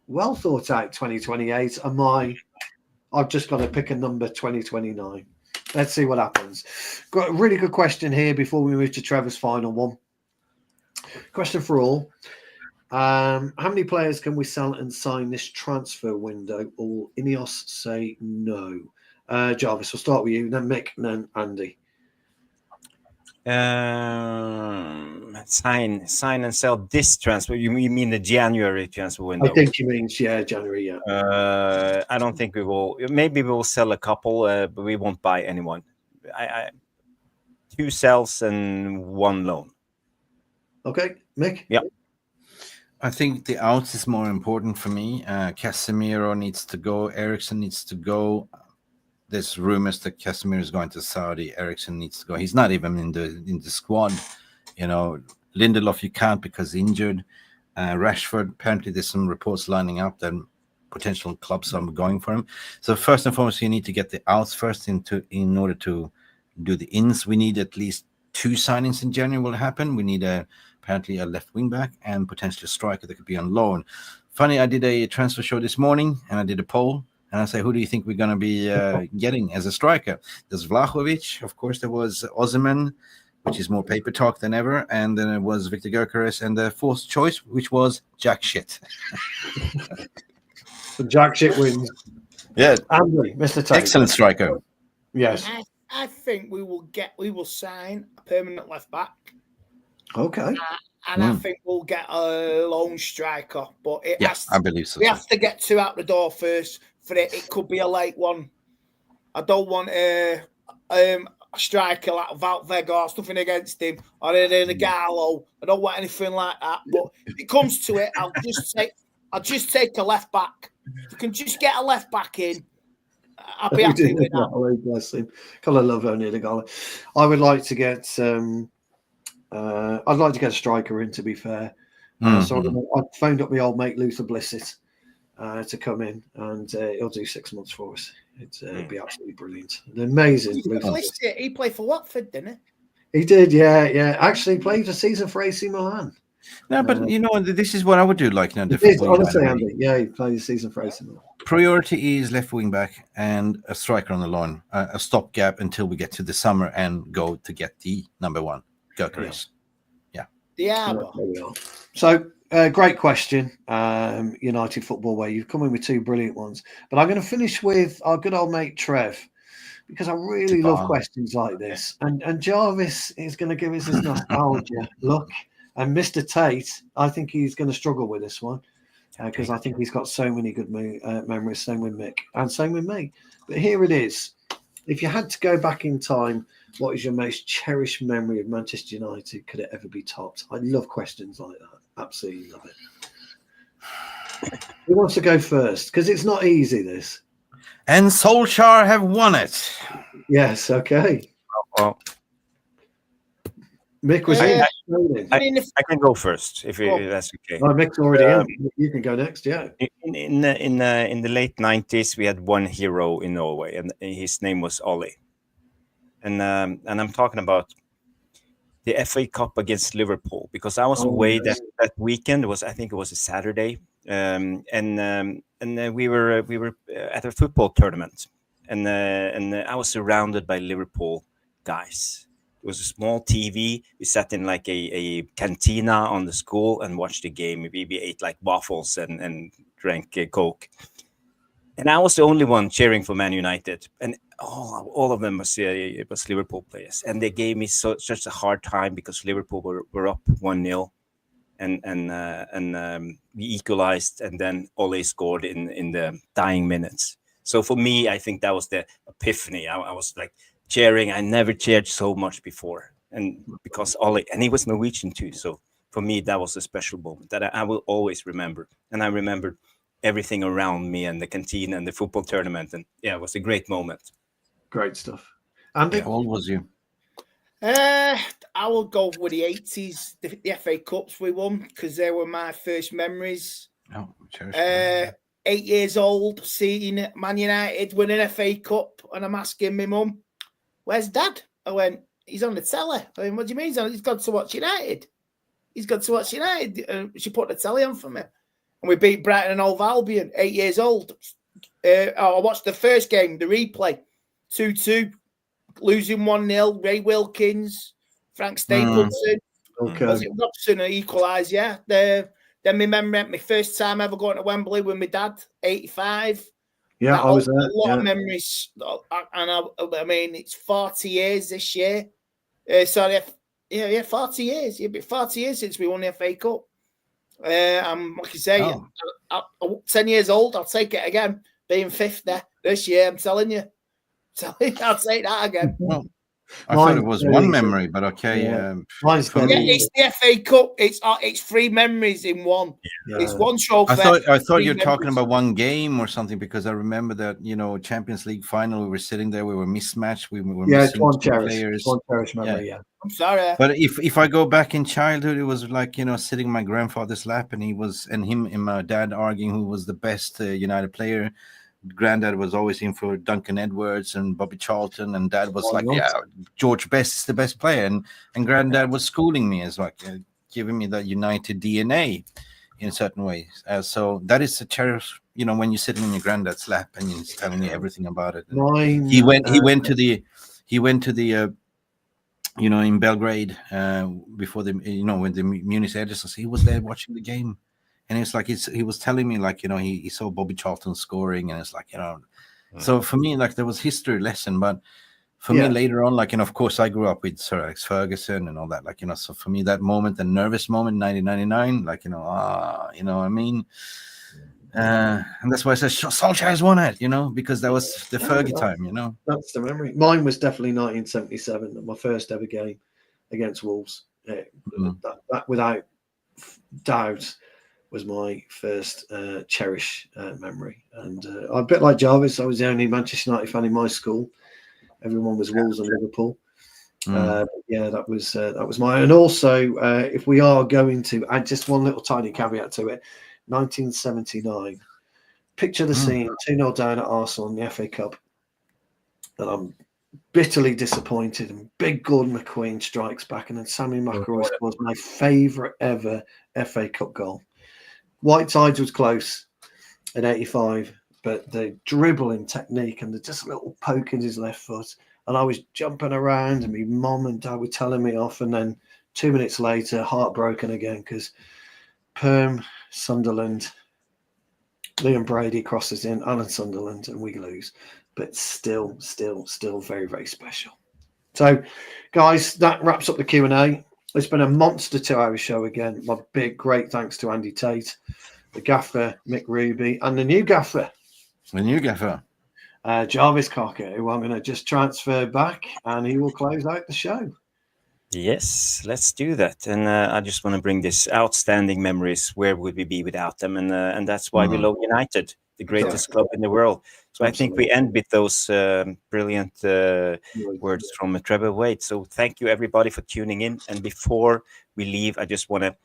well thought out 2028, and I've just got to pick a number 2029. Let's see what happens. Got a really good question here before we move to Trevor's final one. Question for all. How many players can we sell and sign this transfer window? All Ineos say no. Jarvis, we'll start with you, then Mick, and then Andy. Sign and sell this transfer. You mean the January transfer window? I think he means January. Yeah. I don't think we will. Maybe we will sell a couple, but we won't buy anyone. 2 sells and 1 loan. Okay, Mick. Yeah. I think the outs is more important for me. Casemiro needs to go. Ericsson needs to go. There's rumors that Casemiro is going to Saudi. Ericsson needs to go. He's not even in the squad. Lindelof you can't because injured. Rashford, apparently there's some reports lining up that potential clubs are going for him. So first and foremost, you need to get the outs first in order to do the ins. We need at least 2 signings in January will happen. We need apparently a left wing back and potentially a striker that could be on loan. Funny, I did a transfer show this morning and I did a poll. And I say, who do you think we're going to be getting as a striker? There's Vlahovic. Of course, there was Osimhen, which is more paper talk than ever. And then it was Victor Gyökeres. And the 4th choice, which was Jack Shit. Jack Shit wins. Yeah. Andy, Mr. Tate. Excellent striker. Yes. I think we will sign a permanent left back. Okay. And I think we'll get a lone striker. But I believe so. We have to get 2 out the door first. For it could be a late one. I don't want a striker like Vega or something against him, or a Gallo. I don't want anything like that. But if it comes to it, I'll just take a left back. If you can just get a left back in, I'll be happy with that. Bless him. Colour love only the Gallo. I would like to get I'd like to get a striker in, to be fair. So I phoned up my old mate Luther Blissett to come in, and he'll do 6 months for us. It'd be absolutely brilliant. Amazing. He played for Watford, didn't he? He did, yeah. Actually played a season for AC Milan. No, but this is what I would do. Honestly, Andy, he played a season for AC Milan. Priority is left wing back and a striker on the loan, a stopgap until we get to the summer and go to get the number 1, Gyökeres. Yeah. So, great question, United Football Way. You've come in with 2 brilliant ones. But I'm going to finish with our good old mate Trev, because I really love questions like this. And Jarvis is going to give us his nostalgia look. And Mr. Tate, I think he's going to struggle with this one because I think he's got so many good memories. Same with Mick and same with me. But here it is. If you had to go back in time, what is your most cherished memory of Manchester United? Could it ever be topped? I love questions like that. Absolutely love it. Who wants to go first? Because it's not easy, this. And Solskjaer have won it. Yes, okay. Well, Mick was I can go first if that's okay. Oh, Mick's already in. You can go next, yeah. In the late 90s, we had one hero in Norway, and his name was Ollie. And I'm talking about the FA Cup against Liverpool, because I was away that weekend. I think it was a Saturday, and we were at a football tournament, and I was surrounded by Liverpool guys. It was a small TV. We sat in like a cantina on the school and watched the game. We ate like waffles and drank Coke. And I was the only one cheering for Man United, and all of them was Liverpool players, and they gave me such a hard time because Liverpool were up 1-0, and we equalized, and then Ole scored in the dying minutes. So for me, I think that was the epiphany. I was like cheering. I never cheered so much before, and because Ole, and he was Norwegian too. So for me, that was a special moment that I will always remember, and I remembered everything around me and the canteen and the football tournament, and it was a great moment. Great stuff. Andy, How old was you? I will go with the 80s, the FA Cups we won, because they were my first memories. Oh, 8 years old, seeing Man United win an FA Cup, and I'm asking my mum, "Where's Dad?" I went, "He's on the telly." I went, "What do you mean? He's got to watch United. He's got to watch United." She put the telly on for me. And we beat Brighton and Hove Albion, 8 years old. I watched the first game, the replay, 2-2, losing 1-0. Ray Wilkins, Frank Stapleton, Robson equalised, yeah. Then remember my first time ever going to Wembley with my dad, 85. Yeah, I was there. A lot of memories. And I mean, it's 40 years this year. 40 years. It'll be 40 years since we won the FA Cup. Like you say, 10 years old, I'll take it again. Being 50 this year, I'm telling you. I'll take that again. Well, I thought it was one memory, but okay. Mine's it's the FA Cup. It's 3 memories in one. Yeah. It's one trophy. I thought you were talking about one game or something, because I remember that, Champions League final, we were sitting there, we were mismatched, we were missing one players. One cherished memory, yeah. I'm sorry. But if I go back in childhood, it was like, sitting in my grandfather's lap, and him and my dad arguing who was the best United player. Granddad was always in for Duncan Edwards and Bobby Charlton, and Dad was George Best is the best player, and Granddad was schooling me as like giving me that United DNA in certain ways. So that is a cherish, when you're sitting in your granddad's lap and he's telling you everything about it. He went to the in Belgrade before the when the Munich edges, he was there watching the game. And it's like he was telling me, like, he saw Bobby Charlton scoring, and it's like, So for me, like, there was history lesson, but for me later on, like, of course, I grew up with Sir Alex Ferguson and all that, like, so for me, that moment, the nervous moment, 1999, like, I mean, and that's why I said Solskjaer has won it, because that was the Fergie time, That's the memory. Mine was definitely 1977, my first ever game against Wolves. That without doubt was my first cherish memory. And a bit like Jarvis, I was the only Manchester United fan in my school. Everyone was Wolves and Liverpool. That was mine. And also, if we are going to add just one little tiny caveat to it, 1979. Picture the scene, 2-0 down at Arsenal in the FA Cup. And I'm bitterly disappointed. And big Gordon McQueen strikes back, and then Sammy McIlroy was my favourite ever FA Cup goal. Whiteside's was close at 85, but the dribbling technique and the just little poke in his left foot, and I was jumping around, and my mum and dad were telling me off, and then 2 minutes later, heartbroken again, because Perm, Sunderland, Liam Brady crosses in, Alan Sunderland, and we lose. But still very, very special. So, guys, that wraps up the Q&A. It's been a monster 2-hour show again. My great thanks to Andy Tate, the gaffer, Mick Ruby, and the new gaffer. Jarvis Cocker, who I'm going to just transfer back, and he will close out the show. Yes, let's do that. And I just want to bring this outstanding memories. Where would we be without them? And that's why we love United, the greatest club in the world. So I think we end with those brilliant words from Trevor Wade. So thank you, everybody, for tuning in. And before we leave, I just want to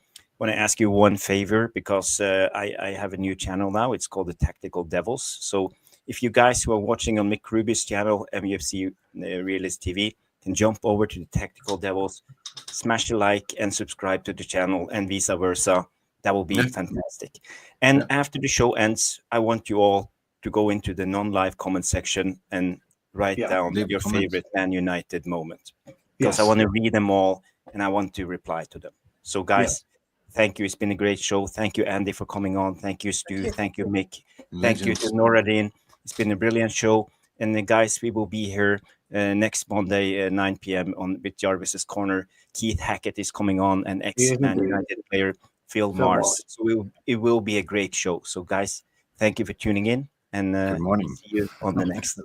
ask you one favor, because I have a new channel now. It's called the Tactical Devils. So if you guys who are watching on Mick Ruby's channel, MUFC Realist TV, can jump over to the Tactical Devils, smash a like and subscribe to the channel, and vice versa. That will be fantastic. And after the show ends, I want you all to go into the non-live comment section and write down your favorite Man United moment, because I want to read them all and I want to reply to them. So guys, thank you. It's been a great show. Thank you, Andy, for coming on. Thank you, Stu. Thank you, Mick. Thank you to Noradin. It's been a brilliant show. And guys, we will be here next Monday, 9 p.m. with Jarvis's Corner. Keith Hackett is coming on, and ex-Man United player Phil Marsh. So it will be a great show. So guys, thank you for tuning in, and Good morning. see you on the next.